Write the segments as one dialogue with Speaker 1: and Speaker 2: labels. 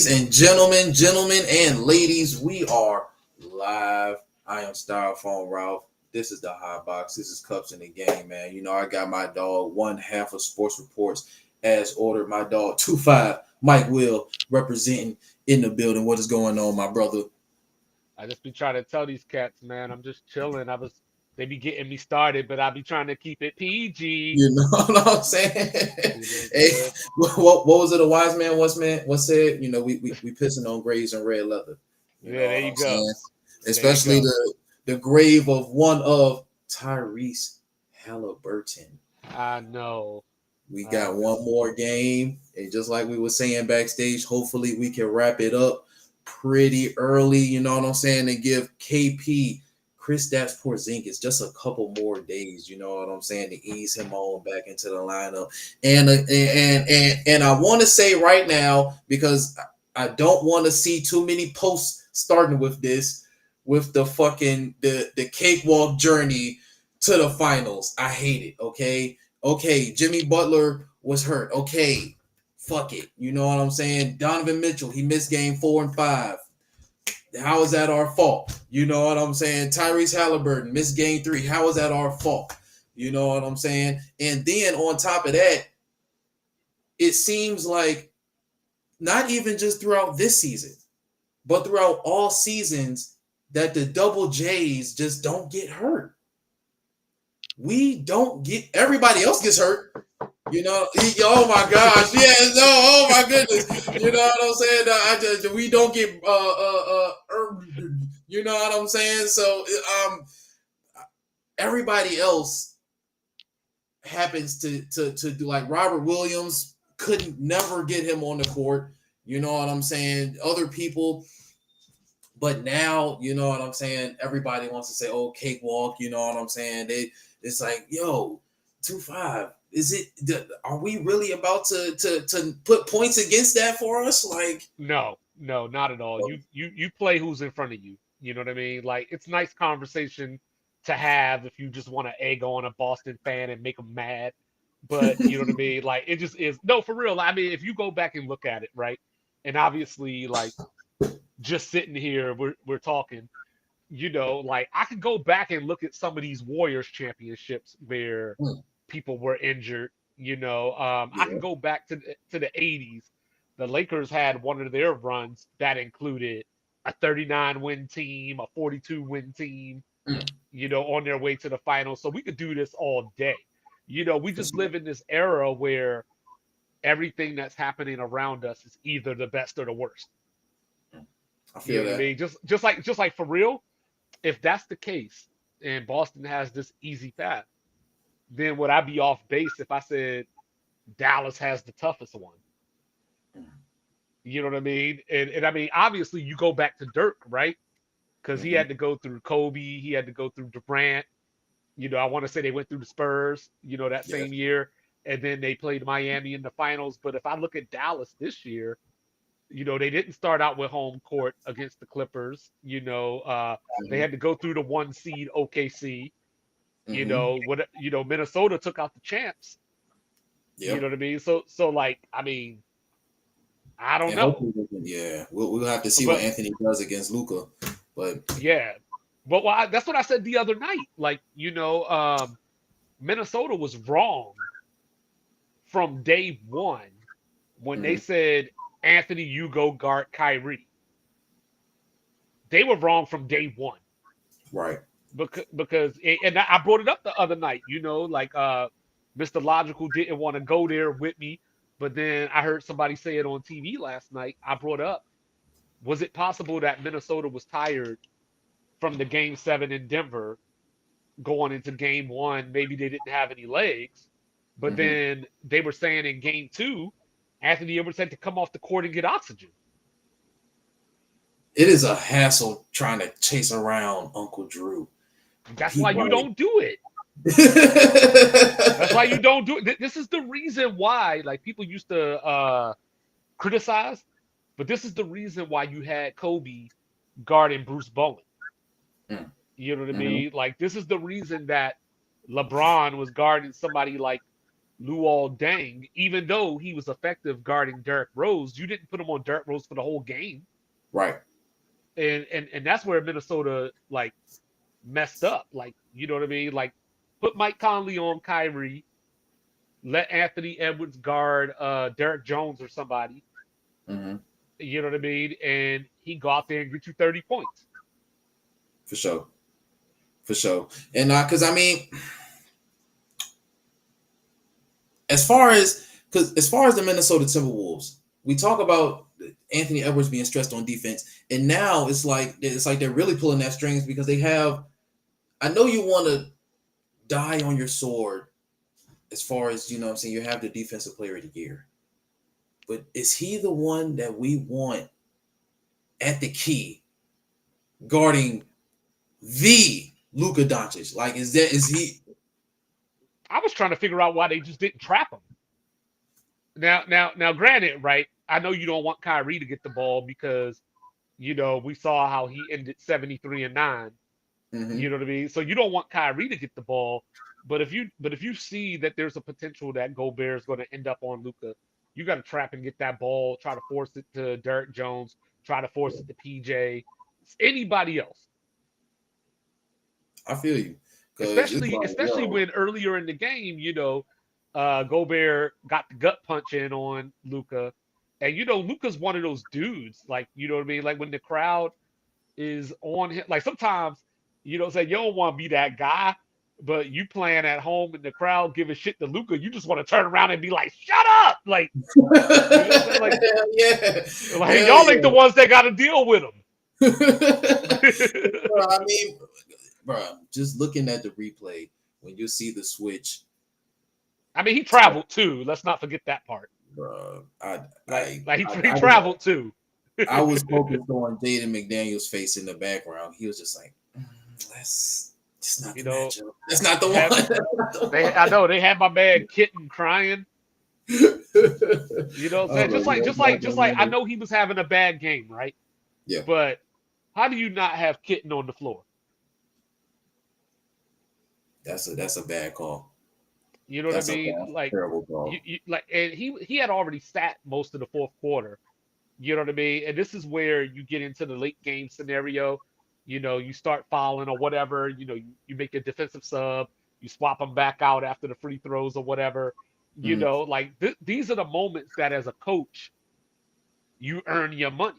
Speaker 1: Gentlemen and ladies, we are live. I am Styrofoam Ralph. This is the High Box. This is Cups in the Game, man. You know, I got my dog, one half of Sports Reports, as ordered. My dog, 2-5, Mike Will, representing in the building. What is going on, my brother?
Speaker 2: I just be trying to tell these cats, man, I'm just chilling. They be getting me started, but I be trying to keep it PG.
Speaker 1: You know what I'm saying?
Speaker 2: You know,
Speaker 1: Hey,
Speaker 2: good.
Speaker 1: what was it? A wise man once said, you know, we pissing on graves and red leather. You know
Speaker 2: Yeah, there
Speaker 1: what
Speaker 2: you
Speaker 1: I'm
Speaker 2: go.
Speaker 1: saying?
Speaker 2: There you
Speaker 1: Especially
Speaker 2: go.
Speaker 1: the grave of one of Tyrese Halliburton.
Speaker 2: I know.
Speaker 1: We
Speaker 2: I
Speaker 1: got one
Speaker 2: know.
Speaker 1: more game, and just like we were saying backstage, hopefully we can wrap it up pretty early. You know what I'm saying? And give KP Kristaps Porzingis just a couple more days. You know what I'm saying, to ease him on back into the lineup. And I want to say right now, because I don't want to see too many posts starting with this, with the fucking the cakewalk journey to the finals. I hate it. Okay, Jimmy Butler was hurt. Okay, fuck it. You know what I'm saying? Donovan Mitchell, he missed game 4 and 5. How is that our fault? You know what I'm saying? Tyrese Halliburton missed game 3. How is that our fault? You know what I'm saying? And then on top of that, it seems like not even just throughout this season, but throughout all seasons, that the double J's just don't get hurt. We don't get, everybody else gets hurt. You know, oh my gosh, yeah, no, oh my goodness, you know what I'm saying? We don't get, you know what I'm saying? So, everybody else happens to do, like Robert Williams couldn't never get him on the court. You know what I'm saying? Other people, but now, you know what I'm saying? Everybody wants to say, "Oh, cakewalk." You know what I'm saying? It's like, yo, 2-5. Is it? Are we really about to put points against that for us? Like,
Speaker 2: No, no, not at all. You play who's in front of you. You know what I mean? Like it's nice conversation to have if you just want to egg on a Boston fan and make them mad. But you know what I mean? Like it just is no for real. I mean, if you go back and look at it, right? And obviously, like just sitting here, we're talking. Like I could go back and look at some of these Warriors championships where people were injured. I can
Speaker 1: yeah,
Speaker 2: go back to the 80s. The Lakers had one of their runs that included a 39 win team, a 42 win team, on their way to the finals. So we could do this all day. We
Speaker 1: for
Speaker 2: just
Speaker 1: sure.
Speaker 2: live in this era where everything that's happening around us is either the best or the worst.
Speaker 1: I
Speaker 2: You
Speaker 1: feel
Speaker 2: know what I
Speaker 1: that.
Speaker 2: mean? Just like for real, if that's the case and Boston has this easy path, then would I be off base if I said Dallas has the toughest one? You know what I mean? And I mean, obviously, you go back to Dirk, right? Because he
Speaker 1: Mm-hmm.
Speaker 2: had to go through Kobe, he had to go through Durant. I want to say they went through the Spurs, that
Speaker 1: Yeah.
Speaker 2: same year, and then they played Miami in the finals. But if I look at Dallas this year, they didn't start out with home court against the Clippers. They
Speaker 1: Mm-hmm.
Speaker 2: had to go through the one seed OKC.
Speaker 1: Mm-hmm.
Speaker 2: Minnesota took out the champs. You know
Speaker 1: Yep.
Speaker 2: what I mean? So like, I mean, I don't
Speaker 1: And
Speaker 2: know,
Speaker 1: hopefully, yeah, we'll have to see what
Speaker 2: but
Speaker 1: Anthony does against Luca. But
Speaker 2: yeah, that's what I said the other night. Like, Minnesota was wrong from day one when they
Speaker 1: mhm,
Speaker 2: said Anthony, you go guard Kyrie. They were wrong from day one
Speaker 1: right.
Speaker 2: because and I brought it up the other night. Like Mr. Logical didn't want to go there with me, but then I heard somebody say it on TV last night. I brought up, was it possible that Minnesota was tired from the game 7 in Denver going into game 1? Maybe they didn't have any legs, but
Speaker 1: Mm-hmm.
Speaker 2: then they were saying in game 2, Anthony Edwards had to come off the court and get oxygen.
Speaker 1: It is a hassle trying to chase around Uncle Drew.
Speaker 2: That's why
Speaker 1: He
Speaker 2: you
Speaker 1: like
Speaker 2: don't do it. That's why you don't do it. This is the reason why, like, people used to criticize, but this is the reason why you had Kobe guarding Bruce Bowen. You know what I
Speaker 1: Mm-hmm.
Speaker 2: mean? Like, this is the reason that LeBron was guarding somebody like Luol Deng, even though he was effective guarding Derrick Rose, you didn't put him on Derrick Rose for the whole game.
Speaker 1: Right.
Speaker 2: And that's where Minnesota like messed up. Like, you know what I mean? Like put Mike Conley on Kyrie, let Anthony Edwards guard Derrick Jones or somebody.
Speaker 1: Hmm.
Speaker 2: You know what I mean? And he go out there and get you 30 points.
Speaker 1: For sure. For sure. And because I mean, as far as the Minnesota Timberwolves, we talk about Anthony Edwards being stressed on defense, and now it's like they're really pulling that strings because they have. I know you want to die on your sword, as far as what I'm saying. You have the defensive player of the year, but is he the one that we want at the key, guarding the Luka Doncic? Like, is he?
Speaker 2: I was trying to figure out why they just didn't trap him. Now, granted, right? I know you don't want Kyrie to get the ball because we saw how he ended 73-9.
Speaker 1: Mm-hmm.
Speaker 2: You know what I mean? So you don't want Kyrie to get the ball, but if you see that there's a potential that Gobert is going to end up on Luka, you got to trap and get that ball. Try to force it to Derrick Jones. Try to force it to PJ. Anybody else.
Speaker 1: I feel you.
Speaker 2: Especially when earlier in the game, Gobert got the gut punch in on Luka, and Luka's one of those dudes. Like, you know what I mean? Like when the crowd is on him, like sometimes say you don't want to be that guy, but you playing at home and the crowd giving shit to Luka, you just want to turn around and be like, "Shut up!" Like, like,
Speaker 1: yeah,
Speaker 2: like y'all ain't the ones that got to deal with him.
Speaker 1: Bro, I mean, bro, just looking at the replay when you see the switch.
Speaker 2: I mean, he traveled too. Let's not forget that part.
Speaker 1: Bro,
Speaker 2: he traveled too.
Speaker 1: I was focused on Jaden McDaniel's face in the background. He was just like, that's not the matchup. That's not the one.
Speaker 2: I know they had my man Kitten crying. You know what I'm saying? Just like I know he was having a bad game, right?
Speaker 1: Yeah.
Speaker 2: But how do you not have Kitten on the floor?
Speaker 1: That's a bad call.
Speaker 2: You know what I mean? Like
Speaker 1: terrible call.
Speaker 2: And he had already sat most of the fourth quarter. You know what I mean? And this is where you get into the late game scenario. You start fouling or whatever. You make a defensive sub. You swap them back out after the free throws or whatever. These are the moments that as a coach, you earn your money.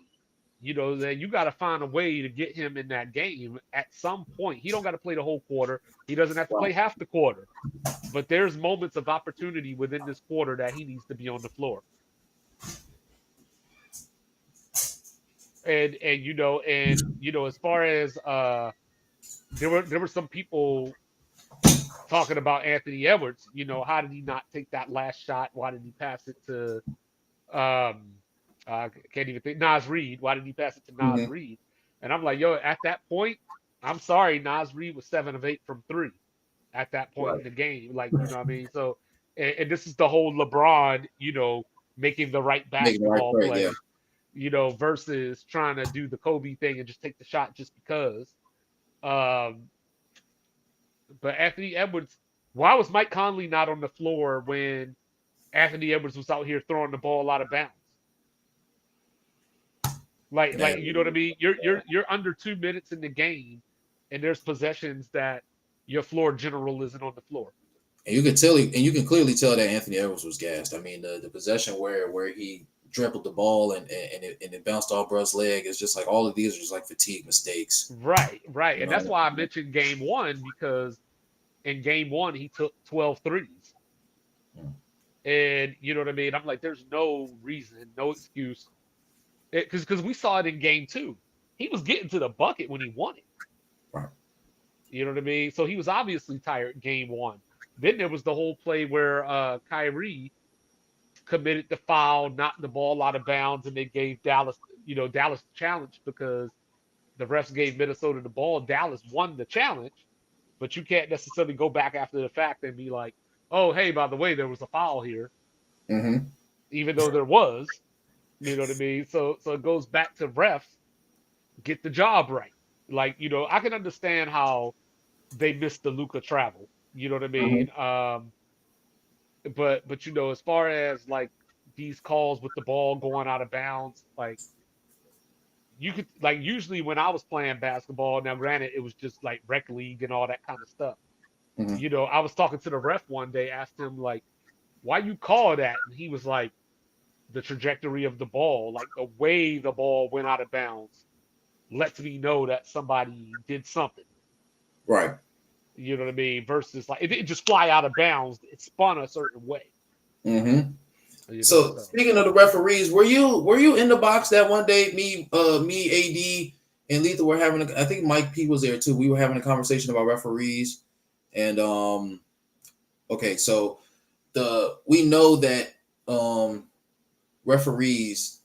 Speaker 2: That you got to find a way to get him in that game at some point. He don't got to play the whole quarter. He doesn't have to play half the quarter. But there's moments of opportunity within this quarter that he needs to be on the floor. And as far as there were some people talking about Anthony Edwards, how did he not take that last shot? Why did he pass it to I can't even think. Naz Reid. Why did he pass it to Naz Reid? And I'm like, yo, at that point, I'm sorry, Naz Reid was 7 of 8 from 3 at that point in the game. Like, you know what I mean? So, and this is the whole LeBron, making the right basketball play, versus trying to do the Kobe thing and just take the shot just because. But Anthony Edwards, why was Mike Conley not on the floor when Anthony Edwards was out here throwing the ball out of bounds? Like you know what I mean? You're under 2 minutes in the game, and there's possessions that your floor general isn't on the floor.
Speaker 1: And you can clearly tell that Anthony Edwards was gassed. I mean, the possession where he dribbled the ball and it bounced off Bruh's leg. It's just like all of these are just like fatigue mistakes.
Speaker 2: Right. And that's why I mentioned game one, because in game one he took 12 threes. And you know what I mean? I'm like, there's no reason, no excuse. Because we saw it in game two. He was getting to the bucket when he won it.
Speaker 1: Right.
Speaker 2: You know what I mean? So he was obviously tired game one. Then there was the whole play where Kyrie committed the foul, knocked the ball out of bounds, and they gave Dallas the challenge because the refs gave Minnesota the ball. Dallas won the challenge, but you can't necessarily go back after the fact and be like, oh, hey, by the way, there was a foul here.
Speaker 1: Mm-hmm.
Speaker 2: Even though there was. You know what I mean? So it goes back to refs, get the job right. Like, I can understand how they missed the Luka travel. You know what I mean? but as far as like these calls with the ball going out of bounds, like you could like usually when I was playing basketball, now granted it was just like rec league and all that kind of stuff.
Speaker 1: Mhm.
Speaker 2: I was talking to the ref one day, asked him like, why you call that? And he was like, the trajectory of the ball, like the way the ball went out of bounds, lets me know that somebody did something.
Speaker 1: Right.
Speaker 2: You know what I mean? Versus like it didn't just fly out of bounds; it spun a certain way.
Speaker 1: Mm-hmm.
Speaker 2: You know,
Speaker 1: So
Speaker 2: so
Speaker 1: speaking of the referees, were you in the box that one day? Me, AD, and Lethal were having. I think Mike P was there too. We were having a conversation about referees, and okay, so we know that referees,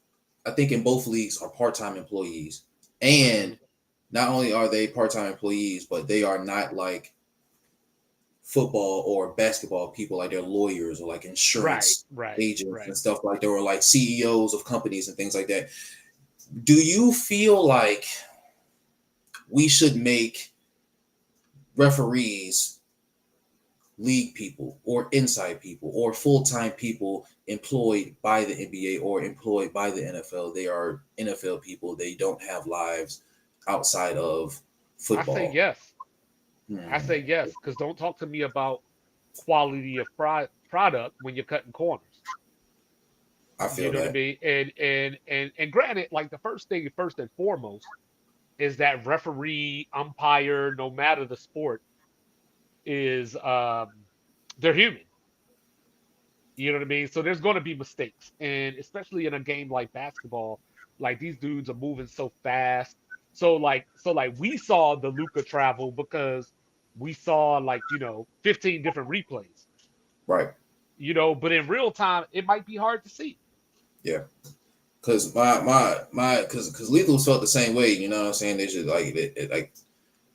Speaker 1: I think in both leagues, are part-time employees,
Speaker 2: hmm
Speaker 1: and not only are they part-time employees, but they are not like football or basketball people, like they're lawyers or like
Speaker 2: right,
Speaker 1: insurance
Speaker 2: right,
Speaker 1: agents
Speaker 2: right.
Speaker 1: and stuff like that, or like CEOs of companies and things like that. Do you feel like we should make referees league people or inside people or full-time people employed by the NBA or employed by the NFL? They are NFL people. They don't have lives outside of
Speaker 2: I say
Speaker 1: football.
Speaker 2: yes. I
Speaker 1: Hmm.
Speaker 2: say yes because don't talk to me about quality of product when you're cutting corners.
Speaker 1: I
Speaker 2: You
Speaker 1: feel
Speaker 2: know what I
Speaker 1: that.
Speaker 2: mean? And granted, like the first thing, first and foremost, is that referee, umpire, no matter the sport, is they're human. You know what I mean? So there's going to be mistakes, and especially in a game like basketball, like these dudes are moving so fast. So like we saw the Luca travel because we saw like 15 different replays.
Speaker 1: Right.
Speaker 2: But in real time, it might be hard to see.
Speaker 1: Yeah. Cause cause Lethal felt the same way. You know what I'm saying? They should like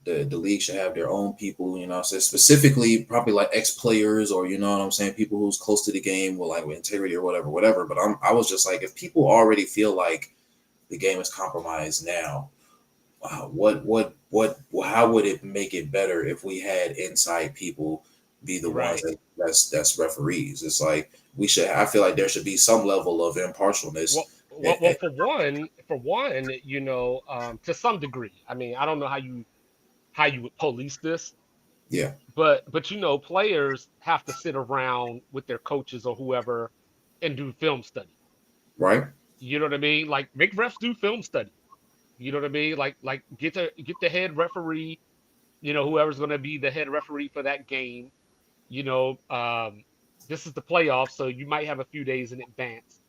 Speaker 1: the league should have their own people. You know what I'm saying? Specifically, probably like ex players or you know what I'm saying, people who's close to the game with integrity or whatever. But I was just like, if people already feel like the game is compromised now, how would it make it better if we had inside people be the ones
Speaker 2: Right.
Speaker 1: that's referees? It's like we should. I feel like there should be some level of impartialness.
Speaker 3: Well, for one, to some degree. I mean, I don't know how you would police this,
Speaker 1: Yeah.
Speaker 3: but players have to sit around with their coaches or whoever and do film study.
Speaker 1: Right.
Speaker 3: You know what I mean? Like make refs do film study. You know what I mean? Like get the head referee, whoever's going to be the head referee for that game. You know, this is the playoffs, so you might have a few days in advance.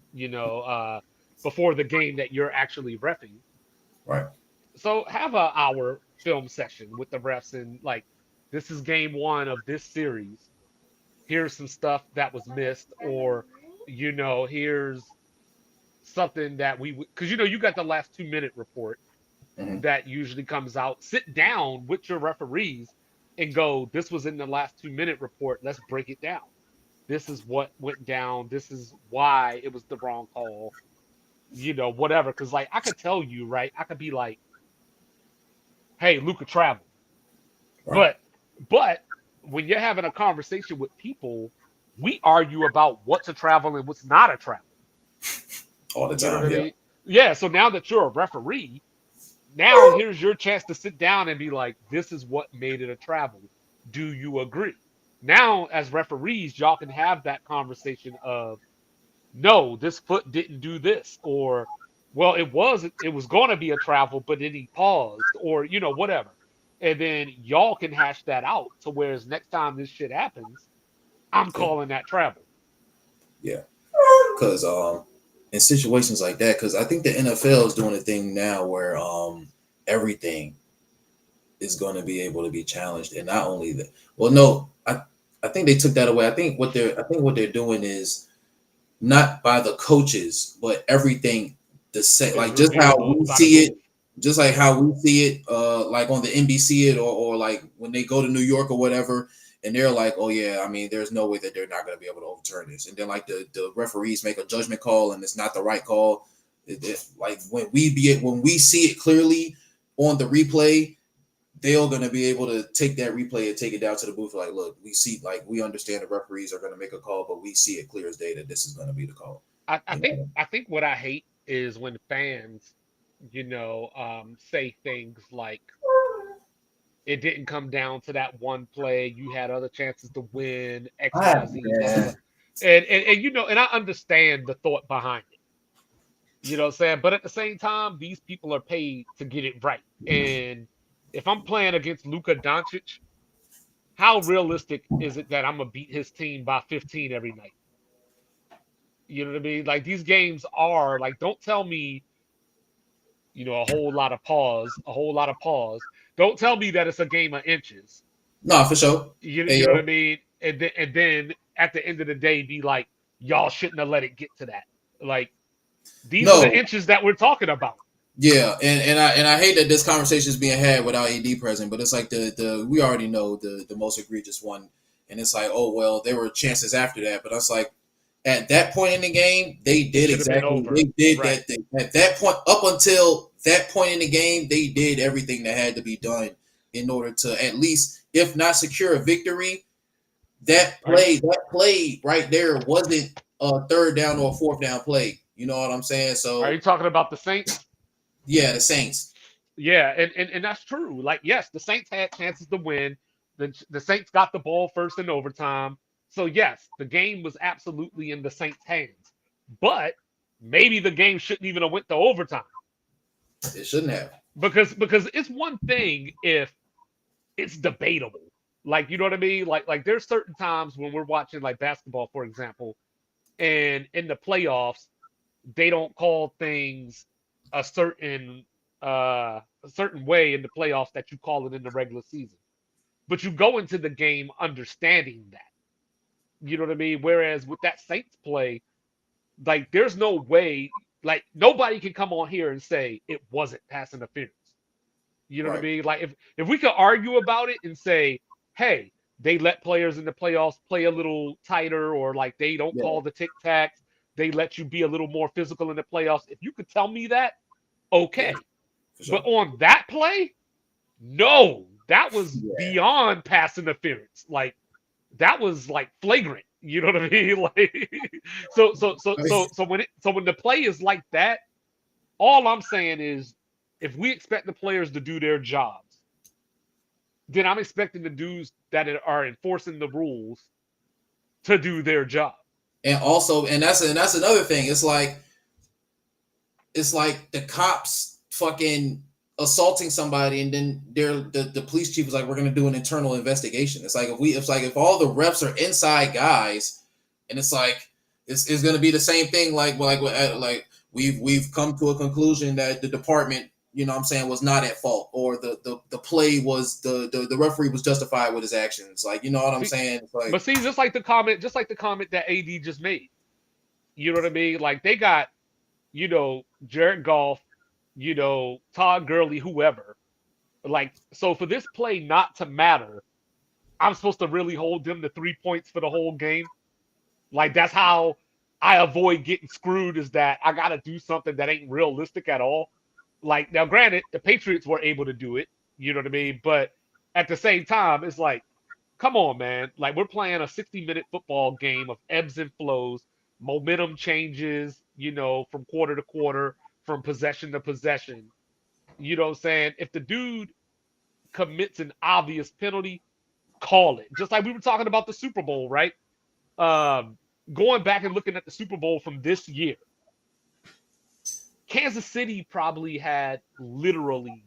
Speaker 3: Before the game that you're actually refing.
Speaker 1: Right.
Speaker 3: So have a hour film session with the refs and like, this is game one of this series. Here's some stuff that was missed, or here's something that because you got the last 2 minute report
Speaker 1: Hmm.
Speaker 3: that usually comes out. Sit down with your referees and go, this was in the last 2 minute report. Let's break it down. This is what went down. This is why it was the wrong call. Whatever. Because like I could tell you, right? I could be like, hey, Luca traveled.
Speaker 1: Right.
Speaker 3: But but when you're having a conversation with people, we argue about what's a travel and what's not a travel.
Speaker 1: All the
Speaker 3: You know what
Speaker 1: time.
Speaker 3: I
Speaker 1: Yeah.
Speaker 3: mean? Yeah. So now that you're a referee, now here's your chance to sit down and be like, this is what made it a travel. Do you agree? Now, as referees, y'all can have that conversation of, no, this foot didn't do this, or well, it was going to be a travel, but then he paused, or whatever. And then y'all can hash that out to whereas next time this shit happens, I'm
Speaker 1: Yeah.
Speaker 3: calling that travel.
Speaker 1: Yeah. Because in situations like that, because I think the NFL is doing a thing now where everything is going to be able to be challenged, and not only that. Well, no, I think they took that away. I think what they're doing is not by the coaches, but everything the same,
Speaker 3: Is
Speaker 1: like just how
Speaker 3: reviewable
Speaker 1: we
Speaker 3: by the
Speaker 1: see it,
Speaker 3: coach.
Speaker 1: just like
Speaker 3: Yeah.
Speaker 1: how we see it, like on the NBC it or like when they go to New York or whatever, and they're like, oh yeah, I mean, there's no way that they're not going to be able to overturn this, and then like the referees make a judgment call and it's not the right call. Like when we see it clearly on the replay, they're gonna be able to take that replay and take it down to the booth. Like, look, we understand the referees are gonna make a call, but we see it clear as day that this is gonna be the call.
Speaker 2: I
Speaker 1: You
Speaker 2: think
Speaker 1: know?
Speaker 2: I think what I hate is when fans, say things like it didn't come down to that one play. You had other chances to win X, Y, Z, blah blah
Speaker 1: Yeah.
Speaker 2: blah. And I understand the thought behind it. You know what I'm saying? But at the same time, these people are paid to get it right. And if I'm playing against Luka Doncic, how realistic is it that I'm gonna beat his team by 15 every night? You know what I mean? Like these games are like, don't tell me, a whole lot of pause, a whole lot of pause. Don't tell me that it's a game of inches.
Speaker 1: No, for sure. Hey,
Speaker 2: You know what I
Speaker 1: yo.
Speaker 2: mean? And then at the end of the day, be like, y'all shouldn't have let it get to that. Like these are the
Speaker 1: No,
Speaker 2: inches that we're talking about.
Speaker 1: yeah, and I hate that this conversation is being had without AD present, but it's like the we already know the most egregious one, and it's like, oh well, there were chances after that, but it's like at that point in the game, they
Speaker 2: It
Speaker 1: did
Speaker 2: should have been
Speaker 1: exactly
Speaker 2: over.
Speaker 1: they did
Speaker 2: Right.
Speaker 1: that thing. At that point, up until that point in the game, they did everything that had to be done in order to at least, if not secure a victory. That play right there wasn't a third down or a fourth down play. You know what I'm saying?
Speaker 2: Are
Speaker 1: So
Speaker 2: you talking about the Saints?
Speaker 1: yeah, the Saints.
Speaker 2: Yeah, and that's true. Like, yes, the Saints had chances to win. The Saints got the ball first in overtime. So yes, the game was absolutely in the Saints' hands. But maybe the game shouldn't even have went to overtime.
Speaker 1: It shouldn't have.
Speaker 2: Because it's one thing if it's debatable. Like, you know what I mean? Like there's certain times when we're watching like basketball, for example, and in the playoffs, they don't call things a certain a certain way in the playoffs that you call it in the regular season. But you go into the game understanding that. You know what I mean? Whereas with that Saints play, like there's no way, like nobody can come on here and say it wasn't pass interference. You know what I
Speaker 1: Right.
Speaker 2: mean? Like if we could argue about it and say, hey, they let players in the playoffs play a little tighter, or like they don't
Speaker 1: Yeah,
Speaker 2: call the tic tacs, they let you be a little more physical in the playoffs. If you could tell me that,
Speaker 1: yeah,
Speaker 2: okay.
Speaker 1: for
Speaker 2: But
Speaker 1: sure.
Speaker 2: on that play, no, that was
Speaker 1: Yeah.
Speaker 2: beyond pass interference. Like that was like flagrant. You know what I mean? Like
Speaker 1: I mean,
Speaker 2: so when the play is like that, all I'm saying is if we expect the players to do their jobs, then I'm expecting the dudes that are enforcing the rules to do their job.
Speaker 1: and also, and that's another thing. It's like the cops fucking assaulting somebody, and then the police chief is like, we're gonna do an internal investigation. It's like if all the refs are inside guys, and it's like it's gonna be the same thing. Like we've come to a conclusion that the department, you know what I'm saying, was not at fault, or the play was the referee was justified with his actions. Like, you know what I'm
Speaker 2: See,
Speaker 1: saying? It's like,
Speaker 2: but see, just like the comment that AD just made. You know what I mean? Like they got, Jared Goff, Todd Gurley, whoever. Like, so for this play not to matter, I'm supposed to really hold them to 3 points for the whole game. Like that's how I avoid getting screwed, is that I gotta do something that ain't realistic at all. Like now, granted, the Patriots were able to do it, you know what I mean? But at the same time, it's like, come on, man. Like we're playing a 60-minute football game of ebbs and flows, momentum changes, from quarter to quarter, from possession to possession. You know what I'm saying? If the dude commits an obvious penalty, call it. Just like we were talking about the Super Bowl, right? Um, Going back and looking at the Super Bowl from this year, Kansas City probably had literally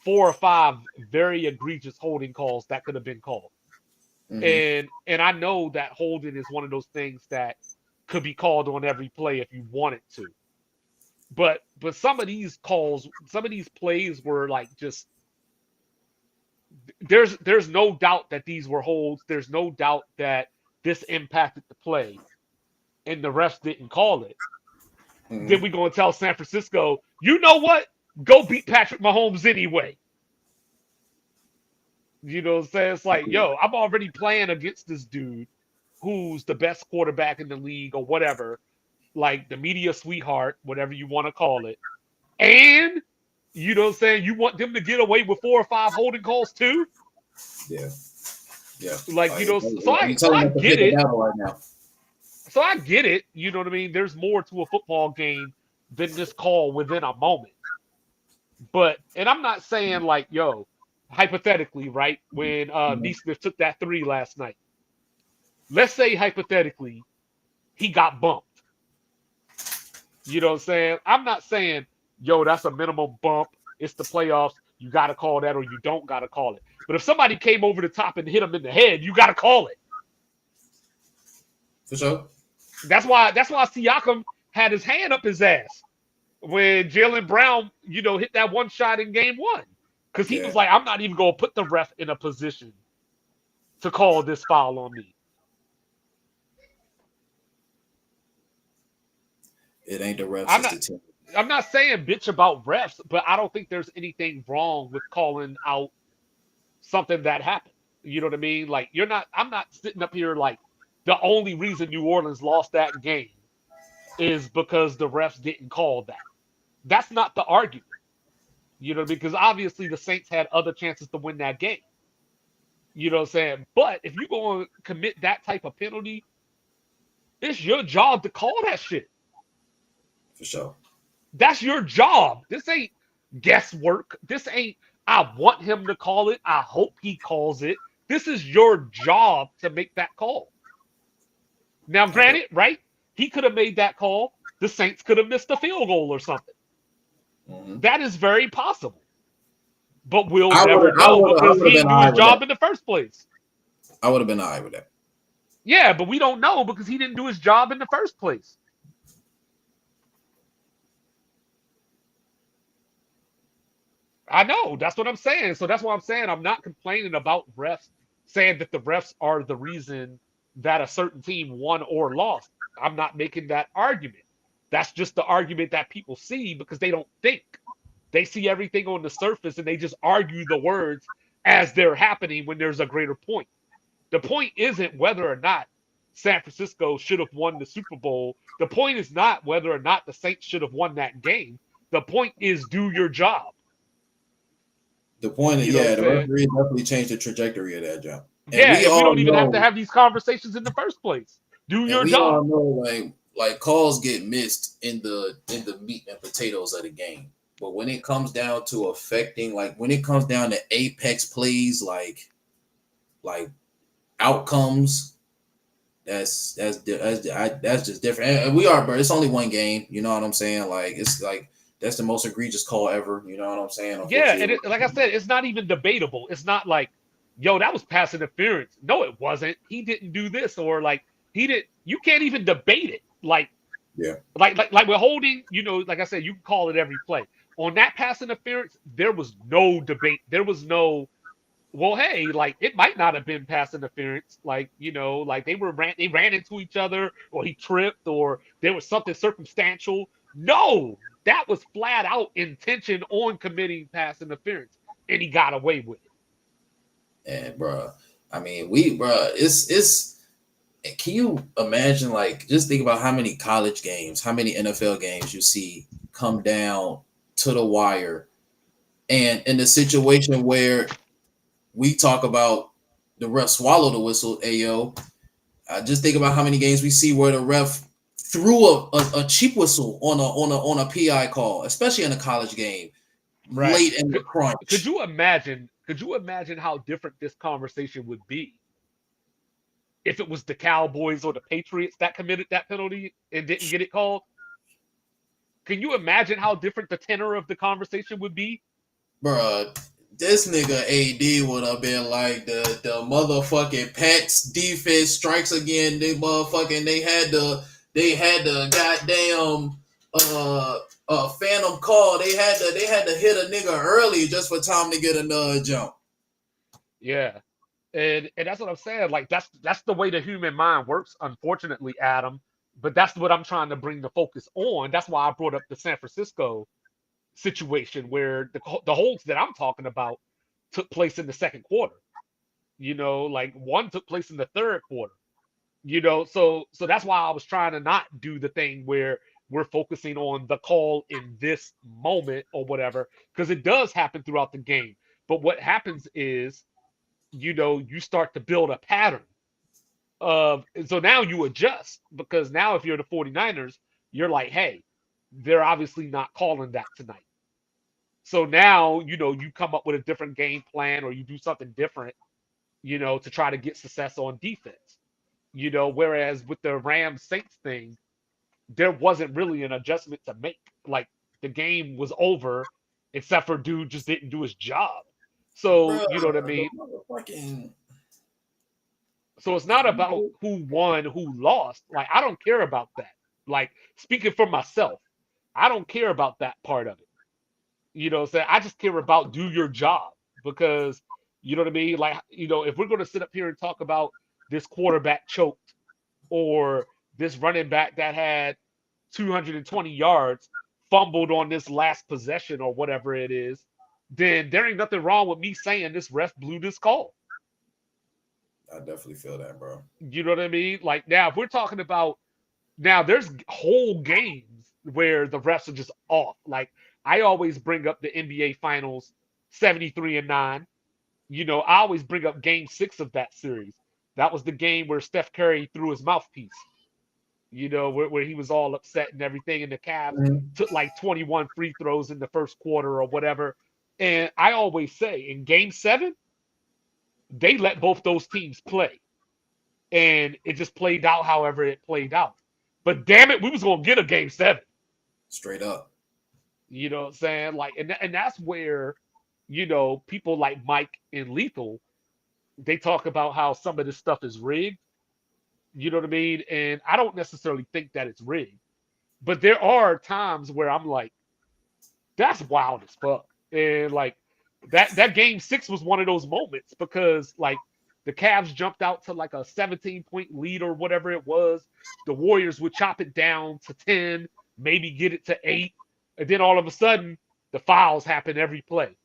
Speaker 2: 4 or 5 very egregious holding calls that could have been called.
Speaker 1: mhm.
Speaker 2: And I know that holding is one of those things that could be called on every play if you wanted to. But some of these calls, some of these plays were like just there's no doubt that these were holds. There's no doubt that this impacted the play, and the refs didn't call it. Then
Speaker 1: Mhm.
Speaker 2: we gonna tell San Francisco, you know what? Go beat Patrick Mahomes anyway. You know what I'm saying? It's like, yo, I'm already playing against this dude who's the best quarterback in the league or whatever, like the media sweetheart, whatever you want to call it. And You know what I'm saying? You want them to get away with 4 or 5 holding calls too?
Speaker 1: Yeah, yeah.
Speaker 2: Like, you know,
Speaker 1: You
Speaker 2: so
Speaker 1: telling
Speaker 2: I
Speaker 1: us to
Speaker 2: get
Speaker 1: pick a
Speaker 2: it.
Speaker 1: battle right now.
Speaker 2: So I get it. You know what I mean? There's more to a football game than this call within a moment. But, and I'm not saying like, yo, hypothetically, right? When
Speaker 1: Mhm.
Speaker 2: Neesmith took that 3 last night, let's say hypothetically he got bumped. You know what I'm saying? I'm not saying, yo, that's a minimum bump. It's the playoffs. You got to call that or you don't got to call it. But if somebody came over the top and hit him in the head, you got to call it.
Speaker 1: For sure.
Speaker 2: That's why Siakam had his hand up his ass when Jaylen Brown, you know, hit that one shot in game 1. Because he
Speaker 1: Yeah,
Speaker 2: was like, I'm not even going to put the ref in a position to call this foul on me.
Speaker 1: it ain't the refs,
Speaker 2: I'm
Speaker 1: it's
Speaker 2: not
Speaker 1: the team.
Speaker 2: I'm not saying bitch about refs, but I don't think there's anything wrong with calling out something that happened. You know what I mean? Like I'm not sitting up here like the only reason New Orleans lost that game is because the refs didn't call that. That's not the argument. You know, because obviously the Saints had other chances to win that game. You know what I'm saying? But if you're going to commit that type of penalty, it's your job to call that shit.
Speaker 1: For sure.
Speaker 2: That's your job. This ain't guesswork. This ain't, I want him to call it. I hope he calls it. This is your job to make that call. Now,
Speaker 1: I agree.
Speaker 2: granted, right? He could have made that call. The Saints could have missed a field goal or something.
Speaker 1: Mhm.
Speaker 2: That is very possible. But we'll
Speaker 1: I
Speaker 2: never
Speaker 1: would
Speaker 2: know
Speaker 1: I
Speaker 2: because
Speaker 1: would have
Speaker 2: he
Speaker 1: been
Speaker 2: didn't do
Speaker 1: all
Speaker 2: his
Speaker 1: right with that.
Speaker 2: job in the first place.
Speaker 1: I would have been all right with that.
Speaker 2: Yeah, but we don't know because he didn't do his job in the first place. I know. That's what I'm saying. So that's what I'm saying. I'm not complaining about refs saying that the refs are the reason that a certain team won or lost. I'm not making that argument. That's just the argument that people see because they don't think. They see everything on the surface and they just argue the words as they're happening when there's a greater point. The point isn't whether or not San Francisco should have won the Super Bowl. The point is not whether or not the Saints should have won that game. The point is do your job.
Speaker 1: The point is,
Speaker 2: You know what I'm
Speaker 1: yeah, the
Speaker 2: saying?
Speaker 1: referee definitely changed the trajectory of that jump. And
Speaker 2: Yeah,
Speaker 1: we
Speaker 2: and we
Speaker 1: all
Speaker 2: don't even have to
Speaker 1: know,
Speaker 2: have these conversations in the first place. Do
Speaker 1: and
Speaker 2: your
Speaker 1: we
Speaker 2: job.
Speaker 1: all know, like calls get missed in the meat and potatoes of the game. But when it comes down to affecting, like when it comes down to apex plays, like outcomes, that's just different. And we are, but it's only one game. You know what I'm saying? Like it's like that's the most egregious call ever. You know what I'm saying?
Speaker 2: Yeah, and
Speaker 1: Unfortunately,
Speaker 2: like I said, it's not even debatable. It's not like, yo, that was pass interference. No, it wasn't. He didn't do this, or like he did. You can't even debate it.
Speaker 1: yeah,
Speaker 2: Like we're holding. You know, like I said, you can call it every play. On that pass interference, there was no debate. There was no, well, hey, like it might not have been pass interference. Like, you know, like they ran into each other, or he tripped, or there was something circumstantial. No, that was flat out intention on committing pass interference, and he got away with it.
Speaker 1: and bro, I mean, it's. Can you imagine, like, just think about how many college games, how many NFL games you see come down to the wire, and in the situation where we talk about the ref swallow the whistle, ayo. Just think about how many games we see where the ref threw a cheap whistle on a PI call, especially in a college game,
Speaker 2: Right.
Speaker 1: late in the
Speaker 2: Could
Speaker 1: crunch.
Speaker 2: you imagine? Could you imagine how different this conversation would be if it was the Cowboys or the Patriots that committed that penalty and didn't get it called? Can you imagine how different the tenor of the conversation would be?
Speaker 1: Bruh, this nigga AD would have been like the motherfucking Pats defense strikes again. They had the goddamn phantom call. They had to hit a nigga early just for time to get another jump.
Speaker 2: Yeah. And that's what I'm saying. Like that's the way the human mind works, unfortunately, Adam. But that's what I'm trying to bring the focus on. That's why I brought up the San Francisco situation where the holds that I'm talking about took place in the second quarter. You know, like one took place in the third quarter. You know, so that's why I was trying to not do the thing where we're focusing on the call in this moment or whatever, because it does happen throughout the game. But what happens is, you start to build a pattern so now you adjust, because now if you're the 49ers, you're like, hey, they're obviously not calling that tonight. So now, you come up with a different game plan, or you do something different, to try to get success on defense. Whereas with the Rams Saints thing, there wasn't really an adjustment to make. Like, the game was over, except for dude just didn't do his job. So,
Speaker 1: Bruh,
Speaker 2: you know what I
Speaker 1: the
Speaker 2: mean?
Speaker 1: motherfucking
Speaker 2: So it's not about who won, who lost. Like, I don't care about that. Like, speaking for myself, I don't care about that part of it. I just care about do your job, because, you know what I mean? Like, if we're going to sit up here and talk about this quarterback choked, or this running back that had 220 yards fumbled on this last possession or whatever it is, then there ain't nothing wrong with me saying this ref blew this call.
Speaker 1: I definitely feel that, bro.
Speaker 2: You know what I mean? Like, now, if we're talking about, now there's whole games where the refs are just off. Like, I always bring up the NBA Finals 73-9. I always bring up game 6 of that series. That was the game where Steph Curry threw his mouthpiece, where he was all upset and everything, and the Cavs took like 21 free throws in the first quarter or whatever. And I always say, in game 7, they let both those teams play. And it just played out however it played out. But damn it, we was going to get a game 7.
Speaker 1: Straight up.
Speaker 2: You know what I'm saying? Like, and that's where, people like Mike and Lethal, they talk about how some of this stuff is rigged. You know what I mean? And I don't necessarily think that it's rigged. But there are times where I'm like, that's wild as fuck. And like, that game 6 was one of those moments, because like the Cavs jumped out to like a 17-point lead or whatever it was. The Warriors would chop it down to 10, maybe get it to 8. And then all of a sudden, the fouls happen every play.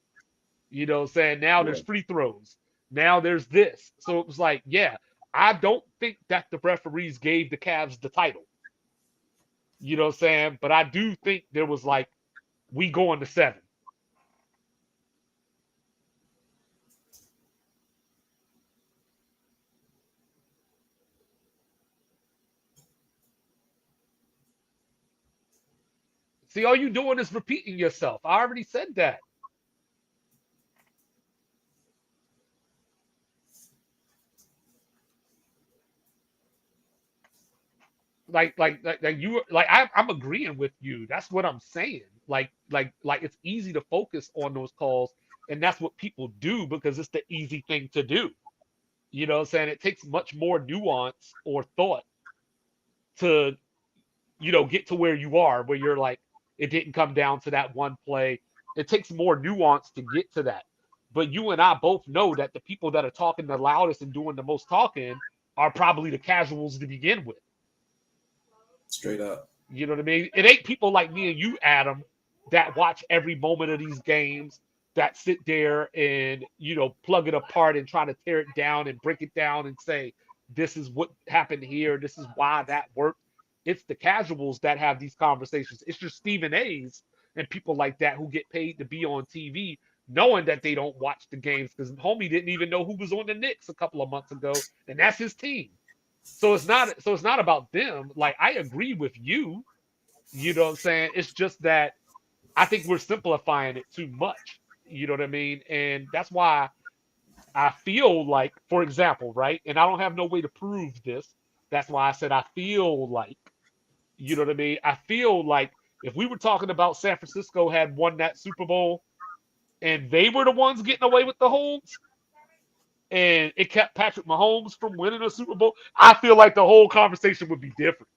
Speaker 2: You know what I'm saying? Now there's free throws. Now there's this. So it was like, yeah, I don't think that the referees gave the Cavs the title. You know what I'm saying? But I do think there was like, we going to 7. See, all you doing is repeating yourself. I already said that. Like you, like I'm agreeing with you. That's what I'm saying. Like it's easy to focus on those calls, and that's what people do because it's the easy thing to do. You know what I'm saying? It takes much more nuance or thought to, get to where you are, where you're like, it didn't come down to that one play. It takes more nuance to get to that. But you and I both know that the people that are talking the loudest and doing the most talking are probably the casuals to begin with.
Speaker 1: Straight up.
Speaker 2: You know what I mean? It ain't people like me and you, Adam, that watch every moment of these games, that sit there and, plug it apart and try to tear it down and break it down and say, this is what happened here. This is why that worked. It's the casuals that have these conversations. It's your Stephen A's and people like that who get paid to be on TV, knowing that they don't watch the games because homie didn't even know who was on the Knicks a couple of months ago, and that's his team. So it's not about them. Like, I agree with you. You know what I'm saying? It's just that I think we're simplifying it too much. You know what I mean? And that's why I feel like, for example, right? And I don't have no way to prove this. That's why I said I feel like, you know what I mean? I feel like if we were talking about San Francisco had won that Super Bowl and they were the ones getting away with the holds and it kept Patrick Mahomes from winning a Super Bowl, I feel like the whole conversation would be different.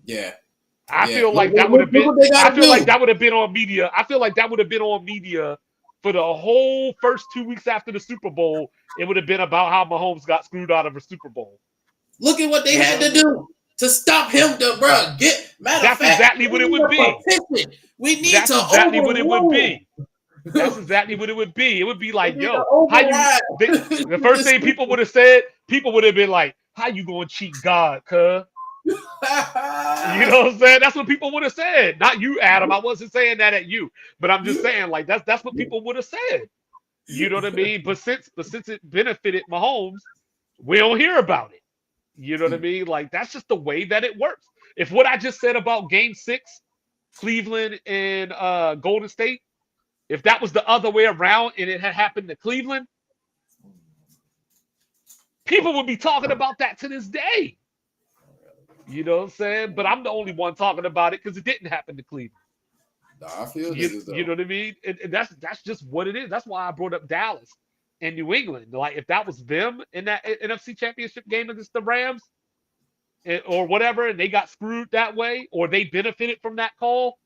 Speaker 1: Yeah.
Speaker 2: I feel like that would have been. I feel like that would have been on media. I feel like that would have been on media for the whole first 2 weeks after the Super Bowl. It would have been about how Mahomes got screwed out of a Super Bowl.
Speaker 1: Look at what they had to do to stop him, bro.
Speaker 2: That's exactly what it would be.
Speaker 1: We need
Speaker 2: That's
Speaker 1: to
Speaker 2: exactly what it would be. That's exactly what it would be. It would be like, yo, how you? The first thing people would have said, people would have been like, how you gonna cheat God, cuz? You know what I'm saying? That's what people would have said. Not you, Adam. I wasn't saying that at you, but I'm just saying like that's what people would have said. You know what I mean? But since it benefited Mahomes, we don't hear about it. You know what I mean? Like that's just the way that it works. If what I just said about Game 6, Cleveland and Golden State, if that was the other way around and it had happened to Cleveland, people would be talking about that to this day. You know what I'm saying? But I'm the only one talking about it because it didn't happen to Cleveland.
Speaker 1: Nah, I feel
Speaker 2: You know what I mean? And that's just what it is. That's why I brought up Dallas and New England. Like if that was them in that NFC Championship game against the Rams or whatever, and they got screwed that way, or they benefited from that call,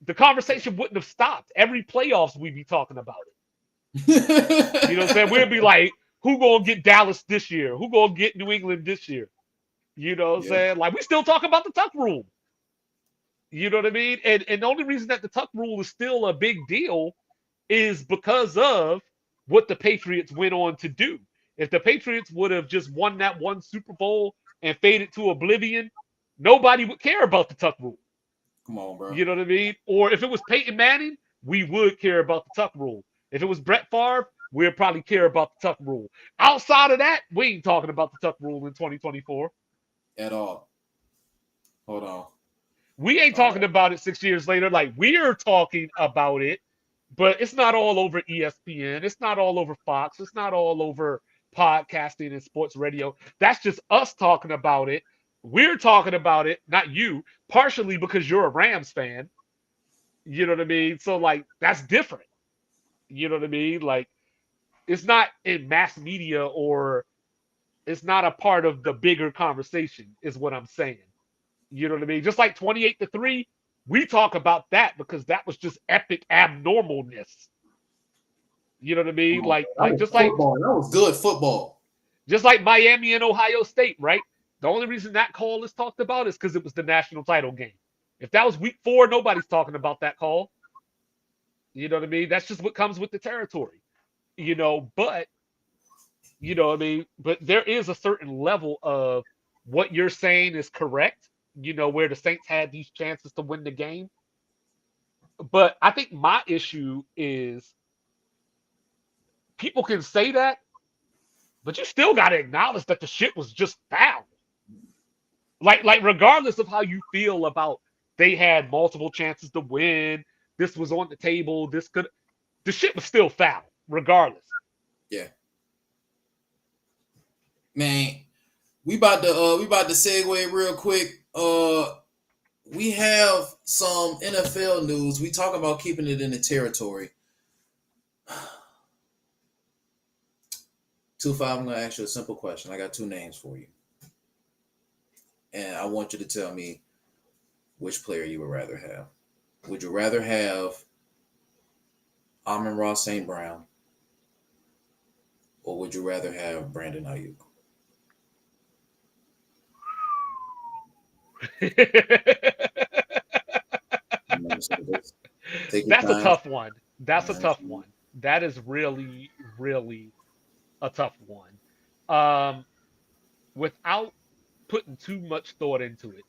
Speaker 2: the conversation wouldn't have stopped. Every playoffs we'd be talking about it. You know what I'm saying? We'd be like, who gonna get Dallas this year? Who gonna get New England this year? You know what I'm saying? Like we still talking about the Tuck rule. You know what I mean? And the only reason that the Tuck rule is still a big deal is because of what the Patriots went on to do. If the Patriots would have just won that one Super Bowl and faded to oblivion, nobody would care about the Tuck rule.
Speaker 1: Come on, bro.
Speaker 2: You know what I mean? Or if it was Peyton Manning, we would care about the Tuck rule. If it was Brett Favre, we'd probably care about the Tuck rule. Outside of that, we ain't talking about the Tuck rule in 2024.
Speaker 1: At all. Hold on.
Speaker 2: We ain't talking about it 6 years later. Like we're talking about it, but it's not all over ESPN. It's not all over Fox. It's not all over podcasting and sports radio. That's just us talking about it. We're talking about it, not you, partially because you're a Rams fan. You know what I mean? So like that's different. You know what I mean? Like it's not in mass media or it's not a part of the bigger conversation, is what I'm saying. You know what I mean? Just like 28-3, we talk about that because that was just epic abnormalness. You know what I mean? Like just like
Speaker 1: football. That was good football.
Speaker 2: Just like Miami and Ohio State, right? The only reason that call is talked about is because it was the national title game. If that was week 4, nobody's talking about that call. You know what I mean? That's just what comes with the territory. But but there is a certain level of what you're saying is correct, where the Saints had these chances to win the game. But I think my issue is people can say that, but you still got to acknowledge that the shit was just foul. Like regardless of how you feel about they had multiple chances to win, this was on the table, the shit was still foul, regardless.
Speaker 1: Yeah. Man, we about to segue real quick. We have some NFL news. We talk about keeping it in the territory. 2-5, I'm gonna ask you a simple question. I got 2 names for you. And I want you to tell me which player you would rather have. Would you rather have Amon-Ra St. Brown, or would you rather have Brandon Ayuk?
Speaker 2: That's a tough one. That's a tough one. That is really, really a tough one. Without putting too much thought into it,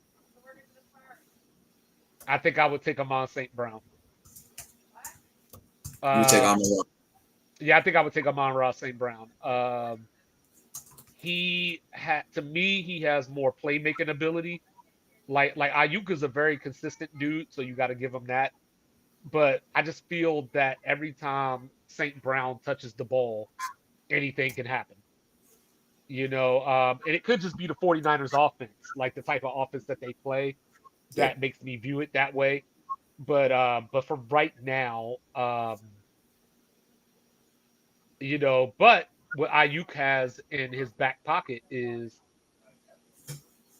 Speaker 2: I think I would take Amon St. Brown.
Speaker 1: You take Amon-Ra.
Speaker 2: Yeah, I think I would take Amon-Ra St. Brown. To me, he has more playmaking ability. Like Ayuk is a very consistent dude, so you got to give him that. But I just feel that every time St. Brown touches the ball, anything can happen. And it could just be the 49ers offense, like the type of offense that they play that makes me view it that way. But for right now, but what Ayuk has in his back pocket is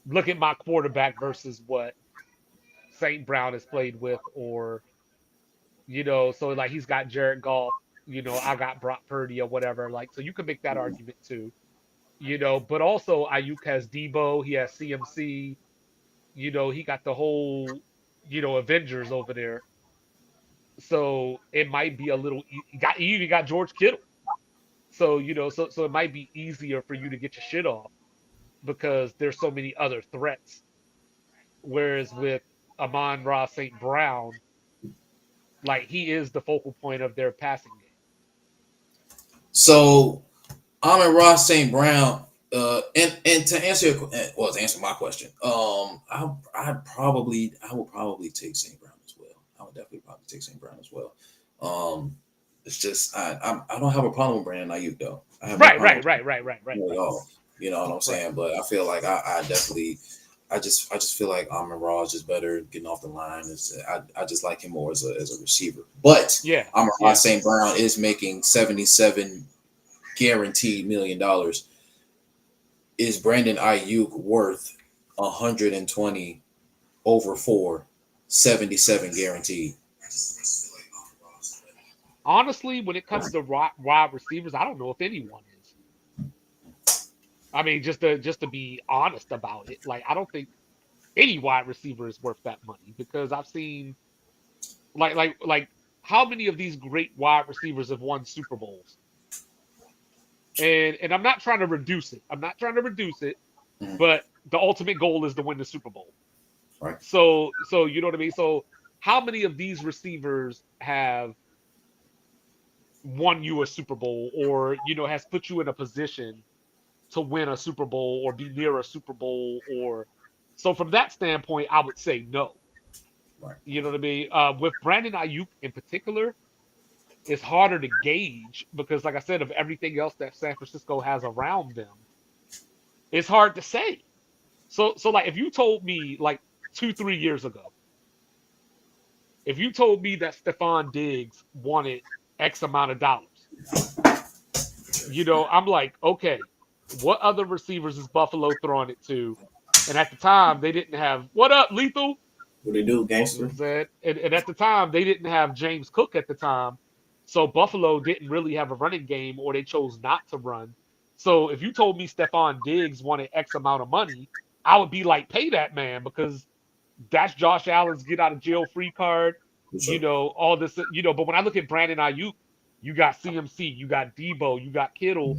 Speaker 2: look at my quarterback versus what St. Brown has played with, or so like he's got Jared Goff, I got Brock Purdy or whatever. Like, so you can make that argument too. But also Ayuk has Debo, he has CMC, he got the whole, Avengers over there. So it might be a little, you even got George Kittle. So, so it might be easier for you to get your shit off. because there's so many other threats. Whereas with Amon-Ra St. Brown, like he is the focal point of their passing game.
Speaker 1: So Amon-Ra St. Brown, and to answer to answer my question, I would probably take St. Brown as well. I would definitely probably take St. Brown as well. It's just I don't have a problem with Brandon Ayuk though. I have no
Speaker 2: Right,
Speaker 1: problem
Speaker 2: right.
Speaker 1: at all. You know what I'm saying? But I feel like I definitely I just feel like Amon-Ra is just better getting off the line. I just like him more as a receiver. But
Speaker 2: Yeah.
Speaker 1: Amon-Ra St. Brown is making $77 guaranteed $1 million. Is Brandon Ayuk worth 120 over 4, 77 guaranteed?
Speaker 2: Honestly, when it comes to wide receivers, I don't know if anyone is. I mean, just to be honest about it, like I don't think any wide receiver is worth that money because I've seen like how many of these great wide receivers have won Super Bowls? And I'm not trying to reduce it. I'm not trying to reduce it, but the ultimate goal is to win the Super Bowl.
Speaker 1: Right.
Speaker 2: So you know what I mean? So how many of these receivers have won you a Super Bowl or has put you in a position to win a Super Bowl or be near a Super Bowl or so from that standpoint, I would say no.
Speaker 1: Right.
Speaker 2: You know what I mean? With Brandon Ayuk in particular, it's harder to gauge because, like I said, of everything else that San Francisco has around them, it's hard to say. So like if you told me like 2-3 years ago, if you told me that Stephon Diggs wanted X amount of dollars, I'm like, okay, what other receivers is Buffalo throwing it to? And at the time, they didn't have what up, Lethal?
Speaker 1: What they do,
Speaker 2: You know
Speaker 1: gangster?
Speaker 2: what I'm saying? And at the time, they didn't have James Cook at the time. So Buffalo didn't really have a running game or they chose not to run. So if you told me Stephon Diggs wanted X amount of money, I would be like, pay that man because that's Josh Allen's get out of jail free card.
Speaker 1: Sure.
Speaker 2: All this, but when I look at Brandon Ayuk, you got CMC, you got Debo, you got Kittle.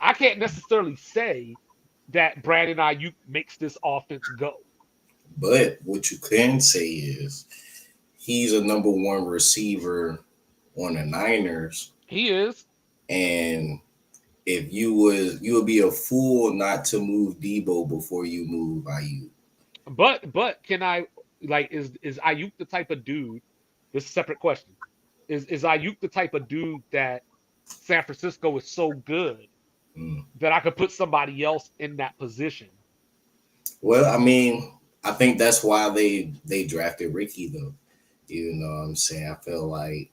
Speaker 2: I can't necessarily say that Brandon Ayuk makes this offense go.
Speaker 4: But what you can say is he's a number one receiver on the Niners.
Speaker 2: He is.
Speaker 4: And if you would be a fool not to move Debo before you move Ayuk.
Speaker 2: But can I is Ayuk the type of dude? This is a separate question. Is Ayuk the type of dude that San Francisco is so good that I could put somebody else in that position?
Speaker 4: Well, I mean, I think that's why they drafted Ricky though. You know what I'm saying? I feel like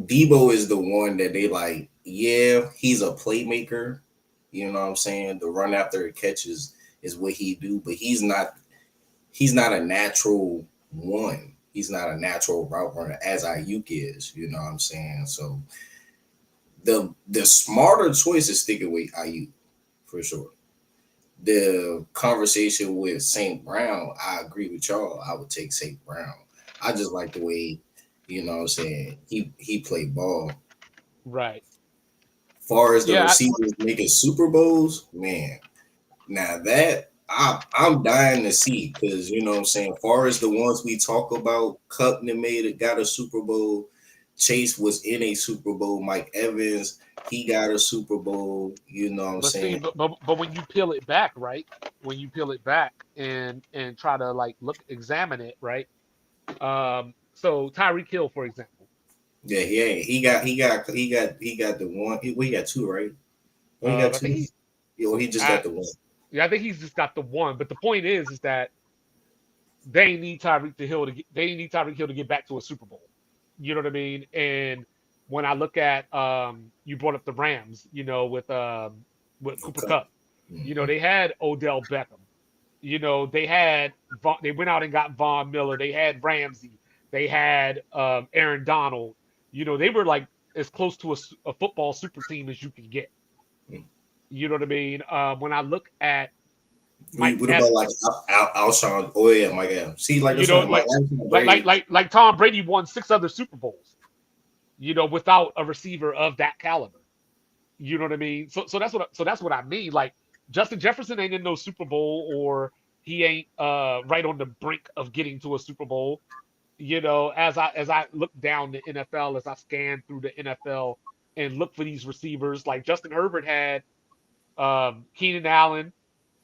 Speaker 4: Debo is the one that they like, yeah, he's a playmaker. You know what I'm saying? The run after the catches is what he do, but he's not a natural one. He's not a natural route runner as Ayuk is. You know what I'm saying? So the smarter choice is sticking with Ayuk for sure. The conversation with St. Brown, I agree with y'all. I would take St. Brown. I just like the way, you know what I'm saying, he played ball.
Speaker 2: Right.
Speaker 4: Far as the receivers making Super Bowls, man, now that I'm dying to see because, you know what I'm saying, far as the ones we talk about, Kupp got a Super Bowl. Chase was in a Super Bowl. Mike Evans, he got a Super Bowl. You know what I'm saying?
Speaker 2: But when you peel it back, right? When you peel it back and try to examine it, right? So Tyreek Hill, for example.
Speaker 4: Yeah, he got the one. He got two, right? He got two. He just got the one.
Speaker 2: Yeah, I think he's just got the one. But the point is that they need Tyreek Hill to get back to a Super Bowl. You know what I mean? And when I look at you brought up the Rams, with Cooper Kupp.
Speaker 4: Mm-hmm.
Speaker 2: They had Odell Beckham. They went out and got Von Miller. They had Ramsey. They had Aaron Donald. They were like as close to a football super team as you can get. You know what I mean? When I look at
Speaker 4: Mike what Evans, about like Alshon? Oh yeah, Mike Evans. See,
Speaker 2: like Tom Brady won 6 other Super Bowls. Without a receiver of that caliber. You know what I mean? So that's what I mean. Like Justin Jefferson ain't in no Super Bowl, or he ain't right on the brink of getting to a Super Bowl. You know, as I look down the NFL, as I scan through the NFL and look for these receivers, like Justin Herbert had Keenan Allen.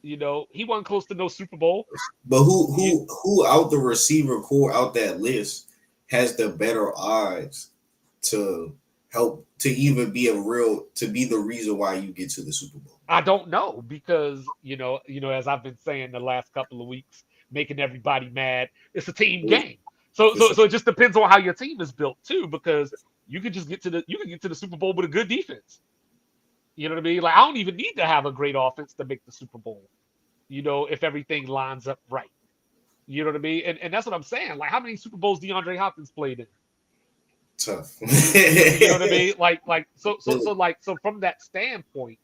Speaker 2: You know, he wasn't close to no Super Bowl.
Speaker 4: But who out the receiver core out that list has the better odds to help to even be to be the reason why you get to the Super Bowl?
Speaker 2: I don't know because as I've been saying the last couple of weeks, making everybody mad. It's a team game. So it just depends on how your team is built too, because you can get to the Super Bowl with a good defense. You know what I mean? Like I don't even need to have a great offense to make the Super Bowl. You know, if everything lines up right. You know what I mean? And that's what I'm saying. Like how many Super Bowls DeAndre Hopkins played in?
Speaker 4: Tough.
Speaker 2: You know what I mean? So from that standpoint,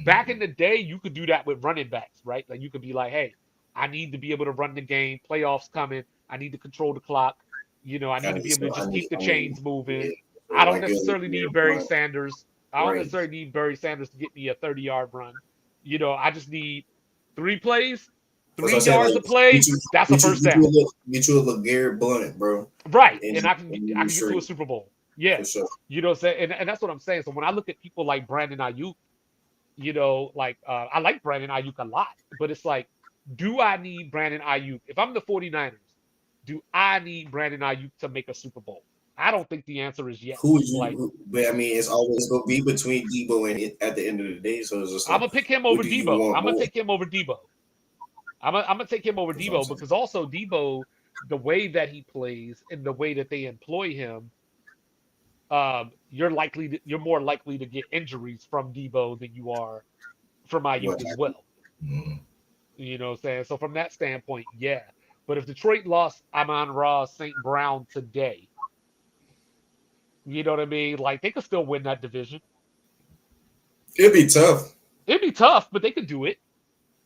Speaker 2: back in the day, you could do that with running backs, right? Like you could be like, hey, I need to be able to run the game. Playoffs coming. I need to control the clock. You know, I need to be able to just keep the chains moving. I don't necessarily need Barry Sanders. I don't necessarily need Barry Sanders to get me a 30-yard run. You know, I just need 3 plays, 3 yards of play. That's a first down.
Speaker 4: Get you a LeGarrette Blount, bro.
Speaker 2: Right, and I can get to a Super Bowl. Yeah,
Speaker 4: for sure.
Speaker 2: You know what I'm saying? And that's what I'm saying. So when I look at people like Brandon Ayuk, you know, like I like Brandon Ayuk a lot, but it's like, do I need Brandon Ayuk? If I'm the 49ers, do I need Brandon Ayuk to make a Super Bowl? I don't think the answer is yes.
Speaker 4: But I mean, it's always going to be between Debo and at the end of the day. So it's just like,
Speaker 2: I'm gonna pick him over Debo. I'm gonna take him over Debo. I'm gonna take him over Debo because also Debo, the way that he plays and the way that they employ him, you're more likely to get injuries from Debo than you are from Ayuk as well.
Speaker 4: Mm-hmm.
Speaker 2: You know what I'm saying? So from that standpoint, yeah. But if Detroit lost Amon-Ra St. Brown today, you know what I mean? Like they could still win that division.
Speaker 4: It'd be tough.
Speaker 2: It'd be tough, but they could do it.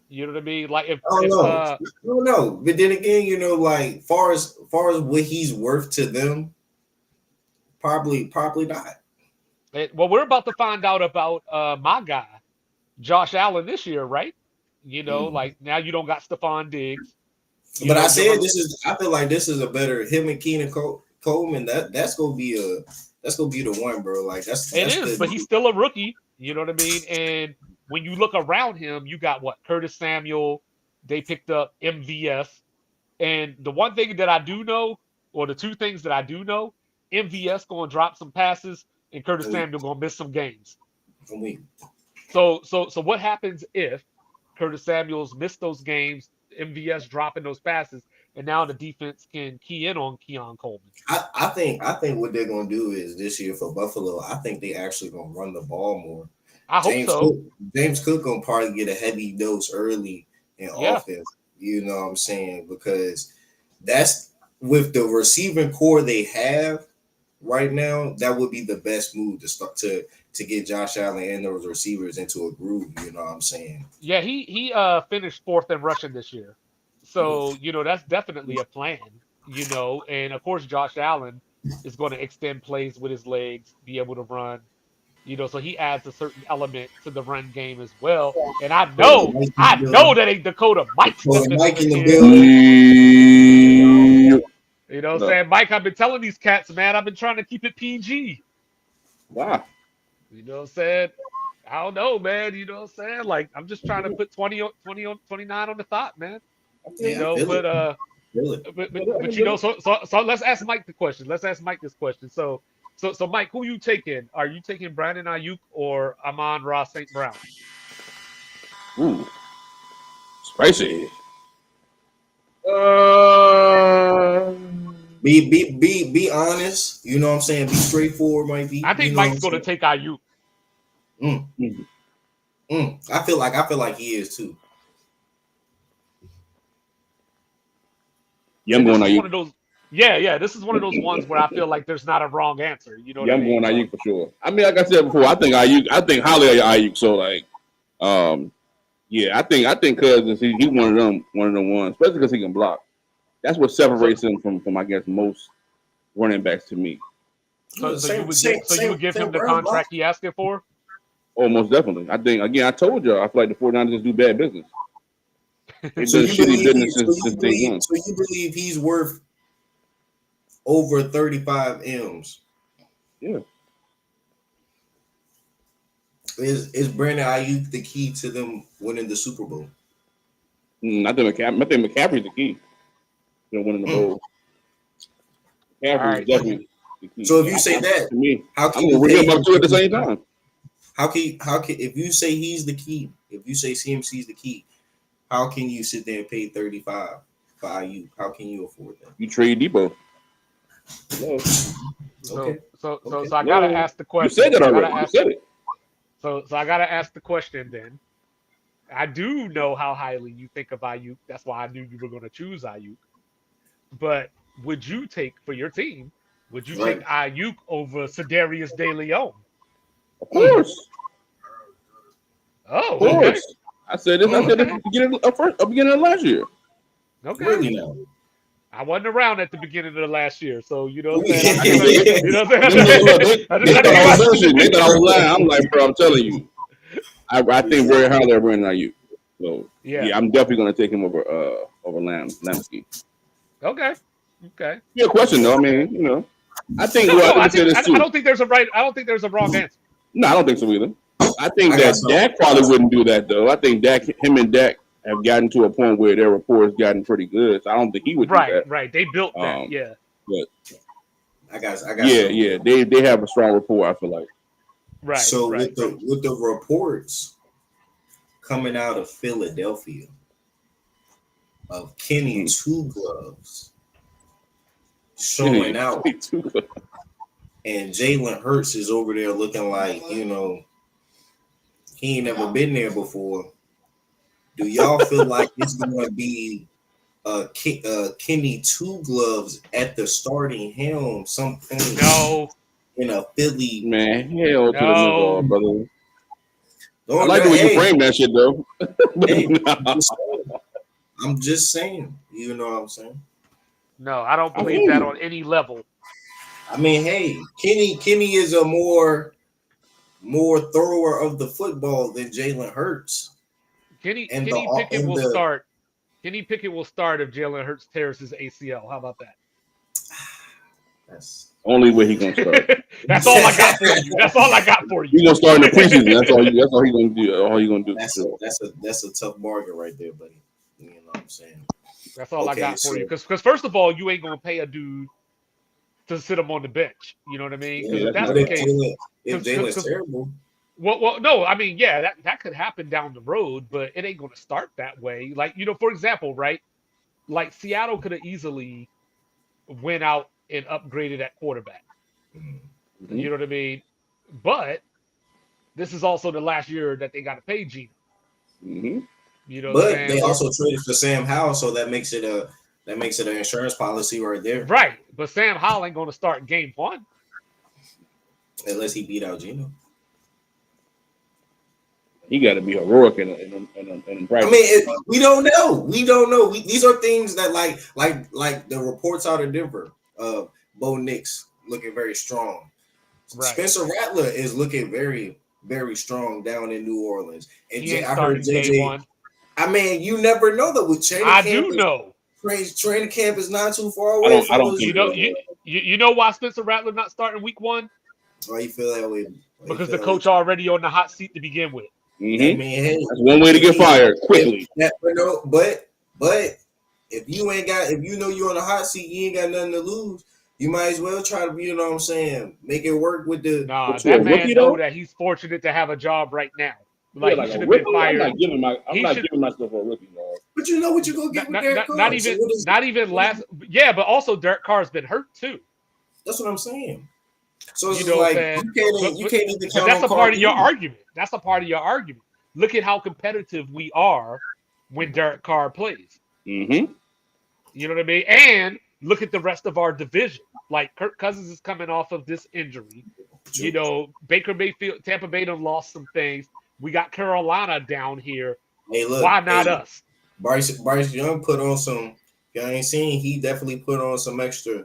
Speaker 2: You know what I mean? Like if
Speaker 4: I don't know. But then again, you know, like far as what he's worth to them, probably not.
Speaker 2: Well, we're about to find out about my guy, Josh Allen, this year, right? You know, like now you don't got Stephon Diggs.
Speaker 4: But I said I feel like this is a better him and Keenan Coleman. That's gonna be the one, bro. Like that's
Speaker 2: but he's still a rookie. You know what I mean? And when you look around him, you got what? Curtis Samuel. They picked up MVS. And the one thing that I do know, or the two things that I do know, MVS gonna drop some passes, and Curtis Samuel gonna miss some games. So what happens if Curtis Samuel's missed those games, MVS dropping those passes, and now the defense can key in on Keon Coleman?
Speaker 4: I think what they're gonna do is this year for Buffalo, I think they actually gonna run the ball more.
Speaker 2: I hope so.
Speaker 4: James Cook gonna probably get a heavy dose early in offense. You know what I'm saying? Because that's with the receiving core they have right now, that would be the best move to start to get Josh Allen and those receivers into a groove. You know what I'm saying?
Speaker 2: Yeah, he finished 4th in rushing this year. So, you know, that's definitely a plan, you know. And, of course, Josh Allen is going to extend plays with his legs, be able to run, you know. So he adds a certain element to the run game as well. And I know that ain't Dakota Mike.
Speaker 4: Mike in the building.
Speaker 2: You know what I'm saying? Mike, I've been telling these cats, man, I've been trying to keep it PG.
Speaker 3: Wow.
Speaker 2: You know what I'm saying? I don't know, man. You know what I'm saying? Like, I'm just trying to put 29 on the thought, man. You know, but you know, so let's ask Mike the question. Let's ask Mike this question. So Mike, who you taking? Are you taking Brandon Ayuk or Amon-Ra St. Brown?
Speaker 3: Ooh, spicy.
Speaker 4: Be honest. You know what I'm saying? Be straightforward, might be.
Speaker 2: I think Mike's going to take Ayuk.
Speaker 4: I feel like he is too.
Speaker 3: Yeah, I'm going Ayuk.
Speaker 2: This is one of those ones where I feel like there's not a wrong answer. You know what I mean?
Speaker 3: I'm going Ayuk for sure. I mean, like I said before, I think highly of Ayuk. So like, I think Cousins, he's one of them ones, especially because he can block. That's what separates him from I guess most running backs to me.
Speaker 2: So you would give him the contract he asking for?
Speaker 5: Oh, most definitely. I think again, I told y'all, I feel like the 49ers just do bad business. They've
Speaker 4: So
Speaker 5: done
Speaker 4: you
Speaker 5: shitty
Speaker 4: believe?
Speaker 5: business since day one.
Speaker 4: So you believe he's worth over 35 M's?
Speaker 5: Yeah.
Speaker 4: Is Brandon Ayuk the key to them winning the Super Bowl?
Speaker 5: I think McCaffrey's the key to winning the bowl. McCaffrey
Speaker 2: Alright.
Speaker 5: is definitely the key.
Speaker 4: So if you say that,
Speaker 5: to me,
Speaker 4: how
Speaker 5: I'm
Speaker 4: can
Speaker 5: gonna
Speaker 4: you
Speaker 5: ring
Speaker 4: pay
Speaker 5: him up two at the same time.
Speaker 4: How can if you say he's the key, if you say CMC's the key, how can you sit there and pay 35 for Ayuk? How can you afford that?
Speaker 5: You trade Debo. Hello.
Speaker 4: Okay.
Speaker 2: So
Speaker 4: Okay.
Speaker 2: I gotta
Speaker 5: No,
Speaker 2: ask the
Speaker 5: You
Speaker 2: question.
Speaker 5: said that
Speaker 2: I gotta
Speaker 5: already. You
Speaker 2: ask-
Speaker 5: said it.
Speaker 2: So I gotta ask the question then. I do know how highly you think of Ayuk. That's why I knew you were gonna choose Ayuk. But would you take for your team? Would you
Speaker 4: Right.
Speaker 2: take Ayuk over Sedarius De Leon?
Speaker 5: Of course.
Speaker 2: Oh,
Speaker 5: Of
Speaker 2: okay.
Speaker 5: course. I said this at the beginning of last year.
Speaker 2: Okay.
Speaker 4: Really now?
Speaker 2: I wasn't around at the beginning of the last year, so you know what I'm
Speaker 4: Yeah.
Speaker 2: saying. You know what I'm
Speaker 5: They
Speaker 2: saying.
Speaker 5: thought I was bullshit. They thought I was lying. I'm like, bro, I'm telling you. I think very highly of Brandon Ayuk. So yeah, I'm definitely gonna take him over Lampsky.
Speaker 2: Okay.
Speaker 5: Your question though, I mean, you know, I think
Speaker 2: No,
Speaker 5: well,
Speaker 2: I
Speaker 5: say this too.
Speaker 2: don't think there's a right. I don't think there's a wrong answer.
Speaker 5: No, I don't think so either. I think
Speaker 4: I
Speaker 5: that
Speaker 4: got some.
Speaker 5: Dak probably wouldn't do that though. I think him and Dak have gotten to a point where their rapport has gotten pretty good. So I don't think he would do that.
Speaker 2: Right. They built that. Yeah.
Speaker 4: I got
Speaker 5: Yeah. They have a strong rapport, I feel like.
Speaker 2: Right.
Speaker 4: So
Speaker 2: right.
Speaker 4: with the reports coming out of Philadelphia of Kenny Two Gloves showing out, and Jalen Hurts is over there looking like, you know, he ain't never been there before. Do y'all feel like it's going to be Kenny Two Gloves at the starting helm some point?
Speaker 2: No.
Speaker 4: In a Philly,
Speaker 5: Man, hell to the
Speaker 2: No.
Speaker 5: nigga, brother.
Speaker 4: Don't,
Speaker 5: I like the way you frame that shit though.
Speaker 4: Hey, I'm just saying. You know what I'm saying?
Speaker 2: No, I don't believe that on any level.
Speaker 4: I mean, hey, Kenny is a more thrower of the football than Jalen Hurts.
Speaker 2: Kenny
Speaker 4: And
Speaker 2: Pickett will start. Kenny Pickett will start if Jalen Hurts tears his ACL. How about that?
Speaker 4: That's
Speaker 5: Only way he gonna start.
Speaker 2: That's all I got for you. That's all I got for you.
Speaker 5: He gonna start in the preseason. That's all he gonna do. All he gonna do.
Speaker 4: that's a tough bargain right there, buddy. You know what I'm saying?
Speaker 2: That's all I got for you. Because first of all, you ain't gonna pay a dude to sit him on the bench. You know what I mean? Because if that's the case,
Speaker 4: if Jalen's terrible.
Speaker 2: Well, no, I mean, yeah, that could happen down the road, but it ain't gonna start that way. Like, you know, for example, right? Like Seattle could have easily went out and upgraded at quarterback.
Speaker 5: Mm-hmm.
Speaker 2: You know what I mean? But this is also the last year that they got to pay Geno.
Speaker 5: Mm-hmm.
Speaker 2: You know,
Speaker 4: but they also traded for Sam Howell, so that makes it an insurance policy right there.
Speaker 2: Right, but Sam Howell ain't going to start game one
Speaker 4: unless he beat out Geno.
Speaker 5: He got to be heroic in practice.
Speaker 4: I mean, we don't know. We don't know. These are things that like the reports out of Denver. Bo Nix looking very strong. Right. Spencer Rattler is looking very, very strong down in New Orleans. And I heard JJ. I mean, you never know that with training camp.
Speaker 2: I do know.
Speaker 4: Training camp is not too far away.
Speaker 5: I don't think
Speaker 2: you know why Spencer Rattler not starting week one?
Speaker 4: Why you feel that way?
Speaker 2: Because the coach already on the hot seat to begin with.
Speaker 5: Mm-hmm.
Speaker 4: I mean, hey,
Speaker 5: that's one way to get fired quickly.
Speaker 4: But if you ain't got, if you know you're on the hot seat, you ain't got nothing to lose. You might as well try to, you know what I'm saying, make it work with the.
Speaker 2: Nah, that man know that he's fortunate to have a job right now. Like, he should have been fired.
Speaker 5: I'm not giving myself a rookie, dog.
Speaker 4: But you know what you're gonna get with Derek Carr.
Speaker 2: Not even last. Yeah, but also Derek Carr's been hurt too.
Speaker 4: That's what I'm saying. So it's
Speaker 2: you know
Speaker 4: like
Speaker 2: you
Speaker 4: can't even count.
Speaker 2: That's a part of your argument. That's a part of your argument. Look at how competitive we are when Derek Carr plays.
Speaker 5: Mm-hmm.
Speaker 2: You know what I mean? And look at the rest of our division. Like Kirk Cousins is coming off of this injury. You know, Baker Mayfield, Tampa Bay done lost some things. We got Carolina down here.
Speaker 4: Hey, look,
Speaker 2: why not us?
Speaker 4: Bryce Young put on some. Y'all ain't seen. He definitely put on some extra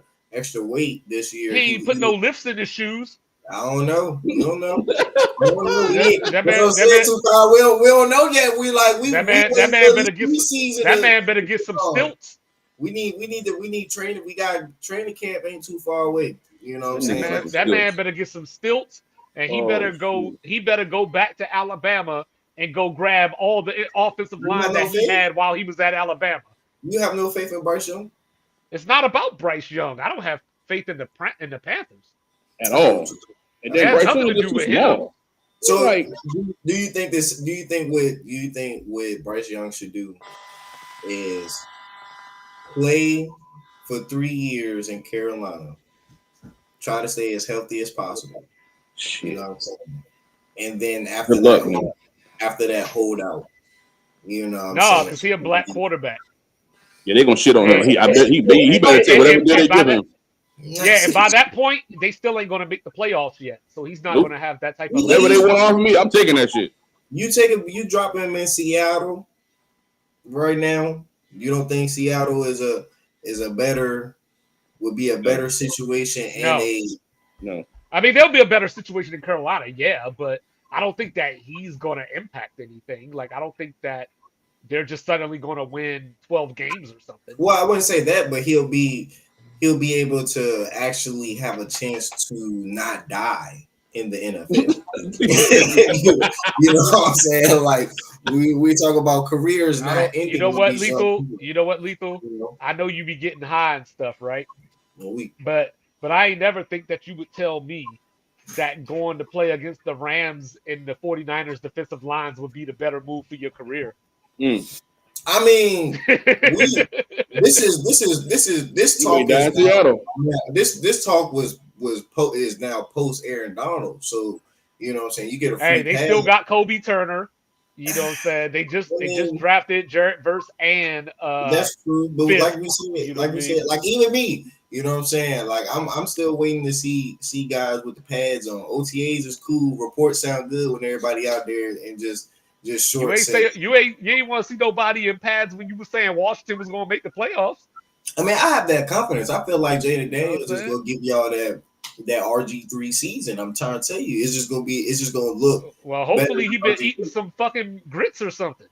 Speaker 4: weight this year.
Speaker 2: He ain't put no lifts in his shoes.
Speaker 4: I don't know. We don't know. We don't know.
Speaker 2: That man,
Speaker 4: too far. We don't know yet.
Speaker 2: That man better get some. That man better get some stilts.
Speaker 4: We need training. We got training camp ain't too far away. You know what I'm saying?
Speaker 2: That man better get some stilts, and he better go. He better go back to Alabama and go grab all the offensive line that he had while he was at Alabama.
Speaker 4: You have no faith in Bryce Young?
Speaker 2: It's not about Bryce Young. I don't have faith in the Panthers
Speaker 5: at all. And then Bryce Young is too small.
Speaker 4: So, like, do you think what Bryce Young should do is play for 3 years in Carolina, try to stay as healthy as possible? You know what I'm saying? And then after that, hold out. You know what I'm saying?
Speaker 2: No, because he a black quarterback.
Speaker 5: Yeah, they're gonna shit on him. I bet he better take whatever they give him.
Speaker 2: Yeah, and by that point, they still ain't gonna make the playoffs yet. So he's not gonna have that type of
Speaker 5: whatever they want off of me, I'm taking that shit.
Speaker 4: You drop him in Seattle right now. You don't think Seattle would be a better situation
Speaker 2: No. I mean, there'll be a better situation in Carolina, yeah, but I don't think that he's gonna impact anything. Like, I don't think that they're just suddenly gonna win 12 games or something.
Speaker 4: Well, I wouldn't say that, but he'll be able to actually have a chance to not die in the NFL. You know what I'm saying? Like, we talk about careers not ending.
Speaker 2: You know what, Lethal? I know you be getting high and stuff, right? But I ain't never think that you would tell me that going to play against the Rams and the 49ers defensive lines would be the better move for your career.
Speaker 4: I mean, this talk this talk is now post Aaron Donald. So you know what I'm saying, you get a free
Speaker 2: they still got Kobe Turner. You know what I'm saying? They just drafted Jarrett Verse and
Speaker 4: that's true. But Fitz, like we said, like even me, you know what I'm saying? Like I'm still waiting to see guys with the pads on. OTAs is cool, reports sound good when everybody out there and just short.
Speaker 2: You ain't want to see nobody in pads when you were saying Washington was going to make the playoffs.
Speaker 4: I mean, I have that confidence. I feel like Jaden Daniels is going to give y'all that RG3 season. I'm trying to tell you, it's just going to look.
Speaker 2: Well, hopefully he been eating some fucking grits or something.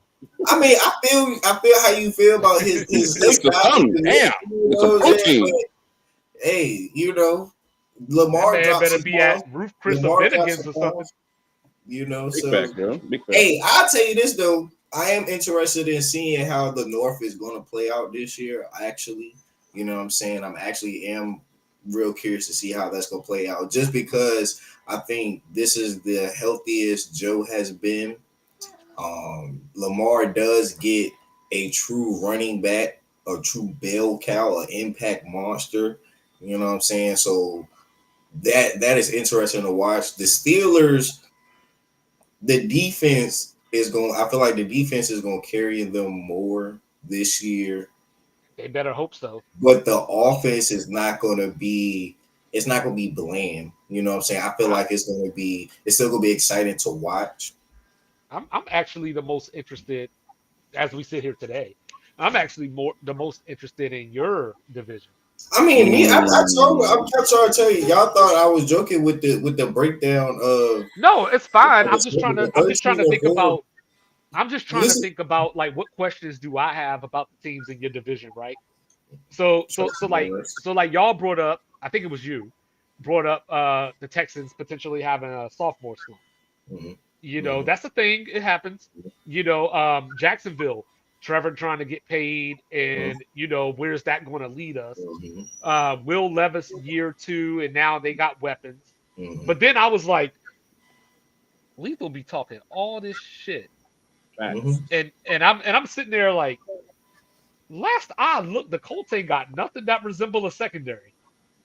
Speaker 4: I mean, I feel how you feel about his
Speaker 5: damn.
Speaker 4: Hey, you know, Lamar
Speaker 2: better be at Ruth Chris Bennigan's or something.
Speaker 4: You know,
Speaker 5: Big fact, bro.
Speaker 4: Hey, I'll tell you this though. I am interested in seeing how the North is going to play out this year. Actually, you know what I'm saying? am real curious to see how that's going to play out, just because I think this is the healthiest Joe has been. Lamar does get a true running back, a true bell cow, an impact monster. You know what I'm saying? So that is interesting to watch. The Steelers, the defense is going. I feel like the defense is going to carry them more this year.
Speaker 2: They better hope so.
Speaker 4: But the offense is not going to be. It's not going to be bland. You know what I'm saying? I feel like it's still going to be exciting to watch.
Speaker 2: I'm actually the most interested, as we sit here today. I'm actually the most interested in your division.
Speaker 4: I mean, I'm trying to tell you, y'all thought I was joking with the breakdown of.
Speaker 2: No, it's fine. I'm just trying to think about like what questions do I have about the teams in your division, right? So like y'all brought up, I think it was you brought up the Texans potentially having a sophomore slump.
Speaker 4: Mm-hmm.
Speaker 2: You know, that's the thing. It happens. You know, Jacksonville, Trevor trying to get paid, and you know, where's that going to lead us? Will Levis year 2, and now they got weapons. But then I was like, Lethal be talking all this shit, and I'm sitting there like, last I looked, the Colts ain't got nothing that resemble a secondary.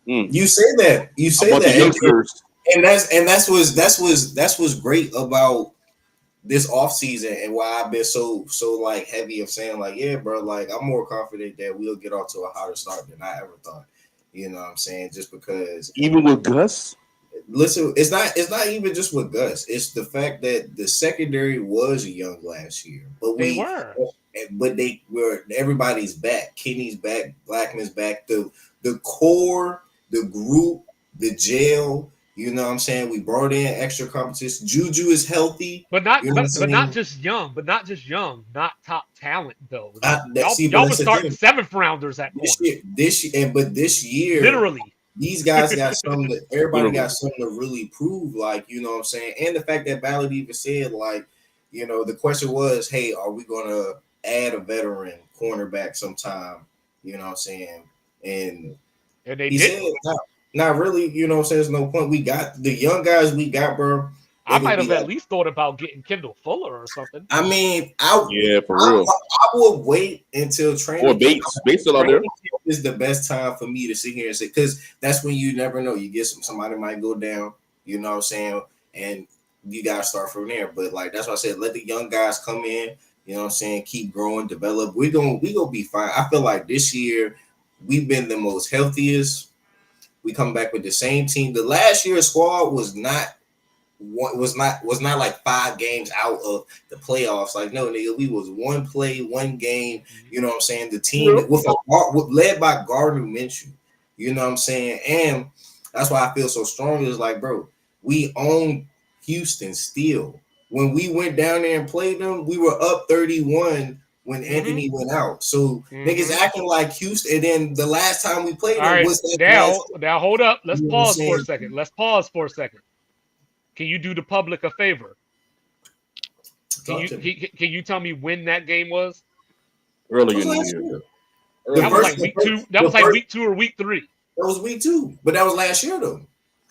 Speaker 4: You say that. And that's what's great about this offseason and why I've been so like heavy of saying like, yeah, bro, like I'm more confident that we'll get off to a hotter start than I ever thought. You know what I'm saying? Just because
Speaker 5: even with Gus,
Speaker 4: listen, it's not even just with Gus. It's the fact that the secondary was young last year, but they were. Everybody's back. Kenny's back. Blackman's back. The core, the group, the jail You know what I'm saying? We brought in extra competition. Juju is healthy.
Speaker 2: But not,
Speaker 4: you know
Speaker 2: but not just young, not top talent though.
Speaker 4: Y'all
Speaker 2: was starting 7th rounders at corner.
Speaker 4: This year,
Speaker 2: literally,
Speaker 4: these guys got something that everybody got something to really prove. Like, you know what I'm saying? And the fact that Ballard even said, like, you know, the question was, hey, are we gonna add a veteran cornerback sometime? You know what I'm saying? And
Speaker 2: he
Speaker 4: said, not really, you know what I'm saying? There's no point. We got the young guys we got, bro.
Speaker 2: I might have at least thought about getting Kendall Fuller or something.
Speaker 4: I mean,
Speaker 5: for real.
Speaker 4: I will wait until training.
Speaker 5: Or Bates still out there.
Speaker 4: Is the best time for me to sit here and say, because that's when you never know. You get somebody might go down, you know what I'm saying, and you gotta start from there. But like that's why I said, let the young guys come in. You know what I'm saying? Keep growing, develop. We gonna be fine. I feel like this year we've been the most healthiest. We come back with the same team. The last year's squad was not like 5 games out of the playoffs. Like, no, nigga, we was 1 play, 1 game. You know what I'm saying? The team led by Gardner Minshew. You know what I'm saying? And that's why I feel so strong. Is like, bro, we own Houston still. When we went down there and played them, we were up 31 when Anthony went out. So niggas acting like Houston. And then the last time we played them was that.
Speaker 2: Now hold up. Let's pause for a second. Can you do the public a favor? Can you tell me when that game was?
Speaker 5: Early in the year.
Speaker 2: That was like week 2. That was like week 2 or week 3.
Speaker 4: That was week 2, but that was last year though.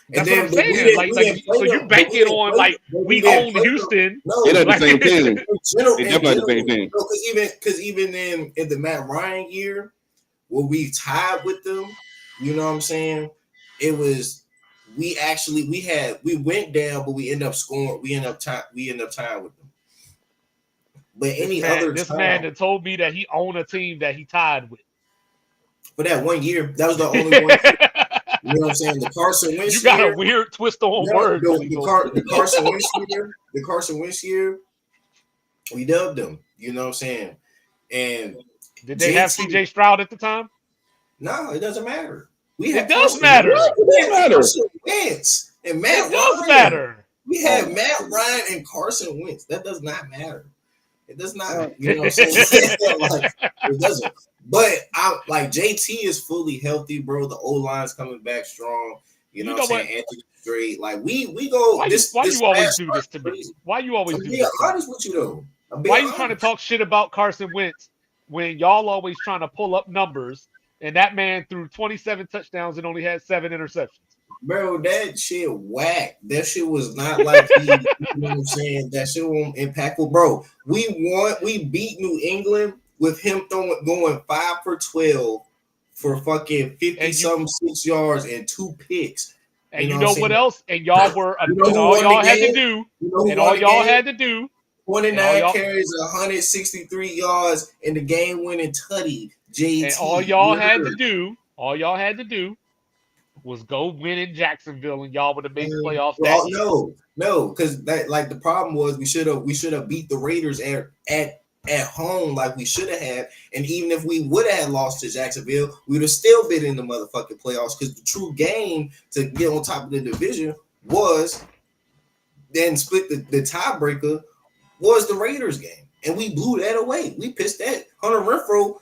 Speaker 2: That's what I'm saying. So you banking on like we own Houston.
Speaker 4: No,
Speaker 5: they're not the same team. They're definitely the same team.
Speaker 4: Because even in the Matt Ryan year, where we tied with them, you know what I'm saying? It was we went down, but we end up scoring. We end up tying with them. But
Speaker 2: this man that told me that he owned a team that he tied with.
Speaker 4: For that 1 year, that was the only one. You know what I'm saying? The Carson Wentz.
Speaker 2: You got a weird twist on words.
Speaker 4: The Carson Wentz year. The Carson Wentz year. We dubbed them. You know what I'm saying? And
Speaker 2: did they have CJ Stroud at the time?
Speaker 4: No, it doesn't matter.
Speaker 2: It does matter.
Speaker 4: It matters. Wentz and Matt
Speaker 2: It does matter.
Speaker 4: We had Matt Ryan and Carson Wentz. That does not matter. It does not. You know what I'm saying? Like, it doesn't. But I like JT is fully healthy, bro. The O line's coming back strong. You know what I'm saying? Anthony Strait. Like we go.
Speaker 2: Why you always do this to me? Why you always do this?
Speaker 4: I'm honest with you though.
Speaker 2: Why you trying to talk shit about Carson Wentz when y'all always trying to pull up numbers and that man threw 27 touchdowns and only had 7 interceptions?
Speaker 4: Bro, that shit whack. That shit was not like you know what I'm saying? That shit wasn't impactful. Bro, we beat New England with him going 5 for 12 for fucking 50-something 6 yards and 2 picks.
Speaker 2: And you know what else? And y'all were all y'all had to do. And all y'all had to do.
Speaker 4: 29 carries, 163 yards, and the game-winning tutty. JT.
Speaker 2: And all y'all had to do was go win in Jacksonville, and y'all would have made the playoffs.
Speaker 4: No, because that like the problem was we should have beat the Raiders at home like we should have had, and even if we would have lost to Jacksonville, we would have still been in the motherfucking playoffs. Because the true game to get on top of the division was then split the tiebreaker was the Raiders game, and we blew that away. We pissed that. Hunter Renfrow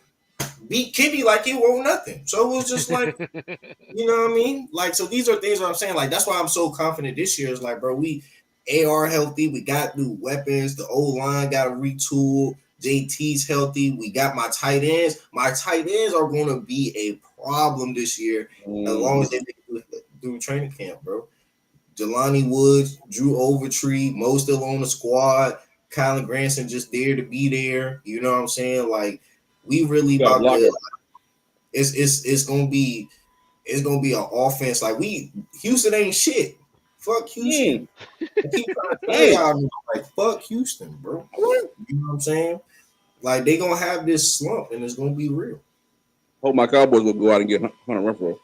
Speaker 4: beat Kenny like he won nothing. So it was just like, you know what I mean? Like, so these are things that I'm saying. Like, that's why I'm so confident this year. Is like, bro, we AR healthy. We got new weapons. The old line got to retool. JT's healthy. We got my tight ends. My tight ends are going to be a problem this year as long as they make it through training camp, bro. Jelani Woods, Drew Overtree, Mo still on the squad. Kylan Granson just there to be there. You know what I'm saying? Like, we really about to. It's gonna be an offense. Like Houston ain't shit. Fuck Houston. I keep trying to tell y'all, like, fuck Houston, bro. You know what I'm saying? Like, they gonna have this slump, and it's gonna be real.
Speaker 5: Hope my Cowboys will go out and get Hunter Renfrow.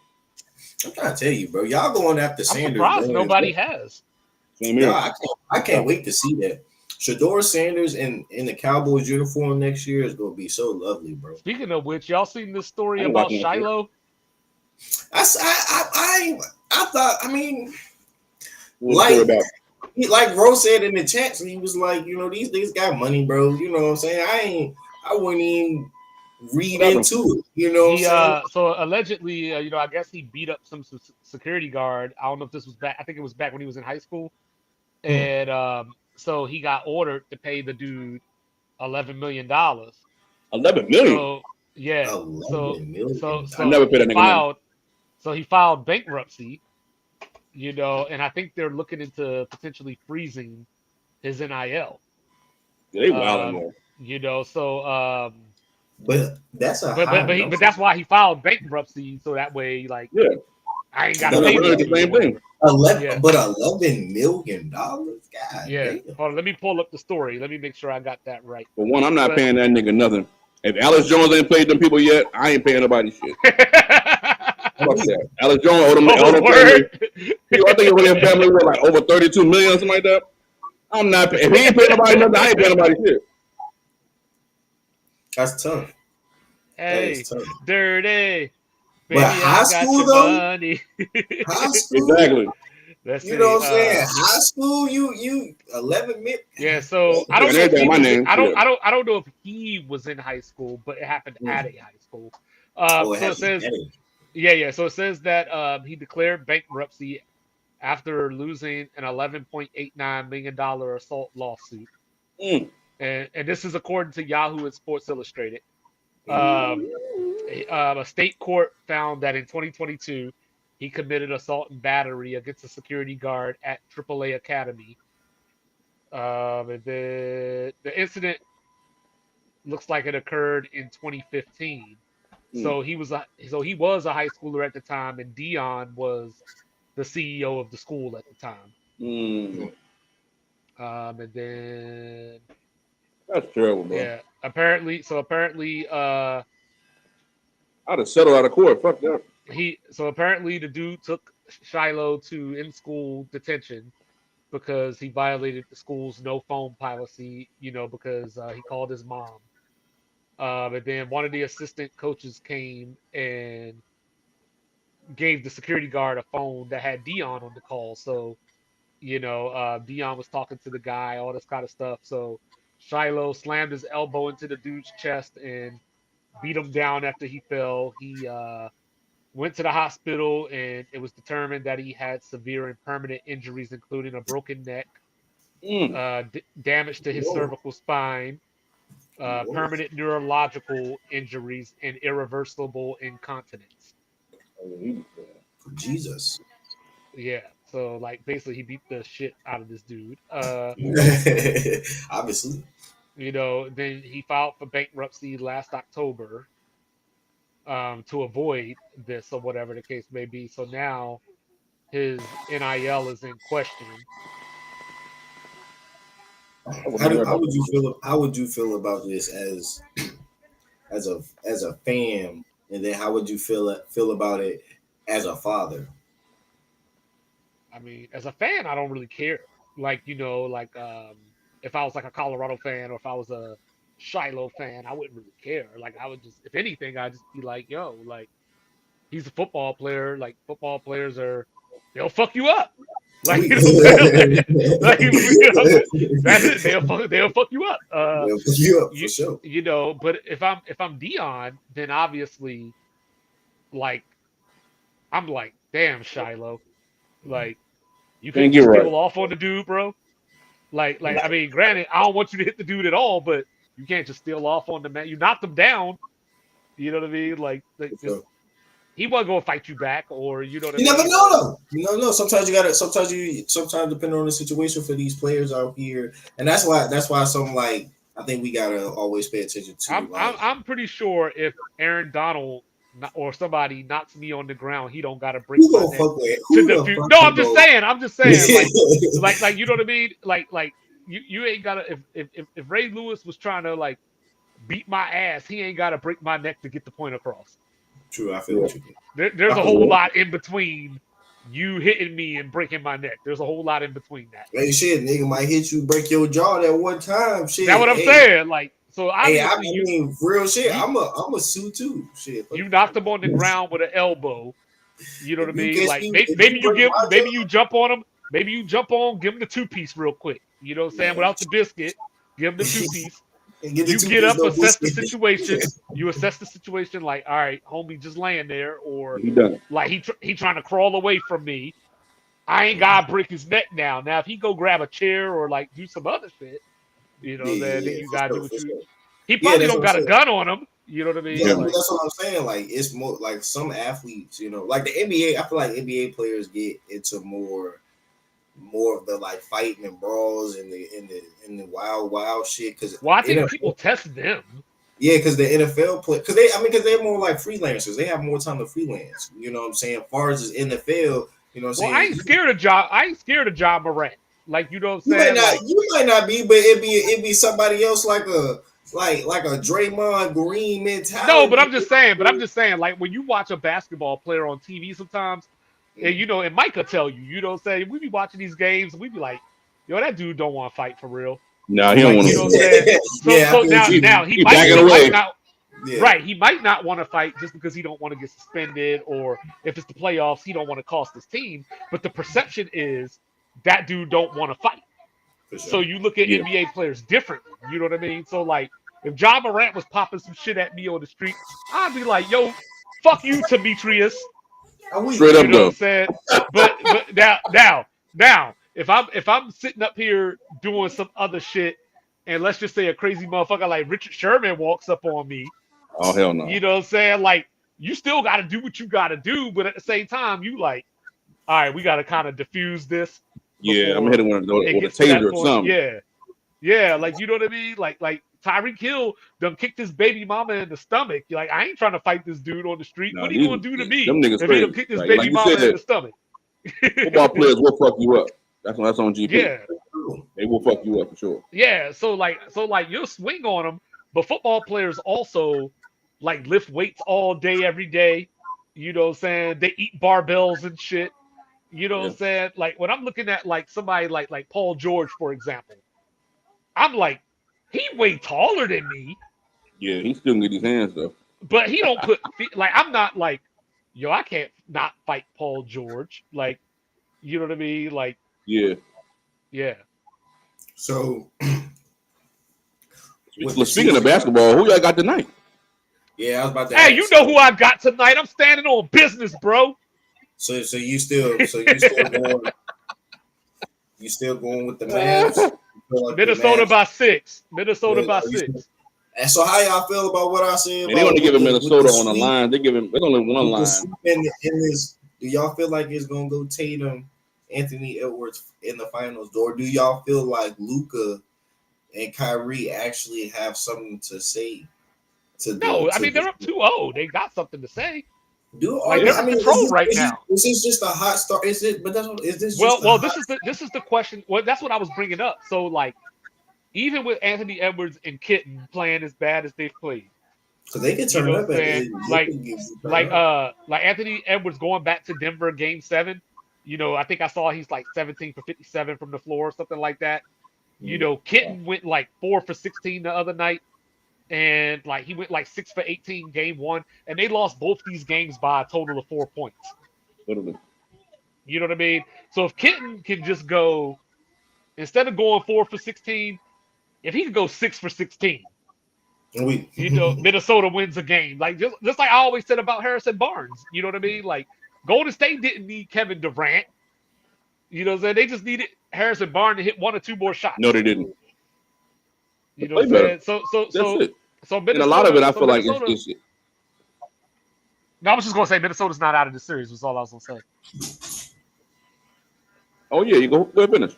Speaker 4: I'm trying to tell you, bro. Y'all going after Sanders.
Speaker 2: Surprised nobody has.
Speaker 4: I can't wait to see that. Shador Sanders in the Cowboys uniform next year is going to be so lovely, bro.
Speaker 2: Speaking of which, y'all seen this story about Shiloh?
Speaker 4: I thought, I mean, Like Bro said in the chat, he was like, you know, these niggas got money, bro. You know what I'm saying? I wouldn't even read into it. You know what I'm saying?
Speaker 2: So allegedly, you know, I guess he beat up some security guard. I don't know if this was back. I think it was back when he was in high school, and so he got ordered to pay the dude $11 million. $11
Speaker 5: million.
Speaker 2: So yeah. So
Speaker 5: I never paid that nigga money.
Speaker 2: So he filed bankruptcy. You know, and I think they're looking into potentially freezing his NIL.
Speaker 5: They wilding more.
Speaker 2: You know, so
Speaker 4: but that's
Speaker 2: but that's why he filed bankruptcy, so that way, like, I ain't got to
Speaker 5: pay
Speaker 2: the
Speaker 5: same thing.
Speaker 4: But $11 million, God.
Speaker 2: Yeah. Hold on, let me pull up the story. Let me make sure I got that right.
Speaker 5: For one, I'm not paying that nigga nothing. If Alex Jones ain't paid them people yet, I ain't paying nobody shit. Fuck that. Alex Jones owed them family. I think it was their family was like over 32 million or something like that. I'm not paying. If he ain't paying nobody nothing, I ain't paying nobody shit.
Speaker 4: That's tough.
Speaker 2: Hey, tough. Dirty.
Speaker 4: Baby, but high school though? High school?
Speaker 5: Exactly.
Speaker 4: You know what I'm saying? High school, you 11 minutes.
Speaker 2: Yeah, so I don't know. I don't know if he was in high school, but it happened at a high school. So it says, So it says that he declared bankruptcy after losing an $11.89 million assault lawsuit, and this is according to Yahoo and Sports Illustrated. A state court found that in 2022. He committed assault and battery against a security guard at AAA Academy. And the incident looks like it occurred in 2015. So he was a high schooler at the time, and Dion was the CEO of the school at the time. And then
Speaker 5: that's terrible, bro.
Speaker 2: Yeah. Apparently,
Speaker 5: I'd have settled out of court. Fuck that.
Speaker 2: Apparently the dude took Shiloh to in-school detention because he violated the school's no phone policy, you know, because he called his mom. And then one of the assistant coaches came and gave the security guard a phone that had Dion on the call. So, you know, Dion was talking to the guy, all this kind of stuff. So Shiloh slammed his elbow into the dude's chest and beat him down after he fell. He went to the hospital, and it was determined that he had severe and permanent injuries, including a broken neck, damage to his cervical spine, permanent neurological injuries, and irreversible incontinence.
Speaker 4: Jesus.
Speaker 2: Yeah. So, like, basically, he beat the shit out of this dude.
Speaker 4: Obviously.
Speaker 2: You know, then he filed for bankruptcy last October. To avoid this or whatever the case may be. So now his NIL is in question.
Speaker 4: How would you feel about this as a fan, and then how would you feel about it as a father?
Speaker 2: I mean, as a fan, I don't really care. Like, you know, like if I was like a Colorado fan or if I was a Shiloh fan, I wouldn't really care. Like, I would just, if anything, I'd just be like, yo, like, he's a football player. Like, football players they'll fuck you up. Like, you know, like you know, that's it. They'll fuck you up.
Speaker 4: They'll fuck you up for sure.
Speaker 2: You know, but if I'm Dion, then obviously, like, I'm like, damn, Shiloh, like, you can steal off on the dude, bro. Like, I mean, granted, I don't want you to hit the dude at all, but you can't just steal off on the man. You knocked him down. You know what I mean? Like just, he wasn't gonna fight you back, or you know what I mean?
Speaker 4: You never know, though. You never know. Sometimes you gotta. Sometimes depending on the situation for these players out here, and that's why some, like, I think we gotta always pay attention to.
Speaker 2: I'm pretty sure if Aaron Donald or somebody knocks me on the ground, he don't gotta break my neck to defuse. No, I'm just saying. Like you know what I mean? Like you ain't gotta. If Ray Lewis was trying to, like, beat my ass, he ain't gotta break my neck to get the point across.
Speaker 4: True, I feel what you
Speaker 2: mean. There's a whole lot in between you hitting me and breaking my neck. There's a whole lot in between that.
Speaker 4: Hey, shit, nigga might hit you, break your jaw that one time. Shit,
Speaker 2: that's what I'm saying. Like, so
Speaker 4: I mean, real shit. I'm a sue too. Shit,
Speaker 2: you knocked him on the ground with an elbow. You know what I mean? Like, maybe you jump on him maybe you jump on, give him the 2-piece real quick. You know what I'm saying? Without the biscuit, give him the 2-piece.
Speaker 4: And get the
Speaker 2: You
Speaker 4: two
Speaker 2: get
Speaker 4: piece,
Speaker 2: up,
Speaker 4: no
Speaker 2: assess the
Speaker 4: biscuit.
Speaker 2: situation. You assess the situation like, all right, homie, just laying there, or
Speaker 5: He done it.
Speaker 2: like he trying to crawl away from me. I ain't gotta break his neck now. Now, if he go grab a chair or like do some other shit, you know, then you
Speaker 4: for
Speaker 2: gotta
Speaker 4: sure,
Speaker 2: do what
Speaker 4: for
Speaker 2: you.
Speaker 4: sure.
Speaker 2: He probably
Speaker 4: that's
Speaker 2: don't
Speaker 4: what
Speaker 2: got
Speaker 4: I'm
Speaker 2: a gun on him. You know what I mean?
Speaker 4: Yeah,
Speaker 2: Like,
Speaker 4: that's what I'm saying. Like it's more like some athletes, you know, like the NBA. I feel like NBA players get into more of the like fighting and brawls and the wild shit. Because
Speaker 2: well, I think people test them.
Speaker 4: yeah, because the NFL play because they're more like freelancers. They have more time to freelance. You know what I'm saying? As far as NFL, you know what I'm
Speaker 2: Well,
Speaker 4: saying?
Speaker 2: I ain't scared of John Morant. Like, you know what I'm saying?
Speaker 4: You might not be, but it'd be somebody else like a Draymond Green mentality.
Speaker 2: No, but I'm just saying, like when you watch a basketball player on TV sometimes, and you know, and Mike will tell you, you know what I'm saying? We be watching these games, and we be like, yo, that dude don't want to fight for real.
Speaker 5: Nah, he don't
Speaker 2: Like,
Speaker 5: want
Speaker 2: you know what I'm saying? So now he might not.
Speaker 4: Yeah.
Speaker 2: Right, he might not want to fight just because he don't want to get suspended, or if it's the playoffs, he don't want to cost his team. But the perception is that dude don't want to fight.
Speaker 4: For sure.
Speaker 2: So you look at NBA players differently. You know what I mean? So like, if John Morant was popping some shit at me on the street, I'd be like, yo, fuck you, Demetrius.
Speaker 5: Straight up,
Speaker 2: You know
Speaker 5: though.
Speaker 2: what I'm saying? But now, if I'm sitting up here doing some other shit, and let's just say a crazy motherfucker like Richard Sherman walks up on me.
Speaker 5: Oh, hell no.
Speaker 2: You know what I'm saying? Like, you still got to do what you got to do, but at the same time, you like, all right, we got to kind of diffuse this.
Speaker 5: Yeah, I'm hitting with a taser or something.
Speaker 2: Yeah, like, you know what I mean? Like Tyreek Hill done kicked his baby mama in the stomach. You're like, I ain't trying to fight this dude on the street.
Speaker 5: Nah,
Speaker 2: what are you gonna do to me
Speaker 5: them niggas
Speaker 2: if
Speaker 5: crazy.
Speaker 2: he done kicked his
Speaker 5: Like
Speaker 2: baby
Speaker 5: you
Speaker 2: mama
Speaker 5: said,
Speaker 2: in the stomach?
Speaker 5: Football players will fuck you up. That's on GP.
Speaker 2: Yeah,
Speaker 5: They will fuck you up for sure.
Speaker 2: yeah. So like you'll swing on them, but football players also like lift weights all day, every day. You know what I'm saying? They eat barbells and shit. You know what I'm saying? Like when I'm looking at like somebody like Paul George, for example, I'm like, he way taller than me.
Speaker 5: Yeah, he still can get his hands though.
Speaker 2: But he don't put like, I'm not like, yo, I can't not fight Paul George. Like, you know what I mean? Like,
Speaker 5: yeah.
Speaker 4: So,
Speaker 5: speaking of basketball, who y'all got tonight?
Speaker 4: Yeah, I was about to.
Speaker 2: Hey, you know who I got tonight? I'm standing on business, bro.
Speaker 4: So you still going? You still going with the Mavs? Like
Speaker 2: Minnesota by 6. Minnesota by 6.
Speaker 4: And so, how y'all feel about what I said?
Speaker 5: They only giving Minnesota on the line. They giving. There's only one line.
Speaker 4: In this, do y'all feel like it's gonna go Tatum, Anthony Edwards in the finals, or do y'all feel like Luka and Kyrie actually have something to say?
Speaker 2: No, I mean they're up 2-0. They got something to say.
Speaker 4: Like,
Speaker 2: they're in control right now.
Speaker 4: This is just a hot start. Is it? But that's what is this?
Speaker 2: Well, this is the question. Well, that's what I was bringing up. So like, even with Anthony Edwards and Kitten playing as bad as they've played,
Speaker 4: because they can turn up
Speaker 2: like Anthony Edwards going back to Denver Game 7. You know, I think I saw he's like 17 for 57 from the floor, something like that. You know, Kitten went like 4 for 16 the other night. And like he went like 6 for 18 game 1, and they lost both these games by a total of 4 points.
Speaker 5: Literally.
Speaker 2: You know what I mean? So if Kitten can just go, instead of going 4 for 16, if he could go 6 for 16, you know, Minnesota wins a game. Like just like I always said about Harrison Barnes. You know what I mean? Like Golden State didn't need Kevin Durant. You know what I'm saying? They just needed Harrison Barnes to hit 1 or 2 more shots.
Speaker 5: No, they didn't.
Speaker 2: You know what I'm saying? So
Speaker 5: and a lot of it, I feel like it's
Speaker 2: No, I was just gonna say Minnesota's not out of the series. Was all I was gonna say.
Speaker 5: Oh yeah, you go ahead, finish.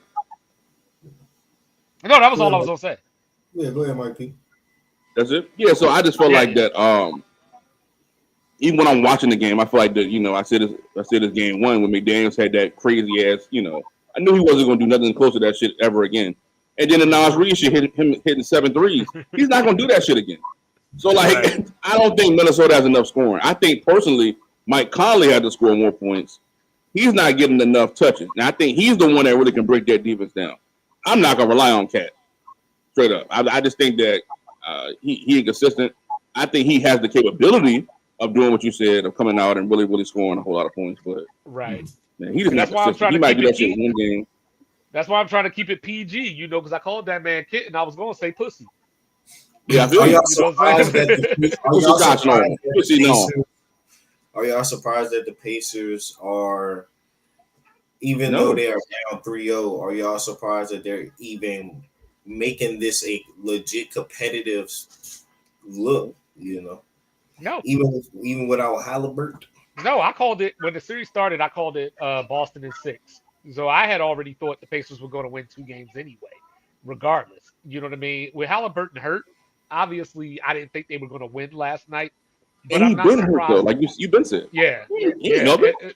Speaker 2: No, that was all I was gonna say.
Speaker 4: Yeah, go ahead, Mike P.
Speaker 5: That's it. Yeah, so I just feel like that. Even when I'm watching the game, I feel like that. You know, I said this game 1 when McDaniels had that crazy ass. You know, I knew he wasn't gonna do nothing close to that shit ever again. And then the Nas Reed shit hitting 7 threes. He's not gonna do that shit again. So like, right. I don't think Minnesota has enough scoring. I think personally, Mike Conley had to score more points. He's not getting enough touches. Now I think he's the one that really can break that defense down. I'm not gonna rely on Cat. Straight up, I just think that he inconsistent. I think he has the capability of doing what you said, of coming out and really scoring a whole lot of points. But
Speaker 2: right.
Speaker 5: Man, he just
Speaker 2: That's
Speaker 5: not
Speaker 2: why I'm
Speaker 5: consistent.
Speaker 2: trying
Speaker 5: He
Speaker 2: to
Speaker 5: might
Speaker 2: keep
Speaker 5: do
Speaker 2: it
Speaker 5: that shit in one game.
Speaker 2: That's why I'm trying to keep it PG, because I called that man kitten. I was going to say pussy.
Speaker 5: Yeah, I feel
Speaker 4: Are
Speaker 5: you.
Speaker 4: y'all
Speaker 2: You know what I'm
Speaker 4: surprised
Speaker 2: saying?
Speaker 4: that are
Speaker 5: Pussy
Speaker 4: y'all
Speaker 5: Josh
Speaker 4: surprised
Speaker 5: on.
Speaker 4: that
Speaker 5: Pussy
Speaker 4: the
Speaker 5: no.
Speaker 4: Pacers, are y'all surprised that the Pacers are, even though
Speaker 5: No.
Speaker 4: they are down 3-0, are y'all surprised that they're even making this a legit competitive look?
Speaker 2: No,
Speaker 4: Even without Halliburton.
Speaker 2: no. I called it when the series started. I called it Boston in 6. So I had already thought the Pacers were going to win 2 games anyway, regardless. You know what I mean? With Halliburton hurt, obviously I didn't think they were going to win last night, but
Speaker 5: And he
Speaker 2: I'm not
Speaker 5: been hurt though.
Speaker 2: surprised.
Speaker 5: Like you been said.
Speaker 2: Yeah,
Speaker 5: He ain't
Speaker 2: yeah.
Speaker 5: know that.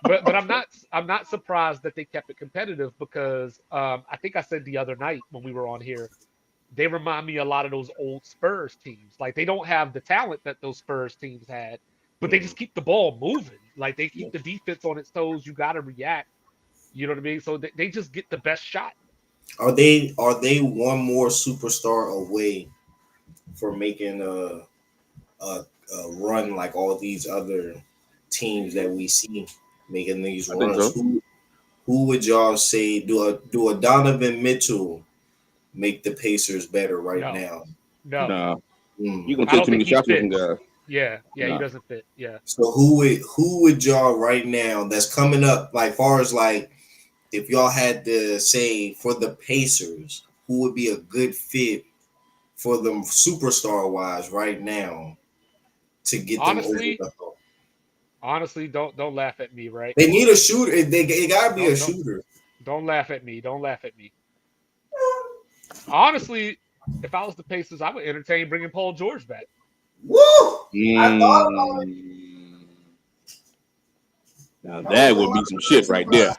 Speaker 2: But I'm not surprised that they kept it competitive because I think I said the other night when we were on here, they remind me a lot of those old Spurs teams. Like they don't have the talent that those Spurs teams had, but they just keep the ball moving. Like they keep the defense on its toes. You got to react. You know what I mean? So they just get the best shot.
Speaker 4: Are they one more superstar away for making a run like all these other teams that we see making these
Speaker 5: I think
Speaker 4: runs?
Speaker 5: so.
Speaker 4: Who would y'all say do a Donovan Mitchell make the Pacers better right
Speaker 2: No,
Speaker 4: now?
Speaker 2: no,
Speaker 5: Nah.
Speaker 4: Hmm.
Speaker 5: You gonna
Speaker 2: I
Speaker 5: take
Speaker 2: don't
Speaker 5: too
Speaker 2: think
Speaker 5: many
Speaker 2: he
Speaker 5: shots with some
Speaker 2: fits.
Speaker 5: guys.
Speaker 2: Yeah, he
Speaker 5: Nah.
Speaker 2: doesn't fit. Yeah.
Speaker 4: So who would y'all right now that's coming up, like far as like if y'all had to say for the Pacers, who would be a good fit for them superstar wise right now to get them over
Speaker 2: Honestly,
Speaker 4: the hump?
Speaker 2: honestly, don't laugh at me, right?
Speaker 4: They need a shooter. They gotta be a
Speaker 2: Don't
Speaker 4: shooter.
Speaker 2: don't laugh at me. Don't laugh at me. Honestly, if I was the Pacers, I would entertain bringing Paul George back.
Speaker 4: Woo! I thought about it.
Speaker 5: Now that would be some shit right there.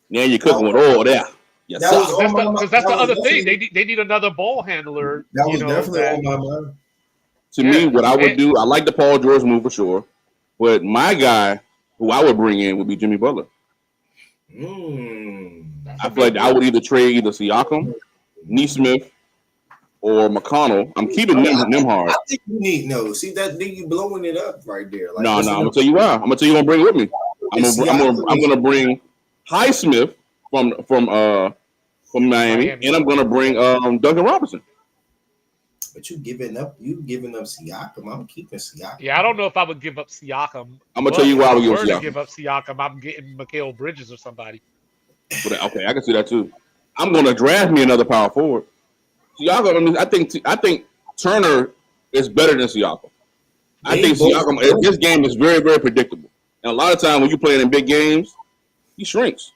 Speaker 5: Now you're cooking
Speaker 4: That
Speaker 5: with oil there. Yes,
Speaker 4: That
Speaker 5: sir.
Speaker 4: was on my mind.
Speaker 2: Because that's
Speaker 4: That
Speaker 2: the
Speaker 4: was
Speaker 2: other thing.
Speaker 4: definitely
Speaker 2: They need another ball handler.
Speaker 4: that
Speaker 2: You
Speaker 4: was
Speaker 2: know
Speaker 4: definitely
Speaker 2: that.
Speaker 4: on my mind.
Speaker 5: To me,
Speaker 2: Yeah,
Speaker 5: what I would
Speaker 2: and
Speaker 5: do, I like the Paul George move for sure. But my guy who I would bring in would be Jimmy Butler.
Speaker 2: that's
Speaker 5: I
Speaker 2: a
Speaker 5: feel like
Speaker 2: good
Speaker 5: I
Speaker 2: move.
Speaker 5: would either trade either Siakam, Neesmith, or McConnell. I'm keeping them hard.
Speaker 4: I think you need no. See that nigga you blowing it up right there. Like
Speaker 5: No,
Speaker 4: listen
Speaker 5: I'm
Speaker 4: to
Speaker 5: gonna tell you why. I'm gonna tell you who I'm bringing with me. I'm gonna bring Highsmith from Miami,
Speaker 2: Miami.
Speaker 5: and I'm gonna bring Duncan Robinson.
Speaker 4: But you giving up Siakam. I'm keeping Siakam.
Speaker 2: Yeah, I don't know if I would give up Siakam,
Speaker 5: I'm gonna
Speaker 2: but
Speaker 5: tell you
Speaker 2: if
Speaker 5: why I
Speaker 2: I
Speaker 5: would give
Speaker 2: were to
Speaker 5: Siakam.
Speaker 2: give up Siakam, I'm getting Mikal Bridges or somebody.
Speaker 5: But okay, I can see that too. I'm gonna draft me another power forward. Siakam. I mean, I think Turner is better than Siakam. I think Siakam. This game is very, very predictable, and a lot of time when you playing in big games, he shrinks.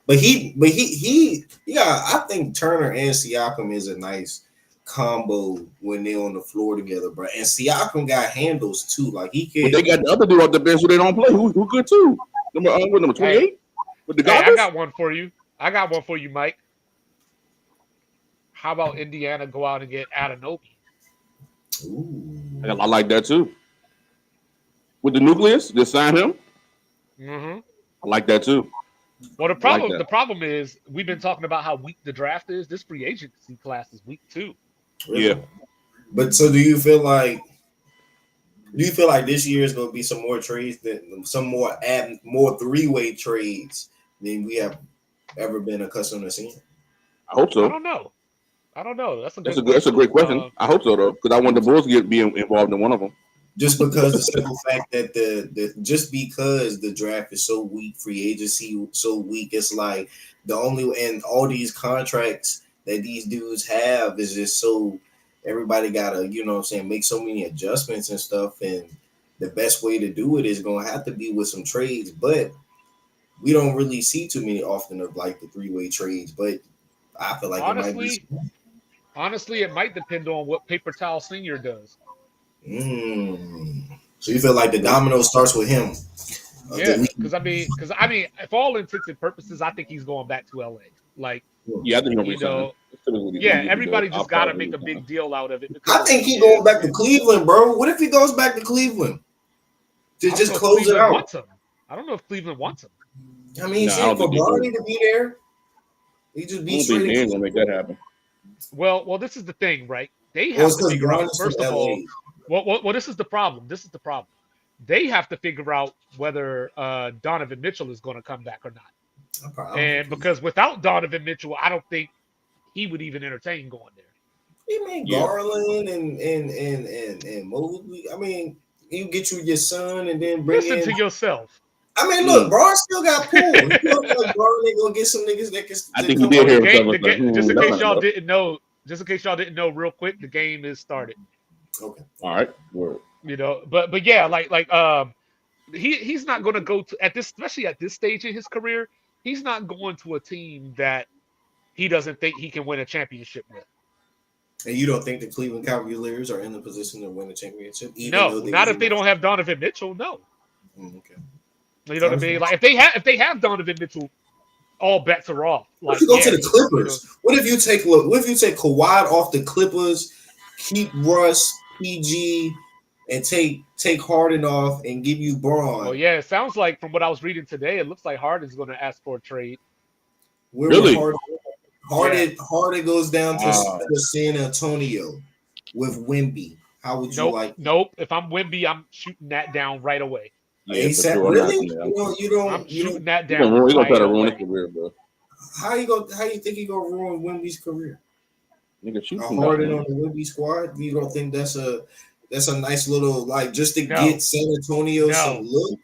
Speaker 4: But yeah, I think Turner and Siakam is a nice combo when they're on the floor together, bro. And Siakam got handles too. Like he
Speaker 5: But they
Speaker 4: can.
Speaker 5: got the other dude off the bench who they don't play. Who good too? Number 28 with the
Speaker 2: Hey, I
Speaker 5: Goggles.
Speaker 2: got one for you. I got one for you, Mike. How about Indiana go out and get Anunoby?
Speaker 4: Ooh.
Speaker 5: I like that too. With the nucleus, just sign him.
Speaker 2: Mm-hmm.
Speaker 5: I like that too.
Speaker 2: Well,
Speaker 5: that.
Speaker 2: the problem is we've been talking about how weak the draft is. This free agency class is weak too.
Speaker 5: Yeah.
Speaker 4: But so do you feel like this year is going to be some more trades more three-way trades than we have ever been accustomed to seeing?
Speaker 5: I hope so.
Speaker 2: I don't know. That's a
Speaker 5: great question. I hope so though, because I want the Bulls to be involved in one of them.
Speaker 4: Just because the simple fact that just because the draft is so weak, free agency so weak, it's like the only and all these contracts that these dudes have is just so everybody gotta, make so many adjustments and stuff. And the best way to do it is gonna have to be with some trades, but we don't really see too many often of like the three-way trades. But I feel like
Speaker 2: honestly, it might depend on what Paper Towel Senior does.
Speaker 4: So you feel like the domino starts with him?
Speaker 2: Yeah, because I mean, for all intents and purposes, I think he's going back to LA. Like,
Speaker 5: yeah, I think
Speaker 2: everybody just got to make a big deal out of it.
Speaker 4: I think he's going back to Cleveland, bro. What if he goes back to Cleveland to just close it out?
Speaker 2: I don't know if Cleveland wants him.
Speaker 4: I mean, for Bronny to be there, he just be straight.
Speaker 5: He ain't gonna make that happen.
Speaker 2: Well, this is the thing, right? They have to figure out first of all. Well, this is the problem. they have to figure out whether Donovan Mitchell is going to come back or not. And because without Donovan Mitchell, I don't think he would even entertain going there.
Speaker 4: You mean Garland and Mobley? I mean, you get you your son and then bring
Speaker 2: Listen to yourself.
Speaker 4: I mean, look, Braun still got Poole. You know, like Braun ain't gonna get some niggas that can.
Speaker 5: I think he did hear himself.
Speaker 2: Just in case y'all didn't know, real quick, the game is started.
Speaker 4: Okay.
Speaker 5: All right. Word.
Speaker 2: You know, but yeah, he's not going to go to especially at this stage in his career. He's not going to a team that he doesn't think he can win a championship with.
Speaker 4: And you don't think the Cleveland Cavaliers are in the position to win a championship?
Speaker 2: No, not if they don't have Donovan Mitchell. No.
Speaker 4: Okay.
Speaker 2: You know what I mean? Like if they have Donovan Mitchell, all bets are off. Like,
Speaker 4: what if you go to the Clippers? What if you take Kawhi off the Clippers, keep Russ, PG, and take Harden off and give you Braun?
Speaker 2: Oh yeah, it sounds like from what I was reading today, it looks like Harden's going to ask for a trade.
Speaker 5: Really?
Speaker 4: Harden goes down to San Antonio with Wemby. How would you like?
Speaker 2: Nope. If I'm Wemby, I'm shooting that down right away.
Speaker 5: Yeah,
Speaker 4: really?
Speaker 2: I'm shooting that down.
Speaker 5: He's gonna try to ruin his career, bro.
Speaker 4: How you think he gonna ruin Wemby's career?
Speaker 5: Nigga, shoot
Speaker 4: Harden on the Wemby squad. You don't think that's a nice little just to get San Antonio some look?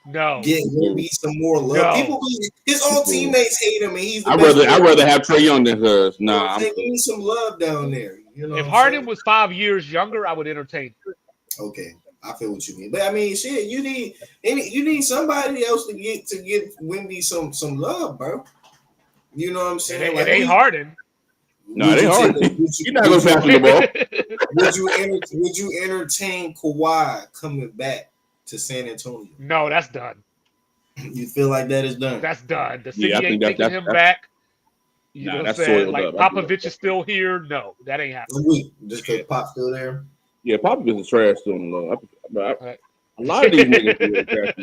Speaker 2: No.
Speaker 4: Get Wemby some more love. People, his own teammates hate him, and he's. I'd
Speaker 5: rather have Trae Young than hers. Nah,
Speaker 4: they need some love down there. You know,
Speaker 2: if Harden was 5 years younger, I would entertain it.
Speaker 4: Okay. I feel what you mean, but I mean, shit, you need somebody else to get Wemby some love, bro. You know what I'm saying?
Speaker 2: It ain't Harden.
Speaker 5: No, it ain't Harden. You're not gonna pass the ball.
Speaker 4: Would you entertain Kawhi coming back to San Antonio?
Speaker 2: No, that's done.
Speaker 4: You feel like that is done?
Speaker 2: That's done. The city ain't taking him back. You know what I'm saying? Like Popovich is still here. No, that ain't happening.
Speaker 4: Just because Pop's still there.
Speaker 5: Yeah, Popovich is trash still in love. A lot of these niggas are trash.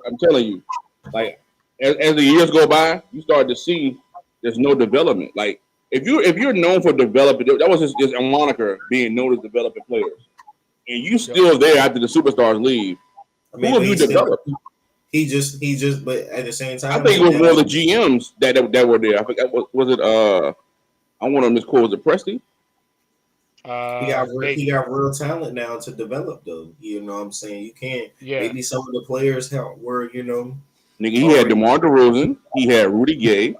Speaker 5: I'm telling you, like as the years go by, you start to see there's no development. Like if you're known for developing, that was just a moniker being known as developing players, and you still there after the superstars leave. I mean, who have you developed?
Speaker 4: He just, but at the same time,
Speaker 5: I think it was more the GMs that were there. I think was it. I want to misquote. Was it Presti?
Speaker 4: He got real talent now to develop, though. You know what I'm saying? You can't. Yeah. Maybe some of the players were, Nigga,
Speaker 5: he had DeMar DeRozan. He had Rudy Gay.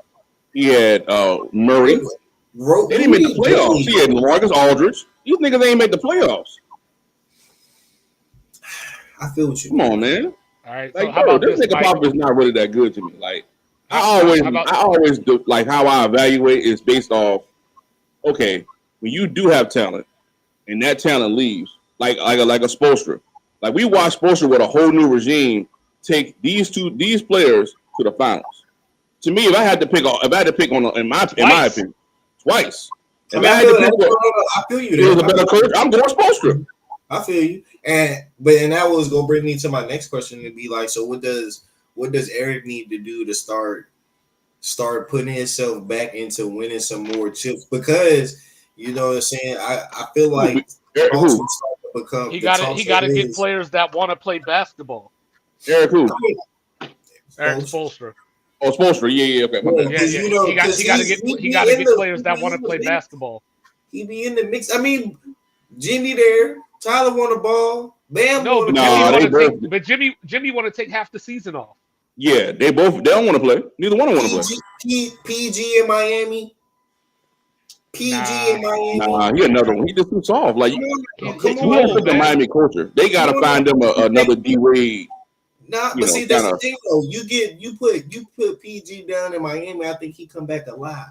Speaker 5: He had Murray. They didn't make the playoffs. He had LaMarcus Aldridge. These niggas ain't make the playoffs.
Speaker 4: I feel what you.
Speaker 5: Come on, man.
Speaker 2: All right.
Speaker 5: Like, so this nigga Pop is not really that good to me. Like, I always do. Like, how I evaluate is based off. Okay. When you do have talent, and that talent leaves, like a Spoelstra, like we watched Spoelstra with a whole new regime take these players to the finals. To me, if I had to pick on, in my opinion, twice.
Speaker 4: I feel you.
Speaker 5: There was a better coach. I'm going Spoelstra.
Speaker 4: I feel you, and that was gonna bring me to my next question to be like, so what does Eric need to do to start putting himself back into winning some more chips? Because you know what I'm saying? I feel like
Speaker 2: he got to get players that want to play basketball.
Speaker 5: Eric who?
Speaker 2: Eric Spoelstra.
Speaker 5: Oh, Spoelstra. Yeah. Okay.
Speaker 2: Yeah. He got to get players that want to play basketball.
Speaker 4: He be in the mix. I mean, Jimmy there. Tyler want the ball. Bam.
Speaker 2: No, but Jimmy want to take half the season off.
Speaker 5: Yeah, they don't want to play. Neither one of them want to play.
Speaker 4: PG in Miami. in Miami.
Speaker 5: Nah, he another one. He just too soft. Like you don't fit the Miami culture. They gotta find them another D Wade.
Speaker 4: Nah, but see that's the thing though. You put PG down in Miami. I think he come back alive.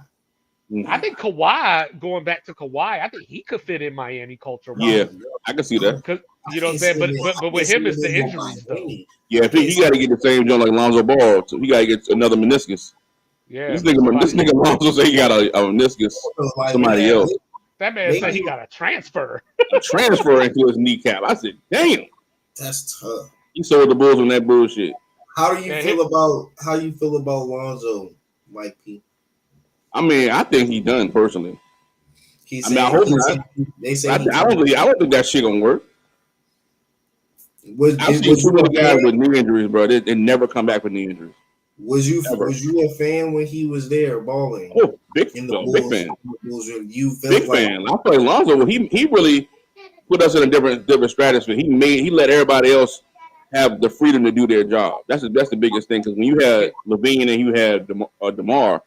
Speaker 2: I think Kawhi, going back to Kawhi, I think he could fit in Miami culture.
Speaker 5: Yeah, I can see that.
Speaker 2: You know what I'm saying? But with him, it's the injuries, though.
Speaker 5: Yeah, he got to get the same joint like Lonzo Ball. So he got to get another meniscus.
Speaker 2: Yeah.
Speaker 5: This nigga Lonzo say he got a meniscus. Somebody else.
Speaker 2: That man said he got a transfer.
Speaker 5: A transfer into his kneecap. I said, damn.
Speaker 4: That's tough.
Speaker 5: He sold the Bulls on that bullshit.
Speaker 4: How do you feel about Lonzo, Mike P?
Speaker 5: I mean, I think he done personally.
Speaker 4: I hope not.
Speaker 5: I don't think that shit gonna work. I've seen too many guys with knee injuries, bro. They never come back with knee injuries.
Speaker 4: Was you a fan when he was there balling?
Speaker 5: Oh, big
Speaker 4: in
Speaker 5: fan.
Speaker 4: You felt
Speaker 5: Big
Speaker 4: like,
Speaker 5: fan. I play Lonzo. He really put us in a different stratosphere. He let everybody else have the freedom to do their job. That's the biggest thing, because when you had Levine and you had DeMar,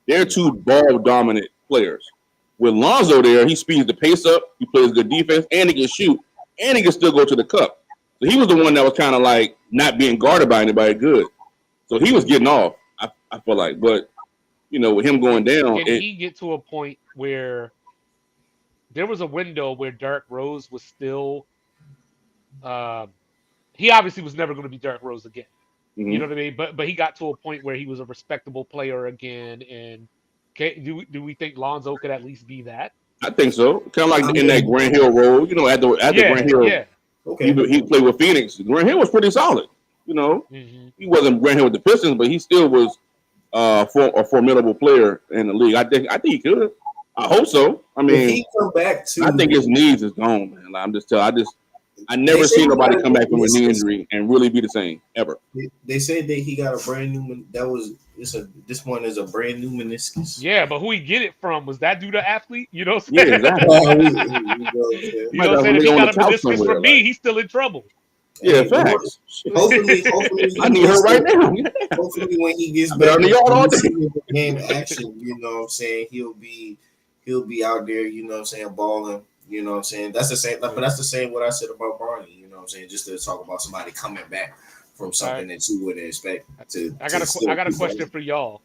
Speaker 5: they're two ball dominant players. With Lonzo there, he speeds the pace up, he plays good defense, and he can shoot, and he can still go to the cup. So he was the one that was kind of like not being guarded by anybody good. So he was getting off, I feel like. But, with him going down.
Speaker 2: Can he get to a point where there was a window where Derrick Rose was still he obviously was never going to be Derrick Rose again.
Speaker 5: Mm-hmm.
Speaker 2: You know what I mean? But he got to a point where he was a respectable player again. And do we think Lonzo could at least be that?
Speaker 5: I think so. Kind of like in that Grant Hill role. At the Grant Hill.
Speaker 2: Yeah.
Speaker 5: Okay. He played with Phoenix. Grant Hill was pretty solid. He wasn't Grant Hill with the Pistons, but he still was a formidable player in the league. I think he could. I hope so. I mean,
Speaker 4: if he come back to,
Speaker 5: I think his knees is gone, man. I never seen nobody come back from a knee injury and really be the same ever.
Speaker 4: They said that he got a brand new. This one is a brand new meniscus.
Speaker 2: Yeah, but who he get it from? Was that dude an athlete? You know what I'm saying?
Speaker 5: Yeah, exactly.
Speaker 2: You know what I'm saying? If he got a meniscus from me, he's still in trouble.
Speaker 5: Yeah, facts.
Speaker 4: Hopefully,
Speaker 5: I need her right now.
Speaker 4: Hopefully, when he gets back in game action, you know what I'm saying, he'll be out there, you know what I'm saying, balling. You know what I'm saying? That's the same, but that's the same what I said about Barney, you know what I'm saying? Just to talk about somebody coming back from something that you wouldn't expect to.
Speaker 2: I got a question for y'all.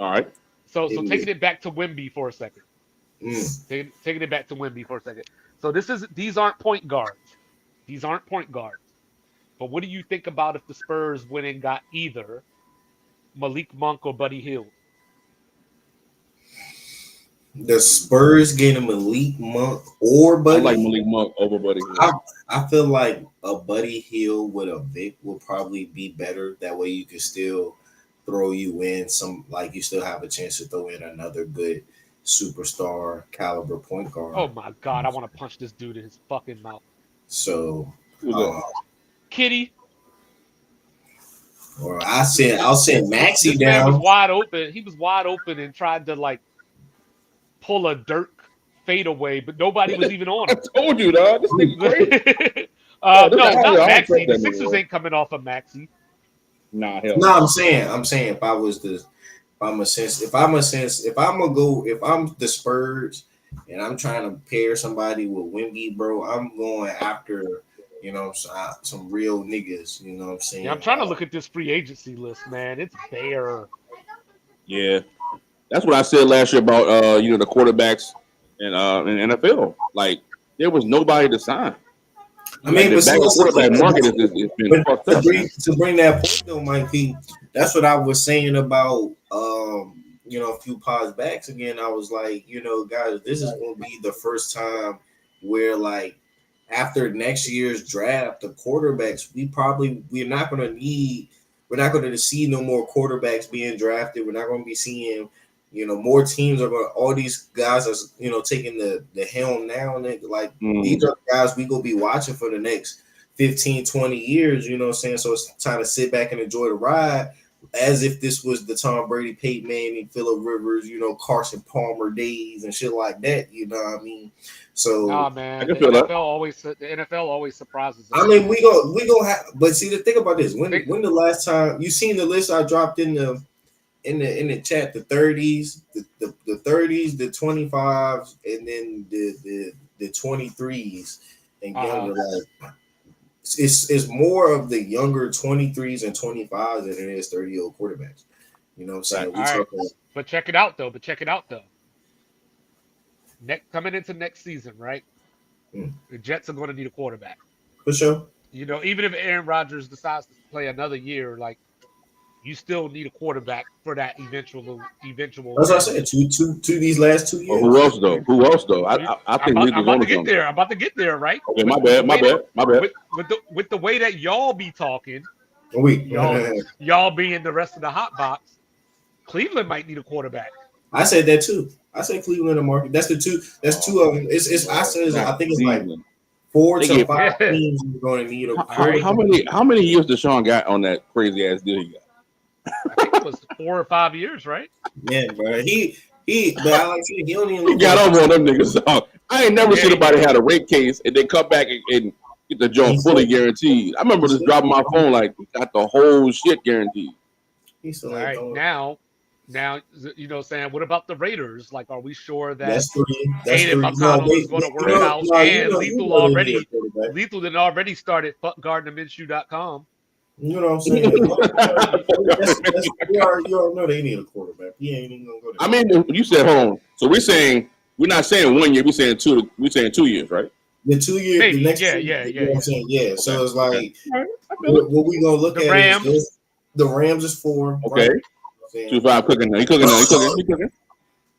Speaker 5: All right.
Speaker 2: So taking it back to Wemby for a second. Taking it back to Wemby for a second. So these aren't point guards. But what do you think about if the Spurs went and got either Malik Monk or Buddy Hield?
Speaker 4: The Spurs getting Malik Monk or Buddy.
Speaker 5: I like Malik Monk over Buddy Hield.
Speaker 4: I feel like a Buddy Hield with a Vic will probably be better. That way you can still throw you in some, like you still have a chance to throw in another good superstar caliber point guard.
Speaker 2: Oh my God, I want to punch this dude in his fucking mouth.
Speaker 4: So,
Speaker 2: Kitty.
Speaker 4: Or I'll send Maxey
Speaker 2: this
Speaker 4: down.
Speaker 2: Man was wide open. He was wide open and tried to pull a Dirk fadeaway, but nobody was even on him.
Speaker 5: I told you, dog. This nigga crazy.
Speaker 2: No, not Maxey. The Sixers ain't coming off of Maxey.
Speaker 5: Nah, hell.
Speaker 4: No, I'm saying if I'm the Spurs and I'm trying to pair somebody with Wemby, bro, I'm going after, some real niggas. You know what I'm saying?
Speaker 2: Yeah, I'm trying to look at this free agency list, man. It's bare.
Speaker 5: Yeah. That's what I said last year about the quarterbacks in NFL. Like, there was nobody to sign.
Speaker 4: I mean,
Speaker 5: the quarterback market has been fucked up.
Speaker 4: To bring that point though, Mike P, that's what I was saying about a few pods backs again. I was like, guys, this is gonna be the first time where, like, after next year's draft, the quarterbacks, we're not going to see no more quarterbacks being drafted. We're not going to be seeing, more teams are going to, all these guys are, taking the helm now. And these are guys we going to be watching for the next 15, 20 years, you know what I'm saying? So it's time to sit back and enjoy the ride as if this was the Tom Brady, Peyton Manning, Phillip Rivers, Carson Palmer days and shit like that. You know what I mean? So,
Speaker 2: nah, man,
Speaker 5: I can feel that.
Speaker 2: The NFL always surprises us.
Speaker 4: I mean, we go have, but see, the thing about this, when the last time you seen the list I dropped in the chat, the 30s, the 30s, the 25s, and then the 23s and younger, like it's more of the younger 23s and 25s than it is 30-year-old quarterbacks. You know what I'm saying?
Speaker 2: But check it out though. Coming into next season, right? The Jets are going to need a quarterback.
Speaker 4: For sure.
Speaker 2: Even if Aaron Rodgers decides to play another year, like, you still need a quarterback for that eventual.
Speaker 4: That's what I said. To these last 2 years.
Speaker 5: Oh, who else though? I think
Speaker 2: I'm about to get there, right?
Speaker 5: Okay, my bad.
Speaker 2: With the way that y'all be talking, y'all being the rest of the hot box, Cleveland might need a quarterback.
Speaker 4: I said that too. I said Cleveland and Market. That's the two. That's two of them. I think it's like 4
Speaker 5: They
Speaker 4: to
Speaker 5: get-
Speaker 4: 5 teams are going to need a
Speaker 5: How many years Deshaun got on that crazy ass deal he got?
Speaker 2: I think it was 4 or 5 years, right?
Speaker 4: Yeah, bro. But I like he don't even
Speaker 5: He
Speaker 4: look
Speaker 5: got
Speaker 4: like
Speaker 5: over on them niggas. So I ain't never
Speaker 2: Yeah,
Speaker 5: seen
Speaker 2: he
Speaker 5: nobody
Speaker 2: did.
Speaker 5: had a rape case and then come back and get the joint fully guaranteed. I remember just dropping my phone like we got the whole shit guaranteed.
Speaker 4: He's still
Speaker 2: All
Speaker 4: ain't
Speaker 2: right,
Speaker 4: throwing.
Speaker 2: now, you know, saying what about the Raiders? Like, are we sure that
Speaker 4: That's 3. That's
Speaker 2: Aiden
Speaker 4: 3.
Speaker 2: McConnell is going to work out? And Lethal
Speaker 4: they need a quarterback.
Speaker 2: Lethal did already started fuckgardnerminshew.com.
Speaker 4: You know what I'm saying? You already know they need a quarterback. He ain't even gonna go there.
Speaker 5: I mean, you said hold on. So we're not saying 1 year. We're saying 2. We're saying 2 years, right?
Speaker 4: The 2 years,
Speaker 2: Maybe,
Speaker 4: the next
Speaker 2: yeah,
Speaker 4: 2
Speaker 2: yeah,
Speaker 4: years,
Speaker 2: yeah,
Speaker 4: you know what I'm
Speaker 2: yeah.
Speaker 4: saying? Yeah. So
Speaker 5: Okay,
Speaker 4: it's like
Speaker 5: okay. All right, I feel it.
Speaker 4: what we gonna look
Speaker 2: The
Speaker 4: at
Speaker 2: Rams.
Speaker 4: is the Rams is 4.
Speaker 5: Okay.
Speaker 4: Right?
Speaker 5: 2-5 cooking now. He cooking now. He cooking.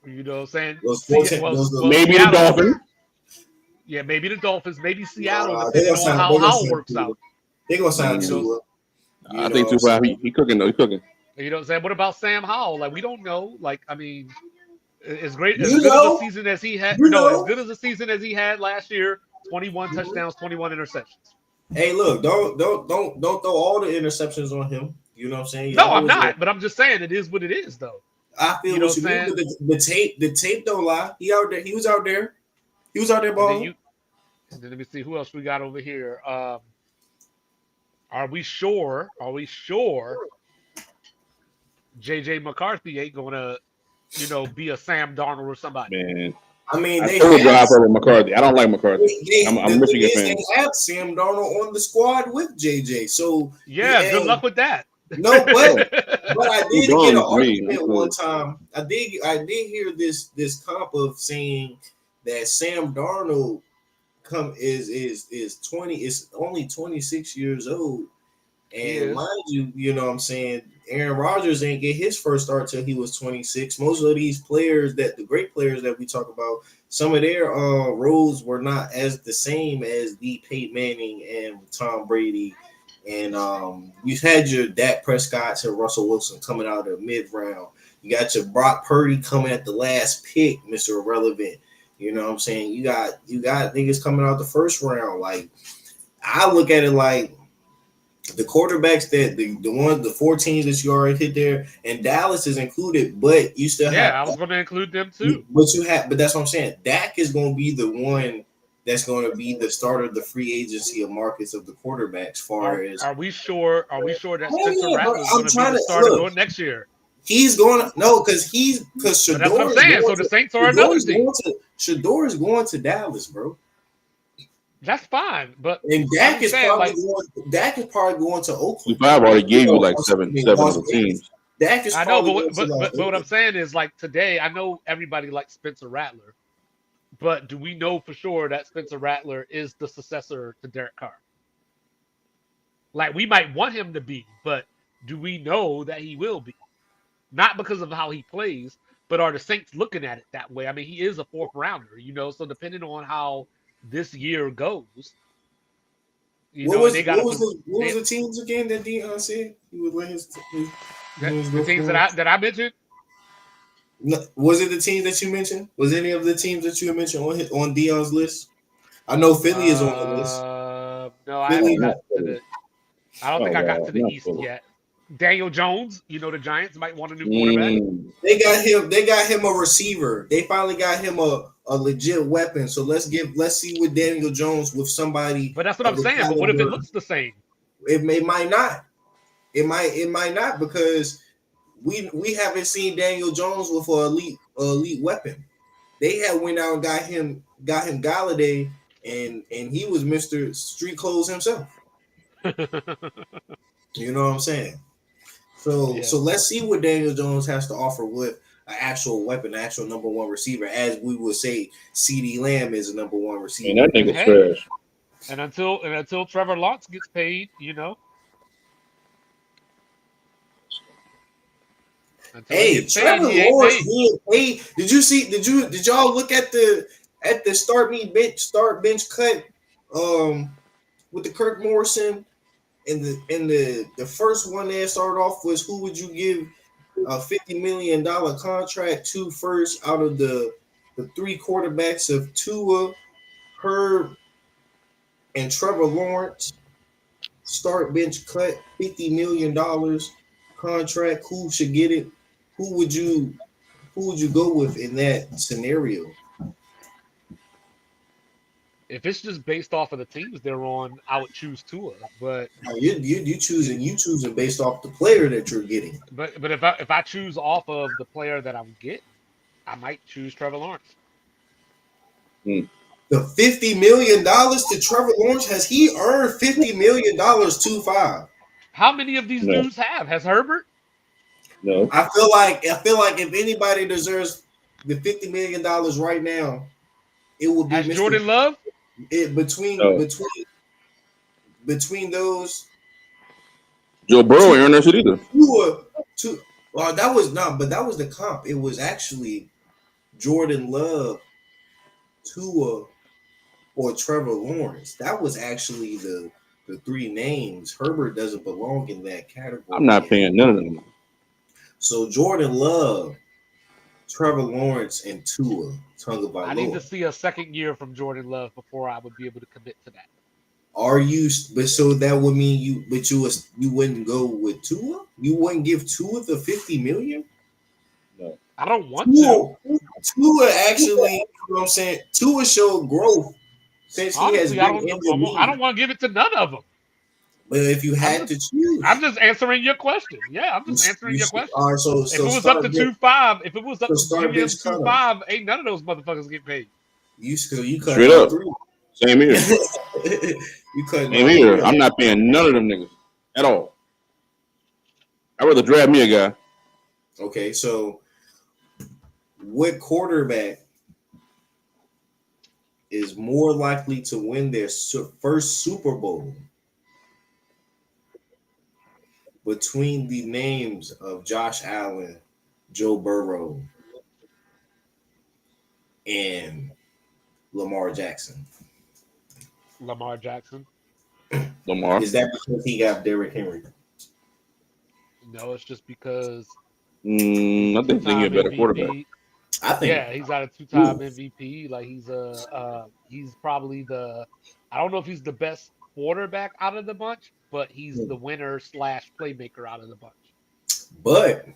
Speaker 2: You know what I'm saying?
Speaker 4: Those 14,
Speaker 5: Maybe the
Speaker 2: Seattle-
Speaker 5: Dolphins.
Speaker 2: Yeah, maybe the Dolphins, maybe Seattle,
Speaker 4: Nah, they
Speaker 2: depending
Speaker 4: gonna
Speaker 2: on
Speaker 4: sign-
Speaker 2: how
Speaker 4: they gonna
Speaker 2: Howell
Speaker 4: sign
Speaker 2: works
Speaker 4: Tua.
Speaker 2: out.
Speaker 4: They gonna sign
Speaker 2: You know,
Speaker 4: Tua.
Speaker 5: I think 2-5. He cooking though. He cooking.
Speaker 2: You know what I'm saying? What about Sam Howell? Like, we don't know. Like, I mean, as good
Speaker 4: You
Speaker 2: as
Speaker 4: know?
Speaker 2: a season as he had.
Speaker 4: You
Speaker 2: No,
Speaker 4: know?
Speaker 2: as good as a season as he had last year. 21 touchdowns, 21 interceptions.
Speaker 4: Hey, look, don't throw all the interceptions on him. You know what I'm saying?
Speaker 2: No, I'm not. But I'm just saying it is what it is, though.
Speaker 4: I feel
Speaker 2: You know
Speaker 4: what you
Speaker 2: what I'm
Speaker 4: mean, but the tape don't lie. He out there. He was out there. He was out there
Speaker 2: And then,
Speaker 4: balling.
Speaker 2: and then let me see who else we got over here. Are we sure? JJ McCarthy ain't gonna, be a Sam Darnold or somebody.
Speaker 5: Man,
Speaker 4: I mean,
Speaker 5: I
Speaker 4: they
Speaker 5: still drive
Speaker 4: have,
Speaker 5: over McCarthy. I don't like McCarthy. I'm a
Speaker 4: the
Speaker 5: Michigan
Speaker 4: thing is,
Speaker 5: fan.
Speaker 4: they have Sam Darnold on the squad with JJ. So
Speaker 2: Yeah, good luck with that.
Speaker 4: No, but I did
Speaker 5: Keep
Speaker 4: get an
Speaker 5: going for me.
Speaker 4: argument one time. I did hear this comp of saying that Sam Darnold is 20 is only 26 years old. And
Speaker 2: Yes.
Speaker 4: mind you, you know what I'm saying, Aaron Rodgers ain't get his first start till he was 26. Most of these players the great players that we talk about, some of their roles were not as the same as the Peyton Manning and Tom Brady. And you had your Dak Prescott and Russell Wilson coming out of mid round. You got your Brock Purdy coming at the last pick, Mr. Irrelevant. You know what I'm saying? You got niggas coming out the first round. Like, I look at it like the quarterbacks that the 4 teams that you already hit there, and Dallas is included, but you still have.
Speaker 2: Yeah, I was going to include them too.
Speaker 4: But that's what I'm saying. Dak is going to be the one that's going to be the starter of the free agency of markets of the quarterbacks.
Speaker 2: Are we sure that
Speaker 4: Yeah,
Speaker 2: Spencer
Speaker 4: yeah,
Speaker 2: Rattler is
Speaker 4: I'm
Speaker 2: going to be
Speaker 4: trying
Speaker 2: the
Speaker 4: to-
Speaker 2: starter
Speaker 4: look.
Speaker 2: going next year?
Speaker 4: He's going to because
Speaker 2: But
Speaker 4: Shador.
Speaker 2: that's what I'm saying. So the Saints are another team.
Speaker 4: Shador is going to Dallas, bro.
Speaker 2: That's fine, but
Speaker 4: And Dak
Speaker 2: I'm
Speaker 4: is
Speaker 2: saying,
Speaker 4: probably
Speaker 2: like-
Speaker 4: going. Dak is probably going to Oakland.
Speaker 5: 5 already gave you like seven of the teams.
Speaker 4: Dak is
Speaker 2: I know,
Speaker 4: probably
Speaker 2: but
Speaker 4: going to,
Speaker 2: what I'm saying is, like, today, I know everybody likes Spencer Rattler, but do we know for sure that Spencer Rattler is the successor to Derek Carr? Like, we might want him to be, but do we know that he will be? Not because of how he plays, but are the Saints looking at it that way? I mean, he is a 4th rounder, so depending on how this year goes,
Speaker 4: what was
Speaker 2: they got
Speaker 4: the teams again that Deion said he would win his
Speaker 2: the teams that I mentioned.
Speaker 4: No, was it the teams that you mentioned? Was any of the teams that you mentioned on Deion's list? I know Philly is on the list.
Speaker 2: No, I haven't got to the. I don't think I got to the
Speaker 5: not
Speaker 2: East
Speaker 5: Philly.
Speaker 2: yet. Daniel Jones, the Giants might want a new quarterback.
Speaker 4: They got him a receiver. They finally got him a legit weapon. So let's see with Daniel Jones with somebody.
Speaker 2: But that's what I'm saying. But what if it looks the same?
Speaker 4: It might not. It might not because we haven't seen Daniel Jones with an elite weapon. They had went out and got him Galladay, and he was Mr. Street Clothes himself. You know what I'm saying? So let's see what Daniel Jones has to offer with an actual weapon, an actual number 1 receiver, as we would say CeeDee Lamb is a number 1 receiver.
Speaker 5: And that nigga's trash.
Speaker 2: And until Trevor Lawrence gets paid,
Speaker 4: Hey, Trevor Lawrence being paid. Did y'all look at the start bench cut with the Kirk Morrison? And the first one that started off was who would you give a $50 million contract to first out of the 3 quarterbacks of Tua, Herb, and Trevor Lawrence, start bench cut, $50 million contract. Who should get it? Who would you go with in that scenario?
Speaker 2: If it's just based off of the teams they're on, I would choose Tua. But
Speaker 4: Now, you choosing based off the player that you're getting.
Speaker 2: but if I choose off of the player that I'm getting, I might choose Trevor Lawrence.
Speaker 4: The $50 million to Trevor Lawrence, has he earned $50 million 2-5?
Speaker 2: How many of these
Speaker 5: No.
Speaker 2: dudes have? Has Herbert?
Speaker 5: No.
Speaker 4: I feel like if anybody deserves the $50 million right now, it would be
Speaker 2: Has
Speaker 4: Mr.
Speaker 2: Jordan Love?
Speaker 4: Between those
Speaker 5: Joe Burrow ain't earned that shit either.
Speaker 4: well, that was the comp. It was actually Jordan Love, Tua, or Trevor Lawrence. That was actually the three names. Herbert doesn't belong in that category.
Speaker 5: I'm not paying none of them.
Speaker 4: So Jordan Love, Trevor Lawrence, and Tua Tagovailoa.
Speaker 2: I need to see a second year from Jordan Love before I would be able to commit to that.
Speaker 4: Are you? But so that would mean you wouldn't go with Tua? You wouldn't give Tua the $50 million?
Speaker 2: I don't want to.
Speaker 4: Tua actually, you know what I'm saying? Tua showed growth since
Speaker 2: Honestly,
Speaker 4: he
Speaker 2: I
Speaker 4: has been in the
Speaker 2: don't
Speaker 4: league.
Speaker 2: want to give it to none of them.
Speaker 4: But if you had to choose,
Speaker 2: I'm just answering your question. Yeah, I'm just answering your question.
Speaker 4: All right, so
Speaker 2: If it was up to 2-5, if it was up to
Speaker 4: start bench cut
Speaker 2: 2-5, ain't none of those motherfuckers get paid.
Speaker 4: you cut
Speaker 5: Straight
Speaker 4: out
Speaker 5: up.
Speaker 4: 3.
Speaker 5: Same here.
Speaker 4: You cut
Speaker 5: Same here. I'm not paying none of them niggas at all. I'd rather draft me a guy.
Speaker 4: Okay, so what quarterback is more likely to win their first Super Bowl between the names of Josh Allen, Joe Burrow, and Lamar Jackson?
Speaker 2: Lamar Jackson.
Speaker 5: Lamar.
Speaker 4: Is that because he got Derrick Henry?
Speaker 2: No, it's just because
Speaker 5: I think they get a better
Speaker 2: MVP.
Speaker 5: quarterback.
Speaker 4: I think.
Speaker 2: Yeah, he's got a 2-time MVP. Like he's probably I don't know if he's the best quarterback out of the bunch, but he's the winner / playmaker out of the bunch.
Speaker 4: But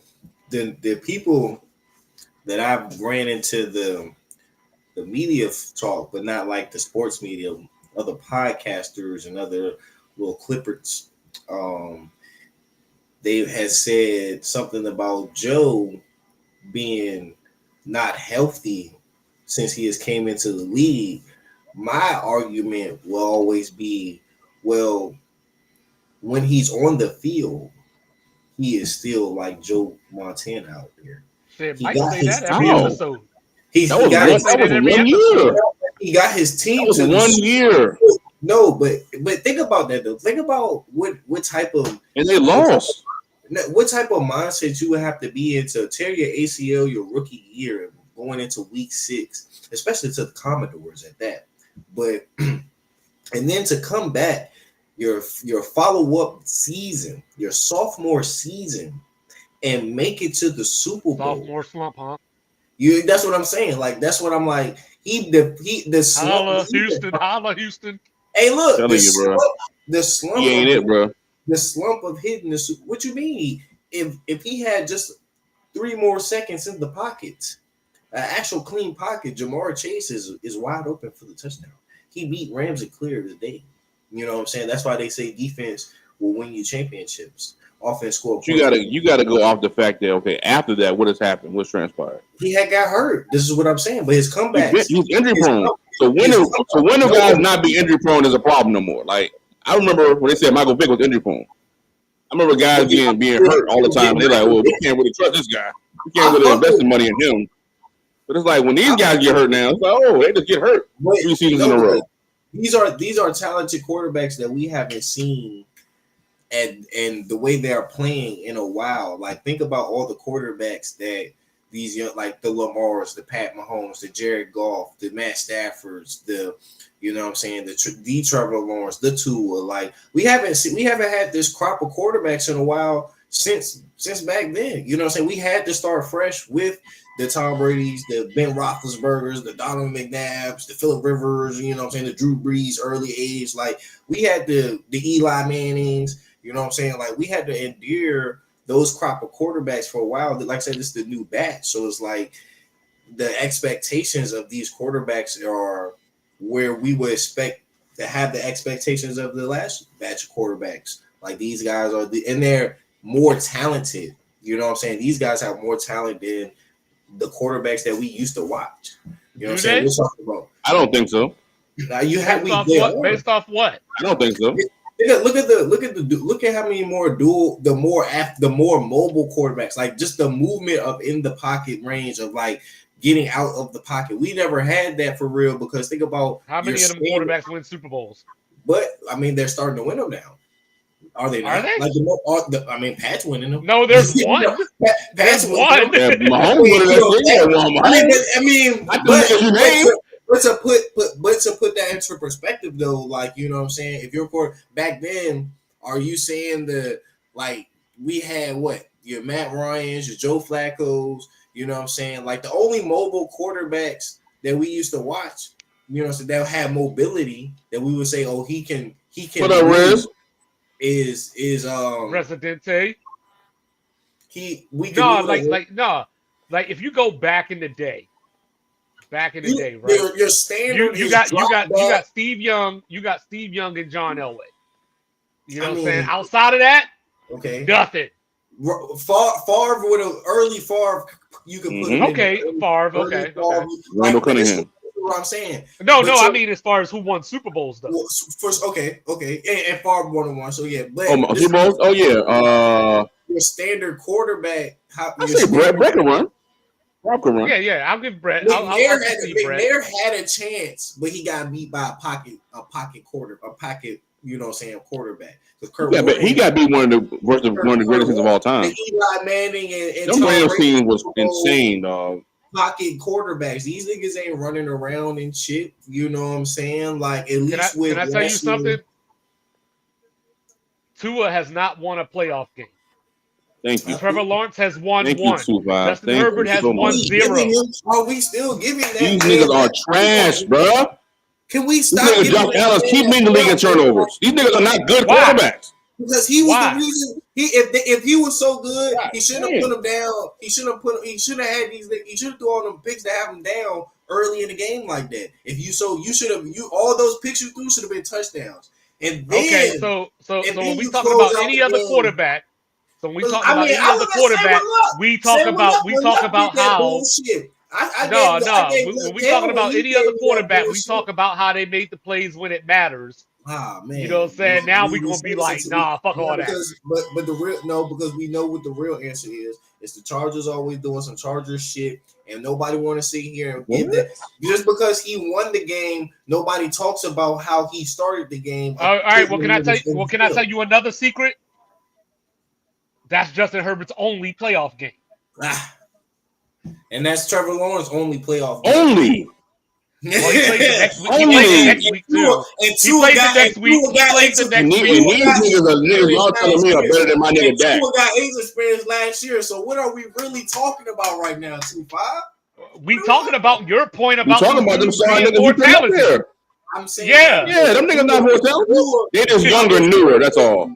Speaker 4: the people that I've ran into the media talk, but not like the sports media, other podcasters and other little clippers, they had said something about Joe being not healthy since he has came into the league. My argument will always be, well, when he's on the field, he is still like Joe Montana out there.
Speaker 2: Shit,
Speaker 4: He
Speaker 2: Mike
Speaker 4: got
Speaker 2: say
Speaker 4: his
Speaker 2: that every
Speaker 5: time.
Speaker 2: episode.
Speaker 5: That was 1 year.
Speaker 4: He got his team.
Speaker 5: That was
Speaker 4: to the
Speaker 5: 1 year.
Speaker 4: No, but think about that though. Think about what type of
Speaker 5: And they lost.
Speaker 4: what type of mindset you would have to be in to tear your ACL your rookie year going into week 6, especially to the Commodores at that. But and then to come back your follow-up season, your sophomore season, and make it to the Super Bowl.
Speaker 2: Sophomore slump, huh?
Speaker 4: That's what I'm saying. Like that's what I'm like. The slump.
Speaker 2: Holla Houston.
Speaker 4: Hey, look,
Speaker 5: Telling you, bro.
Speaker 4: the slump.
Speaker 5: He ain't it, bro.
Speaker 4: The slump of hitting the. What you mean? If he had just 3 more seconds in the pocket, an actual clean pocket, Jamar Chase is wide open for the touchdown. He beat Ramsey clear today. You know what I'm saying? That's why they say defense will win you championships. Offense score.
Speaker 5: You gotta go off the fact that okay, after that, what has happened? What's transpired?
Speaker 4: He had got hurt. This is what I'm saying. But his comeback.
Speaker 5: He's injury prone. So when do guys not be injury prone is a problem no more. Like I remember when they said Michael Vick was injury prone. I remember guys being hurt all the time. They're like, well, we can't really trust this guy. We can't really invest in money in him. But it's like when these guys get hurt now, it's like, oh, they just get hurt 3 seasons in a row.
Speaker 4: These are talented quarterbacks that we haven't seen, and the way they are playing in a while. Like think about all the quarterbacks that these young, like the Lamars, the Pat Mahomes, the Jared Goff, the Matt Staffords, you know what I'm saying, the Trevor Lawrence, the Tua. Like we haven't had this crop of quarterbacks in a while since back then. You know what I'm saying? We had to start fresh with the Tom Brady's, the Ben Roethlisbergers, the Donovan McNabbs, the Phillip Rivers, you know what I'm saying, the Drew Brees early age. Like we had the Eli Mannings, you know what I'm saying? Like we had to endure those crop of quarterbacks for a while. Like I said, it's the new batch. So it's like the expectations of these quarterbacks are where we would expect to have the expectations of the last batch of quarterbacks. Like these guys are and they're more talented. You know what I'm saying? These guys have more talent than the quarterbacks that we used to watch. You know what I'm saying? We're talking about.
Speaker 5: I don't think so.
Speaker 4: Now you have
Speaker 2: based off what?
Speaker 5: I don't think so.
Speaker 4: Look at how many more the more mobile quarterbacks, like just the movement of in the pocket range of like getting out of the pocket. We never had that for real because think about
Speaker 2: how many of them quarterbacks win Super Bowls.
Speaker 4: But I mean, they're starting to win them now. Are they not?
Speaker 2: Are they?
Speaker 4: Like Pat's winning them.
Speaker 2: No, there's one.
Speaker 4: Pat's
Speaker 2: one.
Speaker 5: Yeah, Mahomes winning that thing.
Speaker 4: But to put that into perspective though, like you know what I'm saying, if you're back then, are you saying we had what your Matt Ryans, your Joe Flacco's, you know what I'm saying? Like the only mobile quarterbacks that we used to watch, you know, so that had mobility that we would say, oh, he can.
Speaker 5: What up, Riz?
Speaker 4: Is
Speaker 2: Residente.
Speaker 4: Like
Speaker 2: if you go back in the day, right?
Speaker 4: Your standard.
Speaker 2: You got Steve Young. You got Steve Young and John Elway. You know what I'm saying? Outside of that,
Speaker 4: okay,
Speaker 2: nothing.
Speaker 4: Favre with an early Favre, you can put.
Speaker 2: Okay, Favre. Okay.
Speaker 5: Randall Cunningham.
Speaker 4: What I'm saying.
Speaker 2: No, I mean as far as who won Super Bowls though.
Speaker 4: Well, first, okay, and Favre won one, so yeah. But
Speaker 5: Super Bowls? Oh yeah.
Speaker 4: Your standard quarterback.
Speaker 5: I say Brett can run. Rob can run.
Speaker 2: Yeah. I'll give Brett.
Speaker 4: McNair had a chance, but he got beat by a pocket quarterback. You know what I'm saying, quarterback.
Speaker 5: But he got beat one of the greatest of all time.
Speaker 4: Eli Manning and
Speaker 5: Tom Rams team was insane, dog.
Speaker 4: Pocket quarterbacks. These niggas ain't running around and shit. You know what I'm saying? Like at least
Speaker 2: can I tell you something? Tua has not won a playoff game.
Speaker 5: Thank you.
Speaker 2: Trevor Lawrence has won
Speaker 5: Thank
Speaker 2: one.
Speaker 5: You,
Speaker 2: Justin Herbert has won 0.
Speaker 4: Are we still giving that?
Speaker 5: These niggas are trash, bro.
Speaker 4: Can we stop?
Speaker 5: Josh Allen keep leading the league in turnovers. These niggas are not good quarterbacks.
Speaker 4: Because he was the reason. If he was so good, he shouldn't have put him down. He shouldn't have had these. He should have threw all them picks to have him down early in the game like that. All those picks you threw should have been touchdowns. And then
Speaker 2: so when we talk about any other quarterback, we talk about how. When we talking about any other quarterback, we talk about how they made the plays when it matters.
Speaker 4: Ah man,
Speaker 2: you know what I'm saying? Now we're gonna be like, nah, fuck all that.
Speaker 4: But the real because we know what the real answer is. It's the Chargers always doing some Chargers shit, and nobody want to sit here and get that. Just because he won the game, nobody talks about how he started the game.
Speaker 2: All right. Well, can I tell you another secret? That's Justin Herbert's only playoff game.
Speaker 4: And that's Trevor Lawrence's only playoff game.
Speaker 5: Only.
Speaker 2: Well, he plays the next week. He plays the next week too. He plays the next week. He plays the next week.
Speaker 5: These niggas y'all telling me are better than my nigga Dak.
Speaker 4: Tua got A's experience last year. So what are we really talking about right now, 2-5?
Speaker 2: We talking about your point about.
Speaker 5: We talking about them sorry niggas you put up there.
Speaker 4: I'm saying,
Speaker 5: yeah, them niggas not more talented. They're just younger and newer. That's all.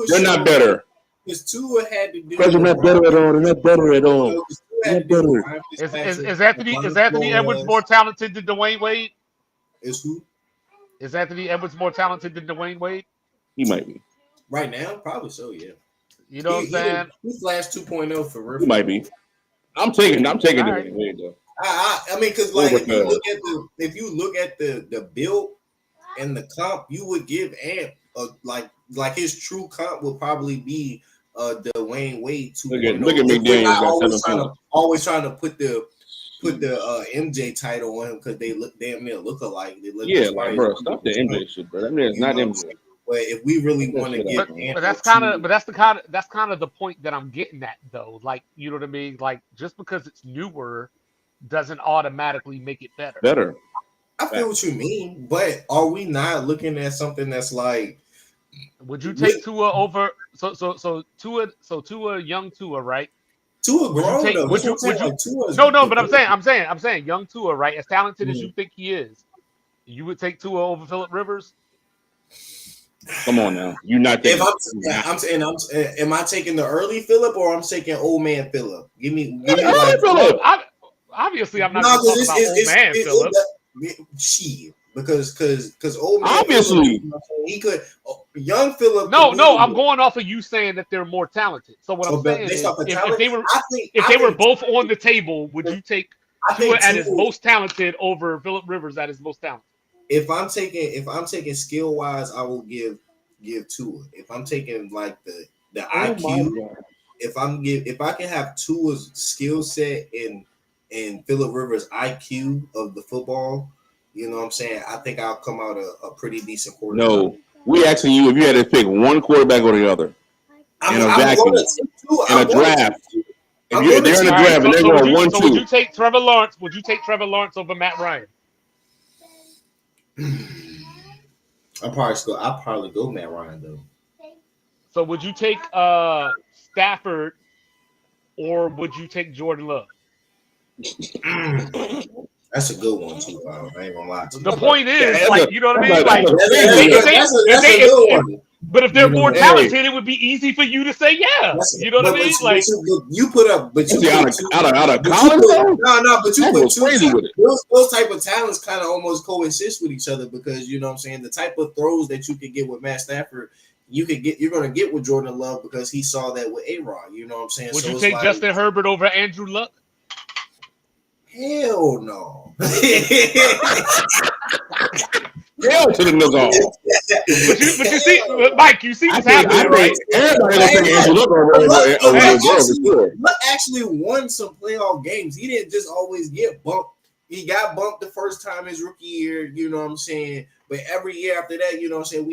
Speaker 5: They're not better.
Speaker 4: Because Tua had to do.
Speaker 5: Because they're not better at all. They're not better at all.
Speaker 2: Is Anthony Edwards more talented than Dwayne Wade?
Speaker 4: Is who?
Speaker 2: Is Anthony Edwards more talented than Dwayne Wade?
Speaker 5: He might be.
Speaker 4: Right now, probably so. Yeah.
Speaker 2: You know what I'm saying?
Speaker 4: He flashed 2.0 for real.
Speaker 5: He might be. I'm taking Dwayne Wade though.
Speaker 4: I mean, because like if you look at the build and the comp, you would give Ant like his true comp would probably be Dwayne Wade 2.0.
Speaker 5: Look at McDaniels.
Speaker 4: Always trying to put the MJ title on him because they look damn near look alike. They look
Speaker 5: like bro, stop the MJ shit, bro. That man's not MJ.
Speaker 4: But if we really want to get,
Speaker 2: that's kind of the point that I'm getting at though. Like, you know what I mean? Like, just because it's newer doesn't automatically make it better.
Speaker 4: I feel what you mean, but are we not looking at something that's like?
Speaker 2: Would you take Tua over? So Tua, young Tua, right?
Speaker 4: Tua
Speaker 2: Would you
Speaker 4: grown
Speaker 2: take?
Speaker 4: though.
Speaker 2: Would
Speaker 4: That's
Speaker 2: you?
Speaker 4: what I'm saying.
Speaker 2: Would you?
Speaker 4: Like Tua's
Speaker 2: No. But I'm saying, young Tua, right? As talented as
Speaker 4: Mhm.
Speaker 2: you think he is, you would take Tua over Philip Rivers.
Speaker 5: Come on now, you're not
Speaker 4: If
Speaker 5: thinking.
Speaker 4: am I taking the early Phillip or I'm taking old man Phillip? Give me
Speaker 5: Early
Speaker 4: like
Speaker 5: Phillip.
Speaker 2: Obviously, I'm not
Speaker 4: no,
Speaker 2: going to
Speaker 4: because
Speaker 2: talk about old man Philip.
Speaker 4: Shit, because old man
Speaker 5: Obviously.
Speaker 4: Phillip, he could young Phillip.
Speaker 2: No, I'm going off of you saying that they're more talented. So what I'm
Speaker 4: But
Speaker 2: saying
Speaker 4: based
Speaker 2: is,
Speaker 4: off of
Speaker 2: if
Speaker 4: talent,
Speaker 2: they were
Speaker 4: I think
Speaker 2: both on the table, would you take
Speaker 4: I
Speaker 2: Tua
Speaker 4: think
Speaker 2: at his
Speaker 4: Tua-
Speaker 2: most talented over Philip Rivers at his most talented?
Speaker 4: if I'm taking skill wise, I will give Tua. If I'm taking like the
Speaker 5: Oh
Speaker 4: IQ,
Speaker 5: my God.
Speaker 4: if I can have Tua's skill set and Phillip Rivers' IQ of the football, you know what I'm saying? I think I'll come out a pretty decent quarterback.
Speaker 5: No, we asking you if you had to pick one quarterback or the other in a vacuum, in a draft. If they're in a
Speaker 2: All right,
Speaker 5: draft and they're going
Speaker 2: would
Speaker 5: 1-2,
Speaker 2: you take Trevor Lawrence? Would you take Trevor Lawrence over Matt Ryan?
Speaker 4: I'll probably go Matt Ryan though.
Speaker 2: So would you take Stafford or would you take Jordan Love?
Speaker 4: That's a good one too. I ain't gonna lie to you.
Speaker 2: The point is,
Speaker 5: that's
Speaker 2: like,
Speaker 5: a-
Speaker 2: you know what I
Speaker 5: that's
Speaker 2: mean?
Speaker 5: a-
Speaker 2: Like,
Speaker 4: That's a good one.
Speaker 2: but if they're more
Speaker 5: Hey.
Speaker 2: talented, it would be easy for you to say, yeah. You know what I mean? Like,
Speaker 4: you put up, but you
Speaker 5: See, out of
Speaker 4: but you
Speaker 5: college,
Speaker 4: put-
Speaker 5: though?
Speaker 4: no, but you
Speaker 5: That
Speaker 4: put
Speaker 5: goes crazy with it.
Speaker 4: those type of talents kind of almost coexist with each other because you know what I'm saying the type of throws that you could get with Matt Stafford, you're gonna get with Jordan Love because he saw that with A-Rod. You know what I'm saying?
Speaker 2: would
Speaker 4: So
Speaker 2: you
Speaker 4: it's
Speaker 2: take
Speaker 4: like,
Speaker 2: Justin Herbert over Andrew Luck?
Speaker 4: Hell no.
Speaker 5: Hell to the nigga.
Speaker 2: But you see, Mike, you see what's happening, right?
Speaker 5: Everybody gonna take Andrew Luck over
Speaker 4: Luck actually won some playoff games. He didn't just always get bumped. He got bumped the first time his rookie year, you know what I'm saying? But every year after that, you know what I'm saying,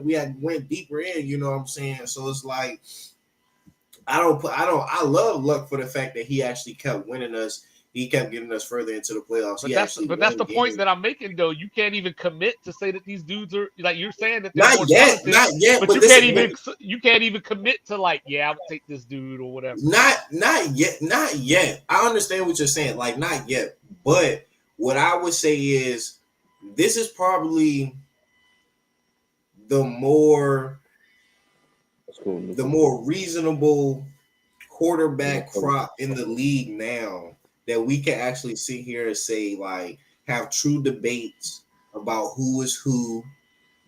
Speaker 4: we had went deeper in, you know what I'm saying? So it's like I love Luck for the fact that he actually kept winning us. He kept getting us further into the playoffs.
Speaker 2: But that's the point that I'm making, though. You can't even commit to say that these dudes are like you're saying that they're more talented,
Speaker 4: not yet.
Speaker 2: but you can't even commit to like, yeah, I would take this dude or whatever.
Speaker 4: Not yet. I understand what you're saying, like not yet. But what I would say is this is probably the more reasonable quarterback crop in the league now that we can actually sit here and say like have true debates about who is who,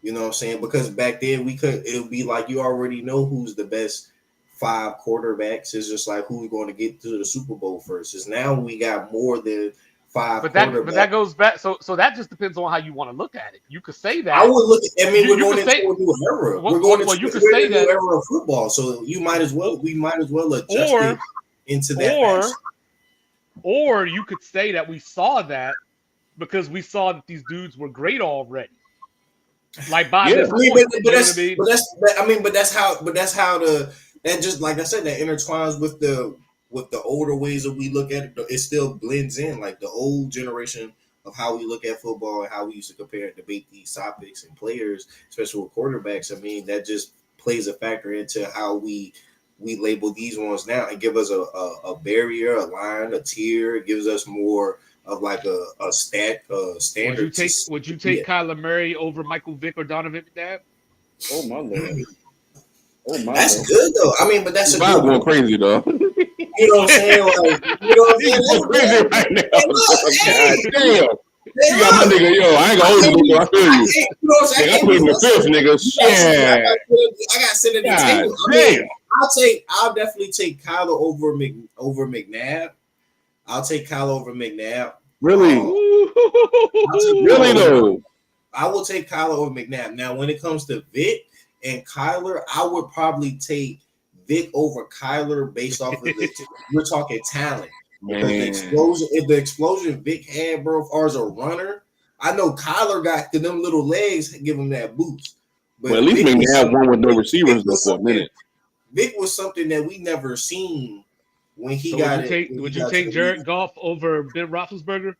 Speaker 4: you know what I'm saying? Because back then it would be like you already know who's the best 5 quarterbacks. It's just like who's going to get to the Super Bowl first. Is now we got more than 5
Speaker 2: but
Speaker 4: quarterbacks.
Speaker 2: that goes back. So that just depends on how you want to look at it. You could say that.
Speaker 4: I would look. We're
Speaker 2: You
Speaker 4: going
Speaker 2: could
Speaker 4: into
Speaker 2: say-
Speaker 4: a new era.
Speaker 2: Well,
Speaker 4: We're going
Speaker 2: well,
Speaker 4: into
Speaker 2: you could
Speaker 4: we're
Speaker 2: say
Speaker 4: in a new
Speaker 2: that-
Speaker 4: era of football. So we might as well adjust it into that. fashion.
Speaker 2: Or you could say that we saw that because we saw that these dudes were great already. Like by this point,
Speaker 4: but that's how that just like I said, that intertwines with the older ways that we look at it. It still blends in like the old generation of how we look at football and how we used to compare and debate these topics and players, especially with quarterbacks. I mean, that just plays a factor into how we label these ones now and give us a barrier, a line, a tier. It gives us more of like a standard.
Speaker 2: Would you take Kyler Murray over Michael Vick or Donovan McNabb?
Speaker 5: Oh my lord. Oh my
Speaker 4: That's
Speaker 5: lord.
Speaker 4: good though. I mean, but that's a
Speaker 5: Vibe
Speaker 4: good
Speaker 5: going
Speaker 4: one.
Speaker 5: crazy though.
Speaker 4: You know what I'm saying? Like, you know what I'm saying?
Speaker 5: He's going crazy right now.
Speaker 4: Hey,
Speaker 5: God damn. You got my nigga, yo, I ain't gonna hold you, I feel you.
Speaker 4: You know what I'm saying?
Speaker 5: I put him in fifth, nigga. Shit.
Speaker 4: I got to sit at the
Speaker 5: God
Speaker 4: table. I mean,
Speaker 5: damn.
Speaker 4: I'll definitely take Kyler over McNabb. I'll take Kyler over McNabb.
Speaker 5: Really? Really though?
Speaker 4: I will take Kyler over McNabb. Now, when it comes to Vic and Kyler, I would probably take Vic over Kyler based off of we're talking talent. Because the explosion Vic had, bro, as far as a runner, I know Kyler got them little legs give him that boost. But
Speaker 5: at least McNabb won with no receivers though for a minute.
Speaker 4: Vic was something that we never seen when he
Speaker 2: So
Speaker 4: got
Speaker 2: would you take Jared Goff over Ben Roethlisberger?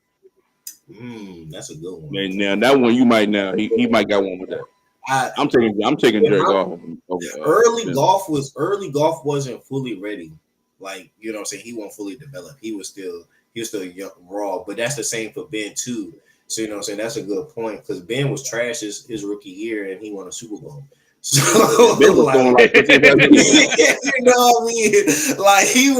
Speaker 4: That's a good one.
Speaker 5: Man, now that one you might now he might got one with that. I'm taking Jared Goff over
Speaker 4: early golf wasn't fully ready. Like, you know what I'm saying? He wasn't fully developed. He was still young, raw. But that's the same for Ben too. So you know what I'm saying? That's a good point because Ben was trash his rookie year and he won a Super Bowl. So
Speaker 5: Ben was throwing like 15 passes a game.
Speaker 4: you know what I mean? Like he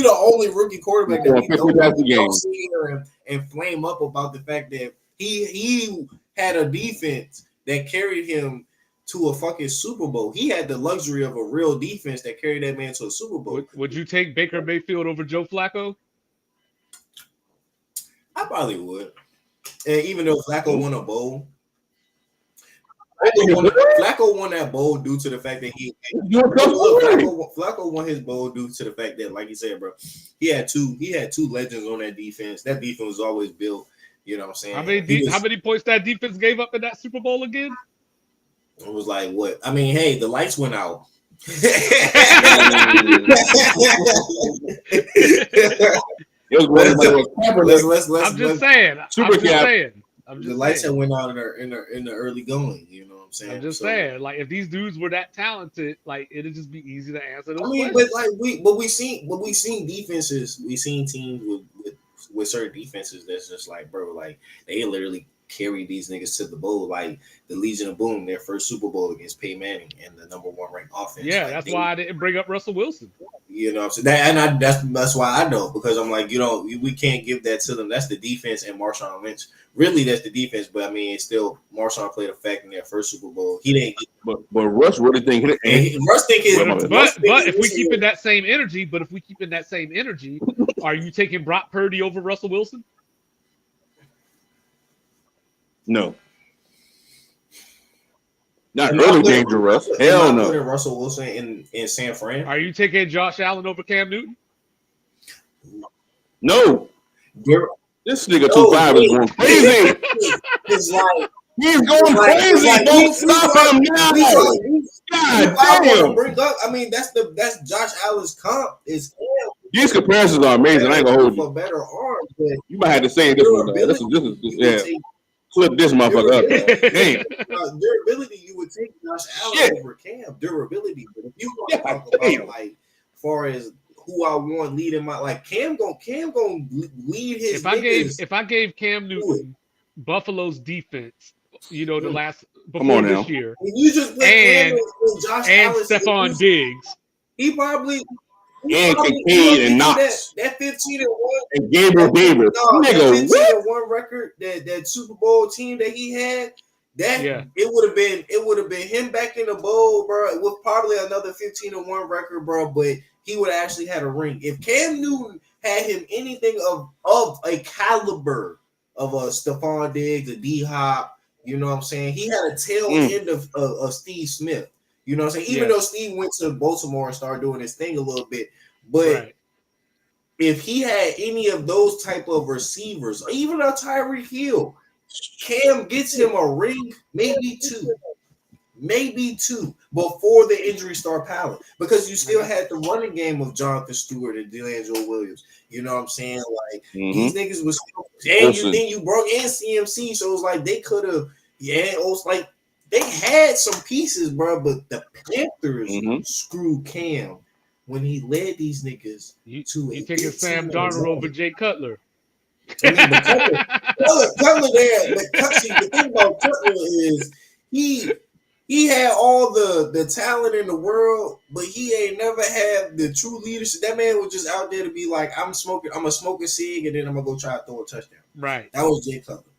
Speaker 4: the only rookie quarterback that we don't see here and flame up about the fact that he had a defense that carried him to a fucking Super Bowl. He had the luxury of a real defense that carried that man to a Super Bowl.
Speaker 2: Would you take Baker Mayfield over Joe Flacco?
Speaker 4: I probably would. And even though Flacco won a bowl, Flacco won that bowl due to the fact that Flacco won his bowl due to the fact that, like you said, bro, he had two legends on that defense. That defense was always built. You know what I'm saying?
Speaker 2: How many points that defense gave up in that Super Bowl again?
Speaker 4: It was like what? I mean, hey, the lights went out.
Speaker 2: I'm just saying.
Speaker 4: The lights had went out in the early going. You know what I'm saying?
Speaker 2: I'm just saying. Like if these dudes were that talented, like it'd just be easy to answer those
Speaker 4: questions. But we seen defenses. We seen teams with certain defenses that's just like, bro, like they literally carry these niggas to the bowl, like the Legion of Boom, their first Super Bowl against Peyton Manning and the number 1 ranked offense.
Speaker 2: Yeah,
Speaker 4: like
Speaker 2: that's why I didn't bring up Russell Wilson.
Speaker 4: You know what I'm saying? That's why I don't, because I'm like, we can't give that to them. That's the defense and Marshawn Lynch. Really, that's the defense, but I mean, it's still Marshawn played a fact in their first Super Bowl. He didn't.
Speaker 5: But Russ really think it.
Speaker 4: Russ think it.
Speaker 2: But if we keep in that same energy, are you taking Brock Purdy over Russell Wilson?
Speaker 5: No. Not early games of Russ. Hell no.
Speaker 4: Putting Russell Wilson in San Fran.
Speaker 2: Are you taking Josh Allen over Cam Newton?
Speaker 5: No. This nigga 2-5 is going crazy.
Speaker 4: It's like
Speaker 5: he's going crazy. Don't stop him now. God damn.
Speaker 4: I mean, that's Josh Allen's comp. Is
Speaker 5: these comparisons are amazing. I ain't gonna hold you.
Speaker 4: For better arms,
Speaker 5: you might have to say this one. This is yeah. Flip this motherfucker up. Damn.
Speaker 4: Durability, you would take Josh Allen over Cam. Durability, but if you want to talk about like, far as who I want leading my Cam gonna lead his.
Speaker 2: If I gave Cam Newton Buffalo's defense, the last before this year,
Speaker 4: you just
Speaker 2: and Stephon Diggs,
Speaker 4: he probably.
Speaker 5: And Kincaid and Knox.
Speaker 4: That 15-1
Speaker 5: and Gabriel Davis.
Speaker 4: Nigga, 15-1 record, that Super Bowl team that he had, it would have been him back in the bowl, bro, with probably another 15-1 record, bro, but he would have actually had a ring. If Cam Newton had him anything of a caliber of a Stephon Diggs, a D-Hop, you know what I'm saying? He had a tail end of Steve Smith. You know what I'm saying? Even though Steve went to Baltimore and started doing his thing a little bit. But if he had any of those type of receivers, or even a Tyreek Hill, Cam gets him a ring, maybe two, before the injury start piling. Because you still had the running game of Jonathan Stewart and DeAngelo Williams. You know what I'm saying? Like, these niggas was still, and then you brought in CMC, so it was like they could have, it was like, they had some pieces, bro, but the Panthers screwed Cam when he led these niggas to a.
Speaker 2: You taking Sam Darnold over Jay Cutler?
Speaker 4: Cutler there, but the thing about Cutler is he had all the talent in the world, but he ain't never had the true leadership. That man was just out there to be like, I'm gonna smoke a cig, and then I'm gonna go try to throw a touchdown.
Speaker 2: Right.
Speaker 4: That was Jay Cutler.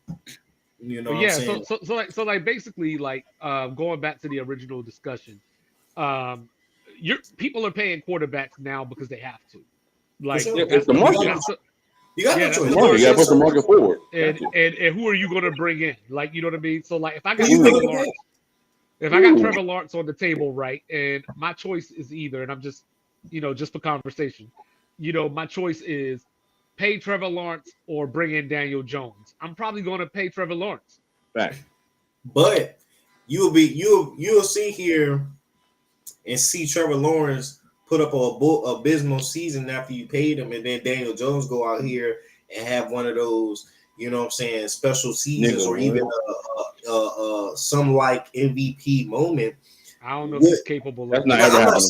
Speaker 4: You know, what I'm saying?
Speaker 2: So basically, going back to the original discussion, people are paying quarterbacks now because they have to.
Speaker 5: It's the market.
Speaker 4: You got no choice.
Speaker 5: You got to put the market forward.
Speaker 2: And who are you going to bring in? You know what I mean? So if I got Trevor Lawrence on the table, right, and my choice is either, and I'm just, just for conversation, my choice is pay Trevor Lawrence or bring in Daniel Jones. I'm probably going to pay Trevor Lawrence.
Speaker 5: Right.
Speaker 4: But you'll see here and see Trevor Lawrence put up a abysmal season after you paid him, and then Daniel Jones go out here and have one of those, you know what I'm saying, special seasons or even some like MVP moment.
Speaker 2: I don't know if he's capable of
Speaker 5: that. That's not ever happening.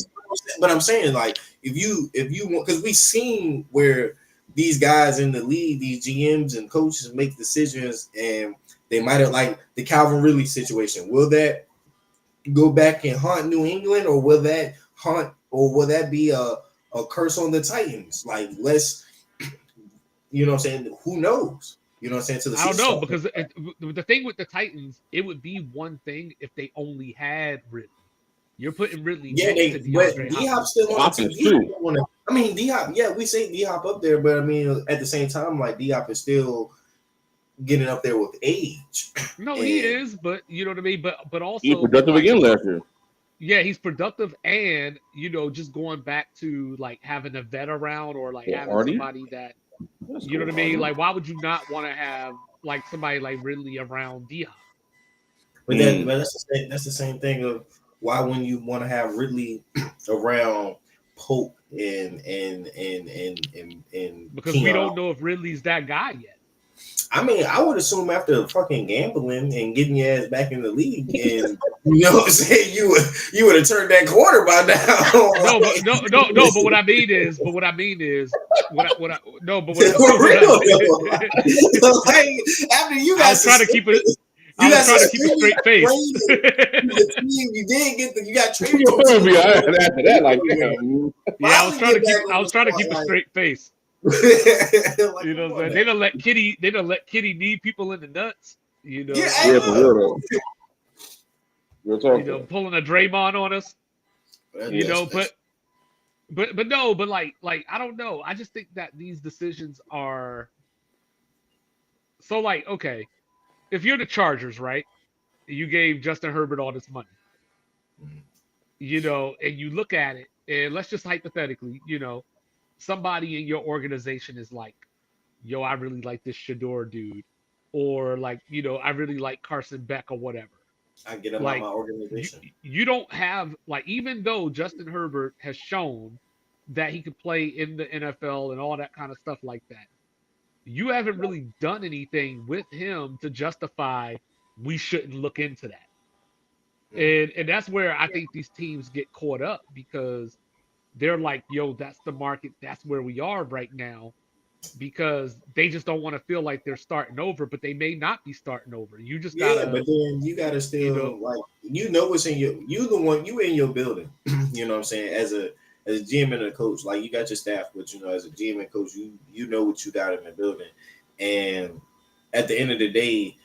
Speaker 4: but I'm saying like if you want, because we've seen where these guys in the league, these GMs and coaches make decisions, and they might have like the Calvin Ridley situation. Will that go back and haunt New England, or will that be a curse on the Titans? Like, let's, you know what I'm saying? Who knows? You know what I'm saying? To the
Speaker 2: I don't know,
Speaker 4: season.
Speaker 2: because the thing with the Titans, it would be one thing if they only had Ridley. You're putting Ridley next to
Speaker 4: but
Speaker 2: DeAndre
Speaker 4: D-Hop
Speaker 2: Hopkins.
Speaker 4: still on the
Speaker 5: Hopkins
Speaker 4: team.
Speaker 5: too.
Speaker 4: I mean, D-Hop, yeah, we say D-Hop up there, but I mean, at the same time, like D-Hop is still getting up there with age.
Speaker 2: No, he is, but you know what I mean. But also,
Speaker 5: He was productive
Speaker 2: like,
Speaker 5: again last year.
Speaker 2: yeah, he's productive, and you know, just going back to like having a vet around, or like
Speaker 5: Yeah,
Speaker 2: having
Speaker 5: Hardy?
Speaker 2: somebody that, you know what I mean. Like, why would you not want to have like somebody like Ridley around D-Hop?
Speaker 4: But that's the same thing of why when you want to have Ridley around Pope and
Speaker 2: Because
Speaker 4: Keon.
Speaker 2: we don't know if Ridley's that guy yet.
Speaker 4: I mean, I would assume after fucking gambling and getting your ass back in the league, and you know what I'm saying, you would have turned that corner by now.
Speaker 2: No. But what I mean is, what I
Speaker 4: For real, though. Like, after you got
Speaker 2: I was trying to keep it. I was trying to keep a straight face.
Speaker 4: You did get you got traded.
Speaker 5: You would be all right after that, like damn.
Speaker 2: Yeah, I was trying to keep a straight face.
Speaker 4: Like,
Speaker 2: You know what I'm saying? They don't let Kitty knee people in the nuts. You know,
Speaker 4: Yeah,
Speaker 5: Yeah, for real though. Real talk.
Speaker 2: you know, pulling a Draymond on us. You know, but like I don't know. I just think that these decisions are so like, okay, if you're the Chargers, right? You gave Justin Herbert all this money. You know, and you look at it, and let's just hypothetically, you know, somebody in your organization is like, yo, I really like this Shador dude, or like, you know, I really like Carson Beck or whatever.
Speaker 4: I get him
Speaker 2: Like,
Speaker 4: out my organization.
Speaker 2: You don't have like, even though Justin Herbert has shown that he could play in the NFL and all that kind of stuff like that, you haven't really done anything with him to justify we shouldn't look into that. And that's where I think these teams get caught up, because they're like, yo, that's the market, that's where we are right now, because they just don't want to feel like they're starting over, but they may not be starting over. You just gotta,
Speaker 4: But then you gotta still like what's in you in your building. You know what I'm saying? As a GM and a coach, like you got your staff, but you know, as a GM and coach, you know what you got in the building. And at the end of the day,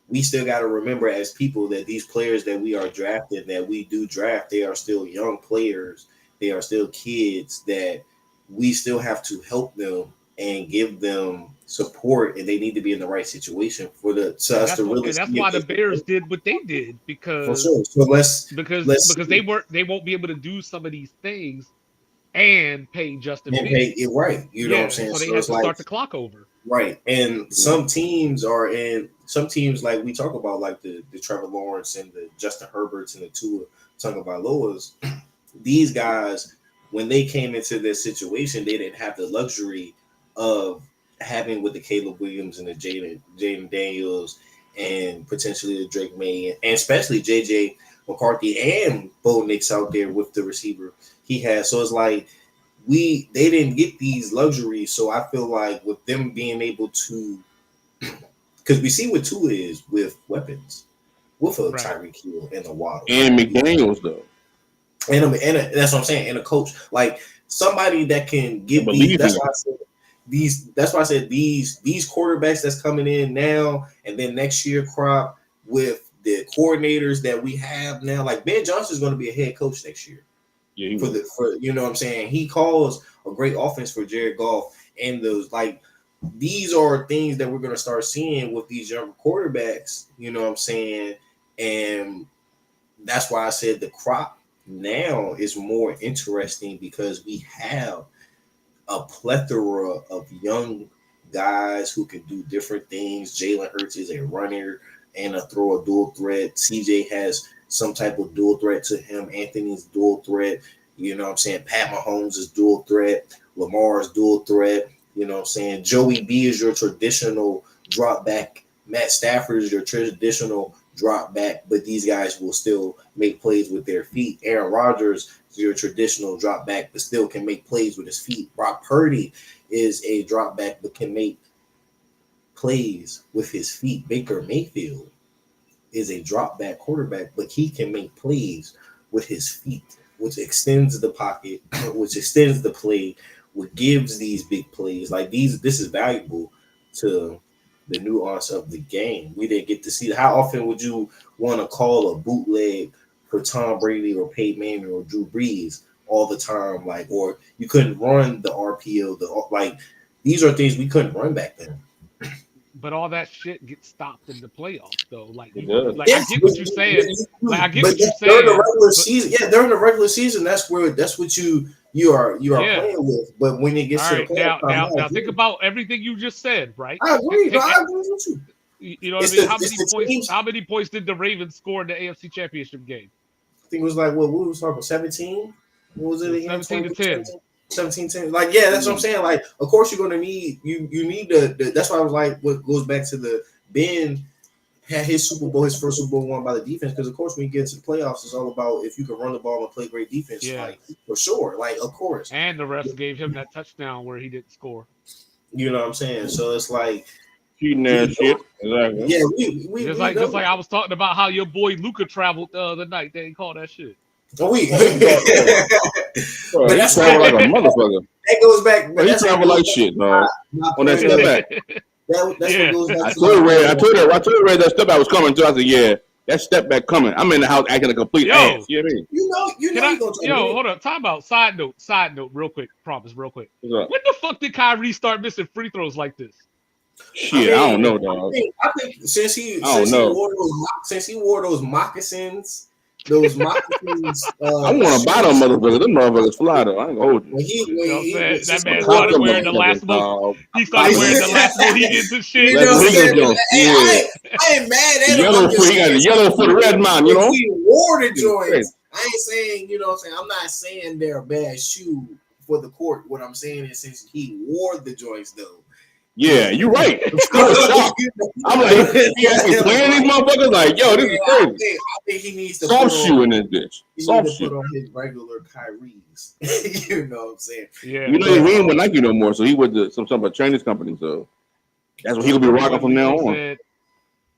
Speaker 4: we still got to remember as people that these players that we are drafting, that we do draft, they are still young players. They are still kids that we still have to help them and give them support, and they need to be in the right situation for us to really.
Speaker 2: And that's why the Bears did what they did, because
Speaker 4: for sure. So
Speaker 2: because they won't be able to do some of these things and pay Justin Fields.
Speaker 4: Pay right. You know what I'm saying?
Speaker 2: So they have to start the clock over.
Speaker 4: Right. And some teams like we talk about, like the Trevor Lawrence and the Justin Herberts and the Tua Tagovailoas. These guys, when they came into this situation, they didn't have the luxury of having with the Caleb Williams and the Jaden Daniels and potentially the Drake May, and especially JJ McCarthy and Bo Nix out there with the receiver he has. So it's like they didn't get these luxuries. So I feel like with them being able to, because we see what Tua is with weapons, with a Tyreek Hill and a Waddle
Speaker 5: and McDaniels though.
Speaker 4: And that's what I'm saying. And a coach, like somebody that can give these. That's why I said That's why I said these quarterbacks that's coming in now, and then next year crop with the coordinators that we have now. Like Ben Johnson is going to be a head coach next year.
Speaker 5: Yeah,
Speaker 4: for you know what I'm saying. He calls a great offense for Jared Goff, and those like these are things that we're going to start seeing with these younger quarterbacks. You know what I'm saying, and that's why I said the crop now is more interesting because we have a plethora of young guys who can do different things. Jalen Hurts is a runner and a dual threat. CJ has some type of dual threat to him. Anthony's dual threat. You know what I'm saying? Pat Mahomes is dual threat. Lamar is dual threat. You know what I'm saying? Joey B is your traditional drop back. Matt Stafford is your traditional drop back, but these guys will still make plays with their feet. Aaron Rodgers is your traditional drop back, but still can make plays with his feet. Brock Purdy is a drop back, but can make plays with his feet. Baker Mayfield is a drop back quarterback, but he can make plays with his feet, which extends the pocket, which extends the play, what gives these big plays. Like this is valuable to the nuance of the game. We didn't get to see. How often would you want to call a bootleg for Tom Brady or Peyton Manning or Drew Brees all the time? Like, or you couldn't run the RPO. Like, these are things we couldn't run back then.
Speaker 2: But all that shit gets stopped in the playoffs, though. Like,
Speaker 5: It does.
Speaker 2: I get what you're saying. Like, I get what you're
Speaker 4: During the
Speaker 2: saying.
Speaker 4: regular season, during the regular season, that's what you are playing with. But when it gets
Speaker 2: All
Speaker 4: to
Speaker 2: right,
Speaker 4: the playoffs,
Speaker 2: now think about everything you just said, right?
Speaker 4: I agree. Bro, I agree with you.
Speaker 2: You know what I mean? How many points did the Ravens score in the AFC Championship game?
Speaker 4: I think it was like what we was talking about, 17. What was it again?
Speaker 2: 17-10.
Speaker 4: 17-10. Like, yeah, that's what I'm saying. Like, of course you're gonna need you need the that's why I was like, what goes back to the Ben had his first Super Bowl won by the defense, because of course when you get to the playoffs, it's all about if you can run the ball and play great defense, like for sure. Like, of course.
Speaker 2: And the refs gave him that touchdown where he didn't score.
Speaker 4: You know what I'm saying? So it's like
Speaker 5: cheating and shit. Exactly.
Speaker 4: Yeah,
Speaker 2: just like I was talking about how your boy Luka traveled the other night. They didn't call that shit.
Speaker 4: Bro,
Speaker 5: but that's travel like a motherfucker.
Speaker 4: That goes back.
Speaker 5: Bro, he travel like shit, dog. On that step back.
Speaker 4: That's what goes back.
Speaker 5: I told Ray that step back was coming too. I said, yeah, that step back coming. I'm in the house acting a complete ass. You know what I mean?
Speaker 2: Hold up. Time out. Side note, real quick. Promise, real quick. When the fuck did Kyrie start missing free throws like this?
Speaker 5: Shit, I don't know, dog.
Speaker 4: I think since he wore those moccasins. Those moccasins.
Speaker 5: I want to buy them motherfuckers. Them motherfuckers fly though. I ain't gonna hold you.
Speaker 2: That man started wearing the last move. He started wearing the last move. He gets the shit.
Speaker 4: You know what I'm saying? I ain't mad at him.
Speaker 5: Yellow foot. He got the yellow foot, red man. You know.
Speaker 4: He wore the joints. I ain't saying, you know what I'm saying. I'm not saying they're a bad shoe for the court. What I'm saying is since he wore the joints though.
Speaker 5: Yeah, you're right. I'm like, he playing these motherfuckers like, yo, this is crazy.
Speaker 4: I think he needs to
Speaker 5: soft shoe in this bitch.
Speaker 4: Soft shoe. Put on his regular Kyrie's. You know what I'm saying?
Speaker 2: Yeah.
Speaker 5: You know, he ain't with Nike no more, so he with some type of Chinese company. So that's what he'll be rocking from now on.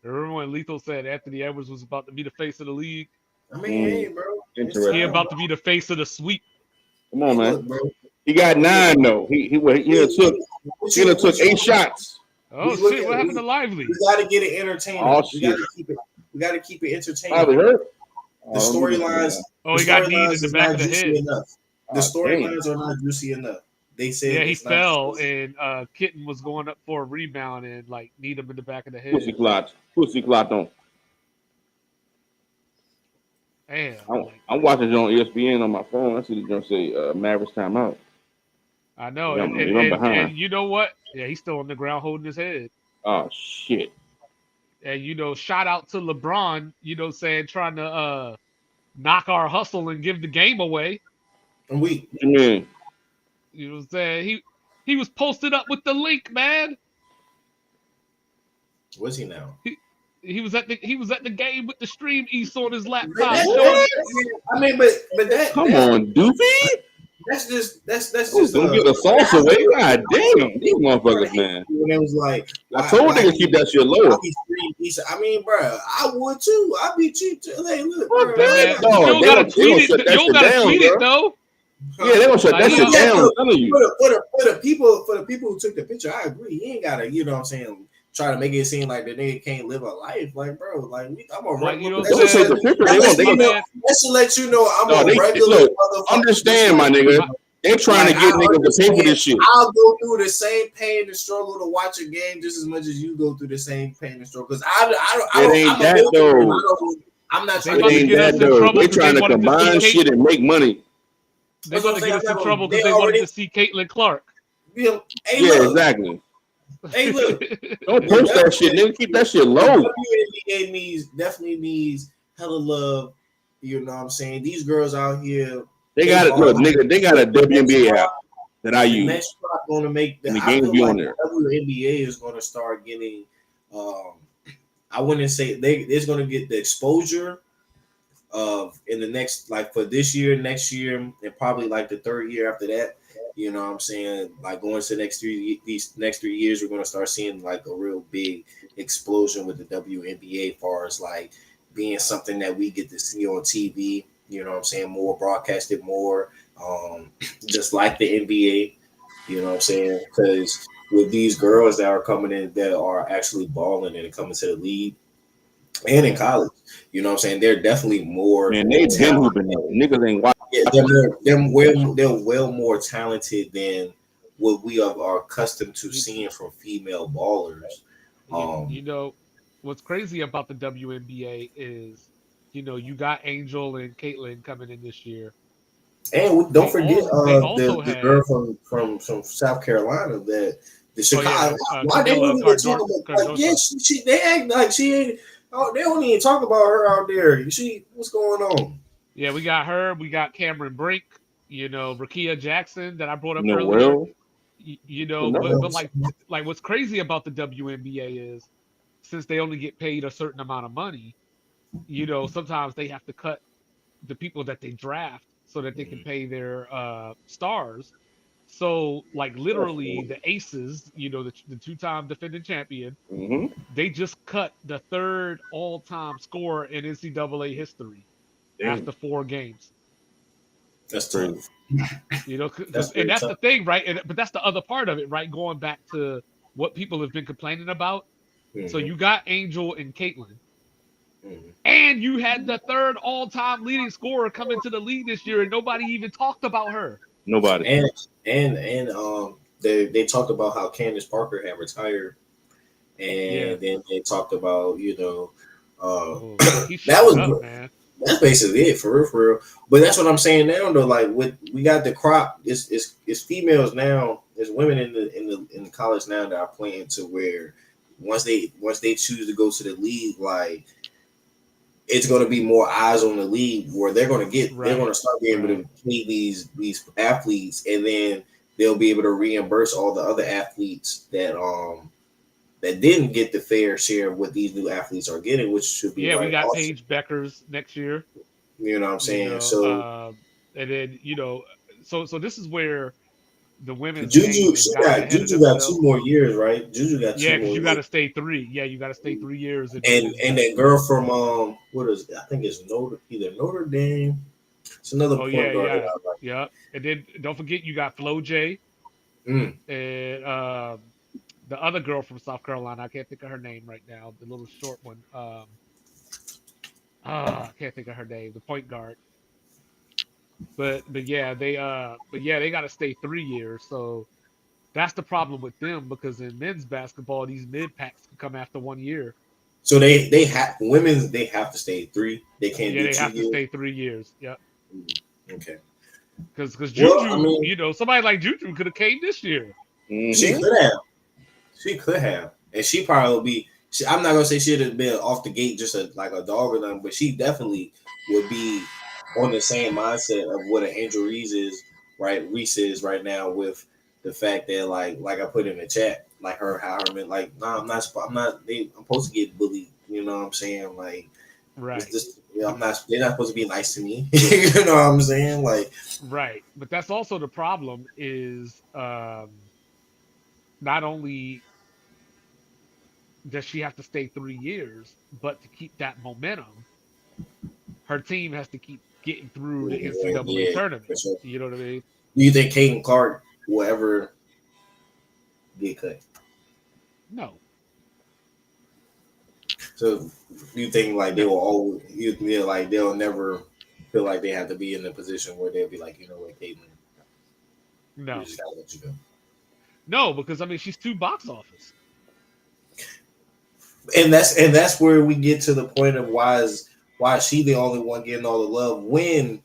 Speaker 2: Remember when Lethal said Anthony Edwards was about to be the face of the league?
Speaker 4: I mean, hey, bro.
Speaker 2: He about to be the face of the sweep.
Speaker 5: Come on, man. Look, he got 9 though. He took 8 shots.
Speaker 2: Oh shit! What happened to Lively?
Speaker 4: We got to get it entertaining.
Speaker 5: Oh shit!
Speaker 4: We got to keep it entertaining.
Speaker 5: Probably hurt.
Speaker 4: The storylines.
Speaker 2: Oh, he got kneed in the back of the head.
Speaker 4: The storylines are not juicy enough. They said
Speaker 2: he fell and Kitten was going up for a rebound and like kneed him in the back of the head.
Speaker 5: Pussy clot on.
Speaker 2: Damn.
Speaker 5: I'm watching it on ESPN on my phone. I see the joint say Mavericks timeout.
Speaker 2: I know. And you know what? Yeah, he's still on the ground holding his head.
Speaker 5: Oh shit.
Speaker 2: And shout out to LeBron, trying to knock our hustle and give the game away.
Speaker 4: And
Speaker 5: what you mean?
Speaker 2: You know what I'm saying? He was posted up with the link, man.
Speaker 4: Where's he now?
Speaker 2: He was at the game with the Stream East on his laptop.
Speaker 4: I mean, but that
Speaker 5: come on, doofy.
Speaker 4: That's just
Speaker 5: don't get a sauce away. God damn, these motherfuckers, man.
Speaker 4: When it was like,
Speaker 5: I told niggas keep that shit low.
Speaker 4: I mean, bro, I would too. I'd be cheap too. Hey, look, bro.
Speaker 2: You don't gotta tweet it though.
Speaker 5: Yeah, they gonna shut that shit down. I'm telling you.
Speaker 4: For the people who took the picture, I agree. He ain't gotta, you know what I'm saying, try to make it seem like the nigga can't live a life. Like, bro, like I'm a regular.
Speaker 5: That
Speaker 4: should let you know I'm a regular motherfucker.
Speaker 5: Understand, my nigga. They're trying to get niggas to pay for this shit.
Speaker 4: I'll go through the same pain and struggle to watch a game just as much as you go through the same pain and struggle. Because
Speaker 5: it ain't that though.
Speaker 4: I'm not trying
Speaker 5: to get that though. They're trying to combine shit and make money.
Speaker 2: They're going to get us in trouble because they wanted to see Caitlin Clark.
Speaker 4: Yeah,
Speaker 5: exactly.
Speaker 4: Hey, look.
Speaker 5: Don't post that shit, nigga. Keep that shit low.
Speaker 4: NBA definitely needs hella love. You know what I'm saying? These girls out here.
Speaker 5: They got it. Look, nigga, they got a WNBA app that I use.
Speaker 4: That's going to make
Speaker 5: the games be on there.
Speaker 4: WNBA is going to start getting I wouldn't say they're going to get the exposure of in the next, like for this year, next year, and probably like the third year after that. You know what I'm saying? Like going to the these next 3 years, we're going to start seeing like a real big explosion with the WNBA, as far as like being something that we get to see on TV. You know what I'm saying? More broadcasted, more just like the NBA. You know what I'm saying? Because with these girls that are coming in that are actually balling and coming to the league and in college, you know what I'm saying? They're definitely more.
Speaker 5: Man, they been hooping though. Niggas ain't watching.
Speaker 4: Yeah, they're well more talented than what we are accustomed to seeing from female ballers.
Speaker 2: You know, what's crazy about the WNBA is, you know, you got Angel and Caitlin coming in this year.
Speaker 4: And don't forget the girl
Speaker 2: had
Speaker 4: from South Carolina that the Chicago. Why they
Speaker 2: Camilla
Speaker 4: don't even talk about? Like, yeah, they act like she ain't. Oh, they don't even talk about her out there. You see what's going on?
Speaker 2: Yeah, we got her. We got Cameron Brink. You know, Rakia Jackson that I brought up
Speaker 5: No,
Speaker 2: earlier.
Speaker 5: well,
Speaker 2: You know, but like what's crazy about the WNBA is, since they only get paid a certain amount of money, you know, sometimes they have to cut the people that they draft so that they can pay their stars. So, like, literally, the Aces, you know, the two-time defending champion, they just cut the third all-time scorer in NCAA history after 4 games.
Speaker 4: That's crazy.
Speaker 2: You know, that's the thing, right? But that's the other part of it, right? Going back to what people have been complaining about. So you got Angel and Caitlin. And you had the third all-time leading scorer come into the league this year, and nobody even talked about her.
Speaker 5: Nobody.
Speaker 4: And they talked about how Candace Parker had retired, and then they talked about, you know, that was
Speaker 2: man.
Speaker 4: That's basically it for real. But that's what I'm saying now though. Like we got the crop. It's females now. There's women in the college now that are playing to where once they choose to go to the league, like it's going to be more eyes on the league where they're going to start being able to pay these athletes, and then they'll be able to reimburse all the other athletes that didn't get the fair share of what these new athletes are getting, which should be
Speaker 2: we got awesome. Paige Beckers next year.
Speaker 4: You know what I'm saying?
Speaker 2: You know,
Speaker 4: so
Speaker 2: and then, you know, so this is where the women's
Speaker 4: Juju got 2 more years, right? Juju got 2 more.
Speaker 2: Yeah, because you got to stay 3. Yeah, you got to stay 3 years.
Speaker 4: And that girl from what is it? I think it's Notre Dame. It's another point guard.
Speaker 2: Yeah. And then don't forget you got Flo J. And the other girl from South Carolina, I can't think of her name right now. The little short one. I can't think of her name. The point guard. But yeah, they got to stay 3 years. So that's the problem with them, because in men's basketball, these mid packs can come after 1 year.
Speaker 4: So they have to stay 3. They can't.
Speaker 2: Yeah, they have to stay 3 years. Yep.
Speaker 4: Okay.
Speaker 2: Because Juju, you know, somebody like Juju could have came this year.
Speaker 4: She could have, and she probably will be. I'm not gonna say she'd have been off the gate just like a dog or nothing, but she definitely would be on the same mindset of what an Angel Reese is right now, with the fact that like I put in the chat, like her empowerment, like I'm supposed to get bullied. You know what I'm saying? Like,
Speaker 2: right.
Speaker 4: They're not supposed to be nice to me. You know what I'm saying? Like,
Speaker 2: right. But that's also the problem is not only does she have to stay 3 years, but to keep that momentum, her team has to keep getting through the NCAA tournament. Sure. You know what I mean?
Speaker 4: Do you think Caitlin Clark will ever get cut?
Speaker 2: No.
Speaker 4: So you think like they will always, like they'll never feel like they have to be in a position where they'll be like, you know what, Caitlin?
Speaker 2: No.
Speaker 4: We just gotta let you go.
Speaker 2: No, because I mean she's too box office.
Speaker 4: And that's where we get to the point of why is she the only one getting all the love when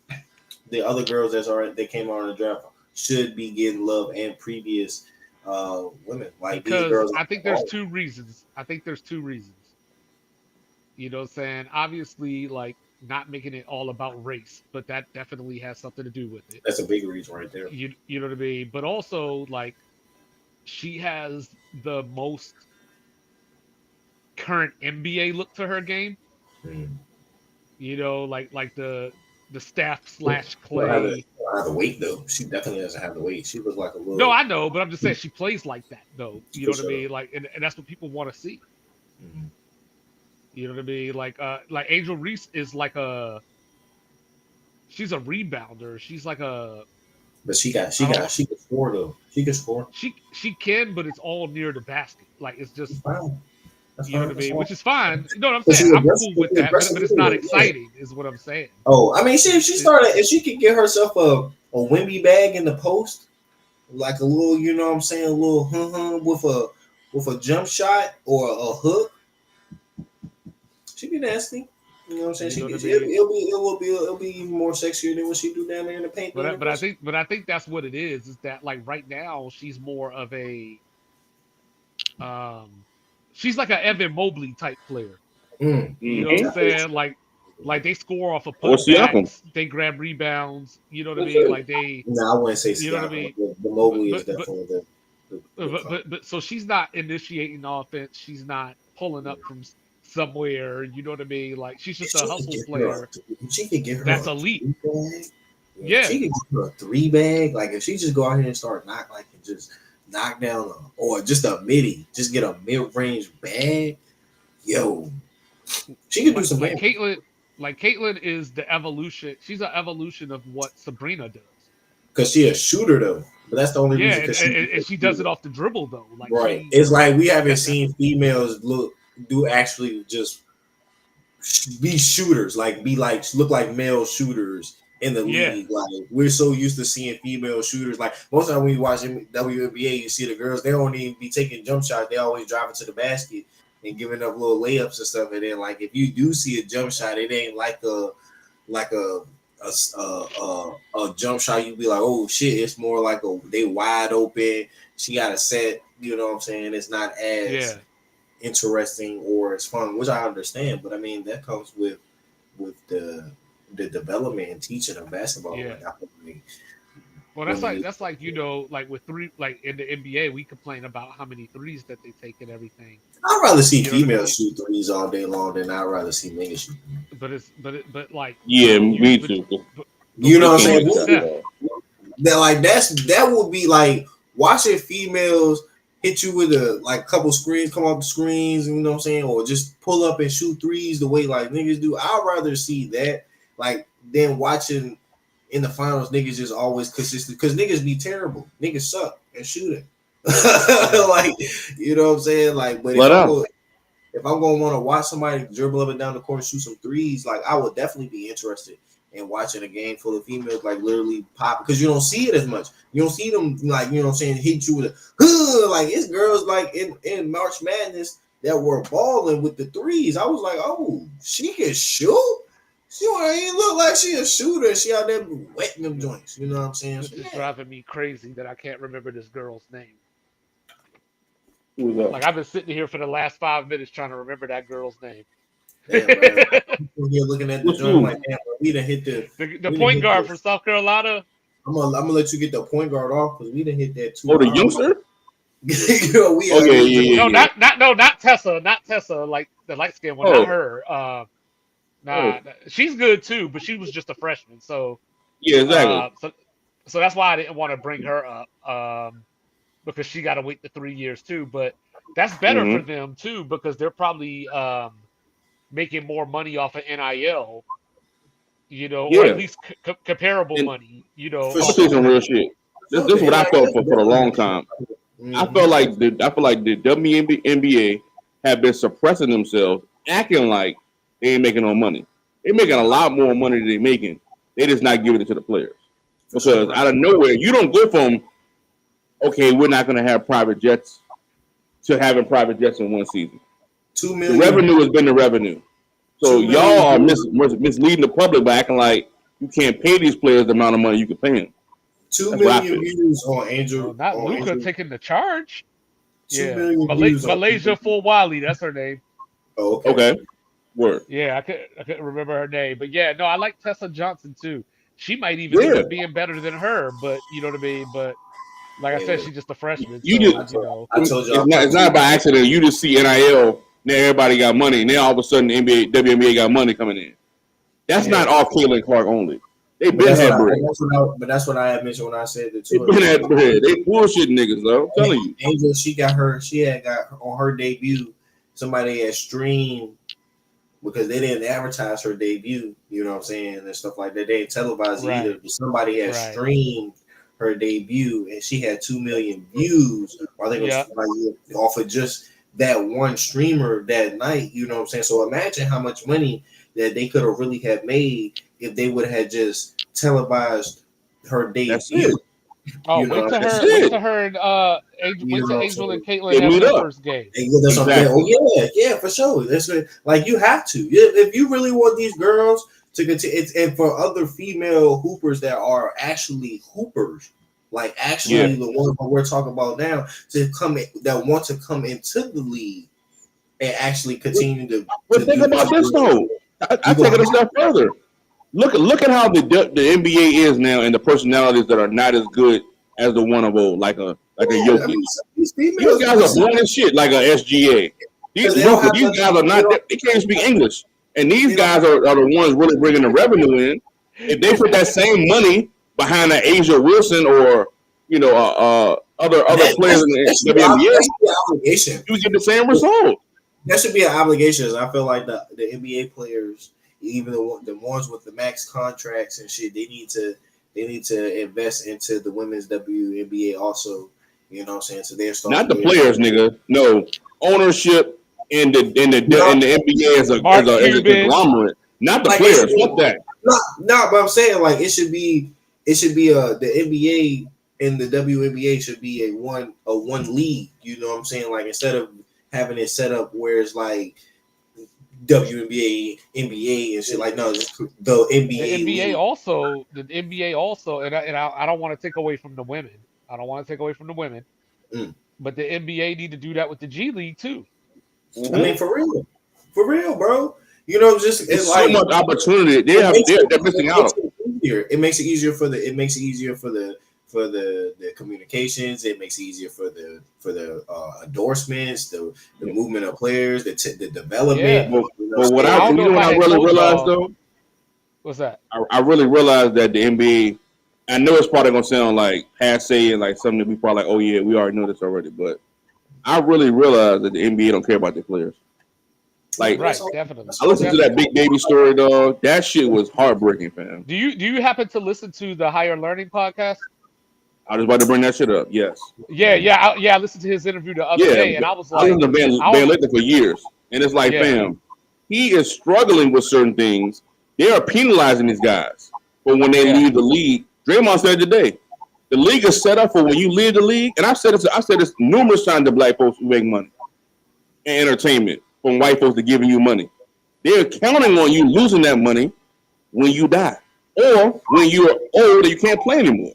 Speaker 4: the other girls that came out in the draft should be getting love, and previous women like
Speaker 2: because
Speaker 4: these girls.
Speaker 2: I think there's 2 reasons. You know what I'm saying? Obviously, like not making it all about race, but that definitely has something to do with it.
Speaker 4: That's a big reason right there.
Speaker 2: You know what I mean? But also like she has the most current NBA look to her game.
Speaker 4: Mm.
Speaker 2: You know, like the Steph /
Speaker 4: She don't have
Speaker 2: Clay.
Speaker 4: she don't have the weight though. She definitely doesn't have the weight. She looks like a
Speaker 2: No,
Speaker 4: little.
Speaker 2: I know, but I'm just saying she plays like that though. You know
Speaker 4: For
Speaker 2: what I
Speaker 4: sure.
Speaker 2: mean? Like, and that's what people want to see.
Speaker 4: Mhm.
Speaker 2: You know what I mean? Like Angel Reese is like she's a rebounder. She's like
Speaker 4: But she
Speaker 2: I don't know.
Speaker 4: can score though. She can score.
Speaker 2: She can, but it's all near the basket. Like it's
Speaker 4: That's
Speaker 2: just
Speaker 4: fine. That's
Speaker 2: you know
Speaker 4: fine.
Speaker 2: what I
Speaker 4: That's
Speaker 2: mean,
Speaker 4: fine.
Speaker 2: which is fine. You know what I'm
Speaker 4: But
Speaker 2: saying?
Speaker 4: she's
Speaker 2: I'm
Speaker 4: aggressive.
Speaker 2: cool with
Speaker 4: She's
Speaker 2: that,
Speaker 4: aggressive
Speaker 2: but it's not
Speaker 4: anyway. Yeah.
Speaker 2: exciting, is what I'm saying.
Speaker 4: Oh, I mean, if she
Speaker 2: It,
Speaker 4: started, if she could get herself a Wimby bag in the post, like a little, you know what I'm saying, a little with a jump shot or a hook, she'd be nasty. You know what I'm saying?
Speaker 2: you know what I
Speaker 4: It,
Speaker 2: mean?
Speaker 4: it'll be even more sexier than what she do down there in the paint. Being
Speaker 2: But I
Speaker 4: aggressive.
Speaker 2: think that's what it is that like right now she's more of a um she's like a Evan Mobley type player.
Speaker 4: Mm.
Speaker 2: You know what I'm
Speaker 5: Mhm.
Speaker 2: saying? Like they score off of
Speaker 5: Or Siakam.
Speaker 2: putbacks, they grab rebounds. You know what I mean? Like they,
Speaker 4: No, I wouldn't say
Speaker 2: you know what I
Speaker 4: Siakam.
Speaker 2: mean?
Speaker 4: The Mobley is
Speaker 2: But
Speaker 4: definitely the
Speaker 2: so she's not initiating offense. She's not pulling up from somewhere. You know what I mean? Like she's
Speaker 4: if
Speaker 2: just a hustle player
Speaker 4: she could get her
Speaker 2: that's
Speaker 4: a
Speaker 2: elite.
Speaker 4: 3 bag. If
Speaker 2: Yeah,
Speaker 4: she could get her a 3 bag, like if she just go out here and start and just knock down or just a midi, just get a mid range bag, yo, she could do some
Speaker 2: like
Speaker 4: damage.
Speaker 2: Caitlyn is the evolution. She's an evolution of what Sabrina does.
Speaker 4: Because she a shooter though. But that's the only
Speaker 2: Yeah,
Speaker 4: reason. Because
Speaker 2: and she does it off the dribble though. Like
Speaker 4: right.
Speaker 2: she,
Speaker 4: It's like we haven't
Speaker 2: that's
Speaker 4: seen females do actually just be shooters, like be like look like male shooters in the
Speaker 2: yeah,
Speaker 4: league. Like we're so used to seeing female shooters. Like most of the time when you watch WNBA, you see the girls, they don't even be taking jump shots. They always driving to the basket and giving up little layups and stuff. And then like if you do see a jump shot, it ain't like a jump shot. You'd be like, oh shit, it's more like they wide open. She got a set. You know what I'm saying? It's not as
Speaker 2: yeah.
Speaker 4: interesting or as fun, which I understand. But I mean that comes with the development and teaching of basketball.
Speaker 2: Yeah.
Speaker 4: Like, I think
Speaker 2: Well, that's like you know, like with like in the NBA, we complain about how many threes that they take and everything.
Speaker 4: I'd rather see
Speaker 2: You know what I
Speaker 4: females
Speaker 2: mean?
Speaker 4: shoot threes all day long than I'd rather see niggas shoot.
Speaker 2: But like
Speaker 5: Yeah,
Speaker 2: you-
Speaker 5: me
Speaker 2: but-
Speaker 5: too.
Speaker 4: You know what I'm
Speaker 5: Can't
Speaker 4: saying?
Speaker 5: do that.
Speaker 4: That like that would be like watching females hit you with a like couple screens, come off the screens, you know what I'm saying, or just pull up and shoot threes the way like niggas do. I'd rather see that like than watching in the finals niggas just always consistent because niggas be terrible. Niggas suck at shooting. Like you know what I'm saying? Like, but if I'm gonna want to watch somebody dribble up and down the court and shoot some threes, like I would definitely be interested in watching a game full of females like literally pop because you don't see it as much. You don't see them like you know what I'm saying hit you with a like it's girls like in March Madness that were balling with the threes. I was like, oh, she can shoot. She don't even look like she a shooter. She out there wetting them joints. You know what I'm saying?
Speaker 2: it's
Speaker 4: So,
Speaker 2: just
Speaker 4: yeah.
Speaker 2: driving me crazy that I can't remember this girl's name.
Speaker 5: Who's that?
Speaker 2: Like I've been sitting here for the last 5 minutes trying to remember that girl's name.
Speaker 4: Damn, man. People here looking at the
Speaker 5: What's
Speaker 4: joint
Speaker 5: who?
Speaker 4: like, damn, we done hit the.
Speaker 2: The
Speaker 4: We
Speaker 2: point
Speaker 4: hit
Speaker 2: guard
Speaker 4: this.
Speaker 2: from South Carolina.
Speaker 4: I'm gonna let you get the point guard off because we done hit that too.
Speaker 5: Oh, the youngster?
Speaker 4: You know, we
Speaker 5: Oh, yeah.
Speaker 2: No, not Tessa, not Tessa, like the light skinned one,
Speaker 5: Oh.
Speaker 2: not her. She's good too, but she was just a freshman, so
Speaker 5: Yeah, exactly.
Speaker 2: so that's why I didn't want to bring her up, because she got to wait the 3 years too. But that's better for them too because they're probably making more money off of NIL, you know, or
Speaker 5: Yeah.
Speaker 2: at least comparable
Speaker 5: And-
Speaker 2: money, you know.
Speaker 4: For
Speaker 5: I'm
Speaker 4: sure.
Speaker 5: saying some real shit. This is what I felt for a long time. I feel like the WNBA have been suppressing themselves, acting like they ain't making no money. They're making a lot more money than they're making. They just not giving it to the players. Because out of nowhere, you don't go from, okay, we're not going to have private jets to having private jets in one season.
Speaker 4: 2
Speaker 5: The
Speaker 4: million.
Speaker 5: revenue has been the revenue. So
Speaker 4: 2
Speaker 5: y'all are
Speaker 4: million.
Speaker 5: misleading the public by acting like you can't pay these players the amount of money you can pay them.
Speaker 4: 2
Speaker 5: That's what I
Speaker 4: million
Speaker 5: feel.
Speaker 4: views on Angel.
Speaker 2: Well, not
Speaker 4: on
Speaker 2: Luca
Speaker 4: Angel.
Speaker 2: taking the charge.
Speaker 4: 2
Speaker 2: Yeah,
Speaker 4: million views on
Speaker 2: Malaysia Full Wiley, that's her name.
Speaker 4: Oh, okay.
Speaker 5: Okay. Word.
Speaker 2: Yeah, I couldn't remember her name, but yeah, no, I like Tessa Johnson too. She might even end
Speaker 5: Yeah.
Speaker 2: up being better than her, but you know what I mean. But like I said,
Speaker 4: Yeah.
Speaker 2: she's just a freshman.
Speaker 5: You
Speaker 2: so,
Speaker 5: just-
Speaker 2: you know,
Speaker 4: I told y'all.
Speaker 5: It's not by accident. You just see NIL Now everybody got money. Now all of a sudden the NBA, WNBA got money coming in. That's not all Caitlin Clark only. They been had bread.
Speaker 4: But that's what I had mentioned when I said the
Speaker 5: They
Speaker 4: two.
Speaker 5: been had bread. They bullshit niggas though. I'm telling you.
Speaker 4: Angel, she had got on her debut. Somebody had streamed because they didn't advertise her debut. You know what I'm saying, and stuff like that. They didn't televise it either. But somebody had streamed her debut, and she had 2 million views. I think it was like off of just that one streamer that night. You know what I'm saying? So imagine how much money that they could have really have made if they would have just televised her debut.
Speaker 5: That's it.
Speaker 2: Oh, went to her and Angel and Caitlin after the first game.
Speaker 4: Yeah, for sure. That's like you have to. If you really want these girls to continue, and for other female hoopers that are actually hoopers, like actually the ones that we're talking about now, to come in, that want to come into the league and actually continue to.
Speaker 5: But think about this though. I take it a step further. Look at how the NBA is now, and the personalities that are not as good as the one of old, like a Jokic. I mean, these guys are born as shit, like a SGA. These guys are not. They can't speak English, and these guys are the ones really bringing the revenue in. If they put that same money behind an Asia Wilson or other players in the WNBA, you get the same result.
Speaker 4: That should be an obligation. I feel like the NBA players, even the ones with the max contracts and shit, they need to invest into the women's WNBA also. You know what I'm saying? So they're
Speaker 5: not the players, nigga. No, ownership in the NBA as a conglomerate. Not the players. Fuck that.
Speaker 4: No, but I'm saying like it should be the NBA and the WNBA should be a one league. You know what I'm saying? Like instead of having it set up where it's like WNBA, NBA, and shit like no, the NBA.
Speaker 2: The NBA also, and I don't want to take away from the women. But the NBA need to do that with the G League too.
Speaker 4: I mean, for real, bro. You know, just
Speaker 5: it's like so much opportunity. They're missing out.
Speaker 4: It makes it easier for the communications. It makes it easier for the endorsements, the movement of players, the development.
Speaker 5: Yeah. But what I really realized though,
Speaker 2: what's that?
Speaker 5: I really realized that the NBA. I know it's probably gonna sound like passe and like something that we probably like. Oh yeah, we already know this already. But I really realized that the NBA don't care about their players. Like,
Speaker 2: right, definitely.
Speaker 5: I listened to that Big Baby story, dog. That shit was heartbreaking, fam.
Speaker 2: Do you happen to listen to the Higher Learning podcast?
Speaker 5: I was about to bring that shit up. Yes.
Speaker 2: Yeah. I listened to his interview the other day, and I was like,
Speaker 5: I listened to Van Lathan for years, and it's like, fam, he is struggling with certain things. They are penalizing these guys, but when they leave the league, Draymond said today, the league is set up for when you leave the league, and I said this numerous times to black folks who make money and entertainment from white folks to giving you money. They're counting on you losing that money when you die or when you're old and you can't play anymore.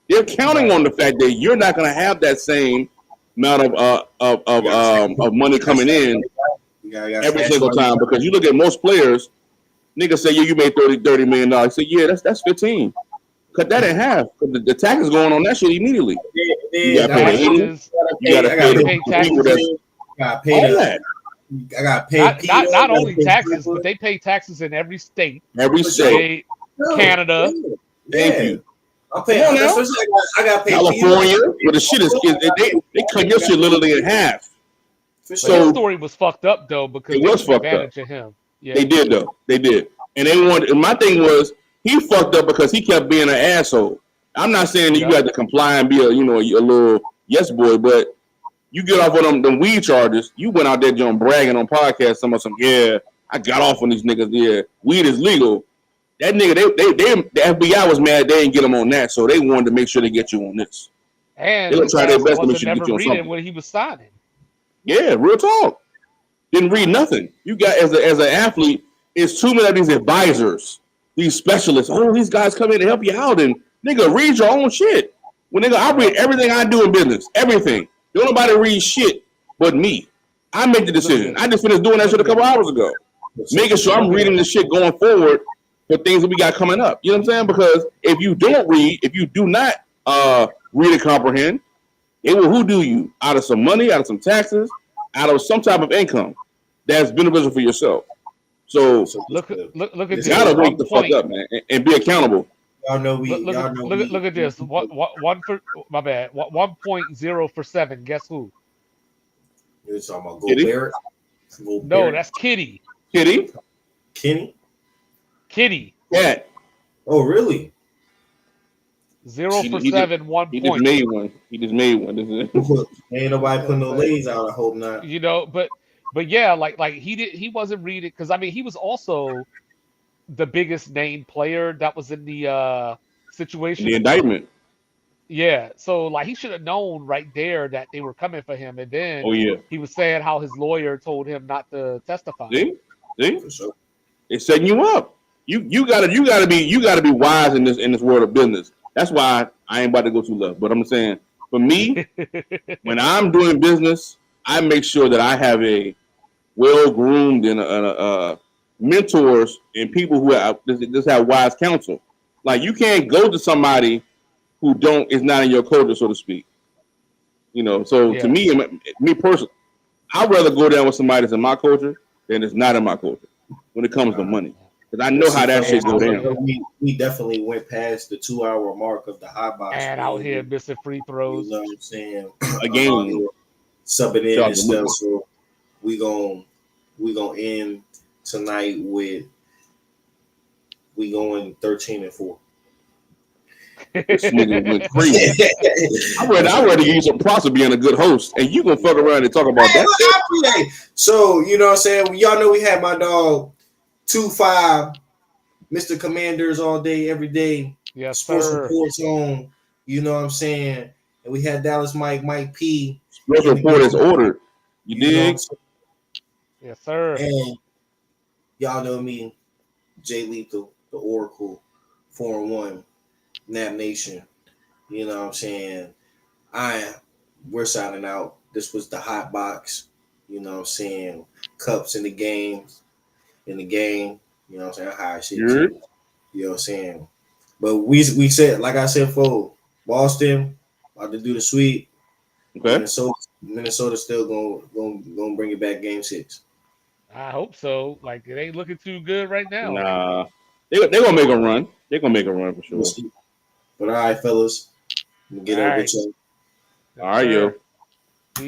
Speaker 5: They're counting on the fact that you're not going to have that same amount of money coming in every single time, because you look at most players, niggas say, you made $30 million. Say, that's 15. Cut that in half. The tax is going on that shit immediately. You got to pay the agents. You got to pay the people that.
Speaker 4: I got paid.
Speaker 2: Not only taxes, but they pay taxes in every state.
Speaker 5: Every state.
Speaker 2: Canada.
Speaker 5: Thank you.
Speaker 4: I got paid.
Speaker 5: California, where the shit is, they cut your shit literally in half.
Speaker 2: So his story was fucked up though, because
Speaker 5: it was fucked up.
Speaker 2: Of him. Yeah.
Speaker 5: They did though. They did, and they wanted. And my thing was, he fucked up because he kept being an asshole. I'm not saying that you got to comply and be a little yes boy, but you get off on them weed charges. You went out there John bragging on podcasts, I got off on these niggas. Yeah, weed is legal. That nigga, the FBI was mad they didn't get him on that, so they wanted to make sure they get you on this.
Speaker 2: And
Speaker 5: they'll try their best to make sure they get you on something.
Speaker 2: What he was signing.
Speaker 5: Yeah, real talk. Didn't read nothing. You got as an athlete, it's too many of these advisors, these specialists. Oh, these guys come in to help you out, and nigga, read your own shit. When nigga, I read everything I do in business, everything. Don't nobody read shit but me. I make the decision. I just finished doing that shit a couple hours ago, making sure I'm reading the shit going forward for things that we got coming up. You know what I'm saying? Because if you don't read, if you do not read and comprehend, it will hoodoo you out of some money, out of some taxes, out of some type of income. that's beneficial for yourself. So
Speaker 2: Look at
Speaker 5: you
Speaker 2: this.
Speaker 5: gotta wake
Speaker 2: 1
Speaker 5: the fuck
Speaker 2: point.
Speaker 5: up, man, and be accountable.
Speaker 4: Y'all know we.
Speaker 2: Look
Speaker 4: Y'all know
Speaker 2: look at this. One for my bad. 1.0 for 7. Guess who?
Speaker 4: You're talking about
Speaker 5: Kitty?
Speaker 4: Gobert.
Speaker 2: No,
Speaker 4: Gobert.
Speaker 2: that's Kitty.
Speaker 5: Kitty,
Speaker 4: Kenny.
Speaker 2: Kitty.
Speaker 5: cat.
Speaker 4: Oh, really?
Speaker 2: 0 for
Speaker 5: He
Speaker 2: 7. 1
Speaker 5: He just
Speaker 2: point.
Speaker 5: made one. He just made one.
Speaker 4: Ain't nobody putting no lays out. I hope not.
Speaker 2: You know, but yeah, like he wasn't reading because I mean he was also the biggest named player that was in the situation.
Speaker 5: The indictment.
Speaker 2: Yeah, so like he should have known right there that they were coming for him, and then
Speaker 5: Oh yeah.
Speaker 2: he was saying how his lawyer told him not to testify.
Speaker 5: See?
Speaker 4: For sure.
Speaker 5: It's setting you up. You gotta be wise in this world of business. That's why I ain't about to go too left. But I'm saying, for me, when I'm doing business, I make sure that I have a well-groomed and mentors and people who just have wise counsel. Like you can't go to somebody who is not in your culture, so to speak. You know, so
Speaker 2: Yeah.
Speaker 5: to me personally, I'd rather go down with somebody that's in my culture than is not in my culture when it comes to money. Because I know how that shit go down.
Speaker 4: We definitely went past the 2-hour mark of the hot box.
Speaker 2: And out here missing free
Speaker 4: You
Speaker 2: throws.
Speaker 4: know what I'm saying?
Speaker 5: A game.
Speaker 4: Subbing in
Speaker 5: Shout
Speaker 4: and
Speaker 5: out to
Speaker 4: stuff.
Speaker 5: Luka.
Speaker 4: So we gonna end tonight with we going 13-4.
Speaker 5: This nigga went crazy. I'd rather give you some props for being a good host, and you gonna fuck around and talk about
Speaker 4: Hey,
Speaker 5: that.
Speaker 4: look, I appreciate it. So you know what I'm saying? Y'all know we had my dog 2-5, Mr. Commanders all day, every day.
Speaker 2: Yes,
Speaker 4: Sports
Speaker 2: sir.
Speaker 4: Reports on, you know what I'm saying? And we had Dallas Mike P.
Speaker 5: Sports report is ordered. You
Speaker 4: know what I'm
Speaker 5: dig?
Speaker 4: saying?
Speaker 2: Yes, sir.
Speaker 4: And y'all know me, Jay Lethal, the Oracle, 4-1, Nap Nation. You know what I'm saying? We're signing out. This was the hot box. You know what I'm saying? Cups in the game. You know what I'm saying? High shit.
Speaker 5: Yeah.
Speaker 4: You know what I'm saying? But we said, like I said before, Boston about to do the sweep.
Speaker 5: Okay.
Speaker 4: Minnesota still gonna bring it back game 6.
Speaker 2: I hope so. Like it ain't looking too good right now.
Speaker 5: Nah, they gonna make a run. They're gonna make a run for sure.
Speaker 4: But all right, fellas, we'll get
Speaker 2: All
Speaker 4: up
Speaker 2: right.
Speaker 4: with you.
Speaker 5: All right, yo.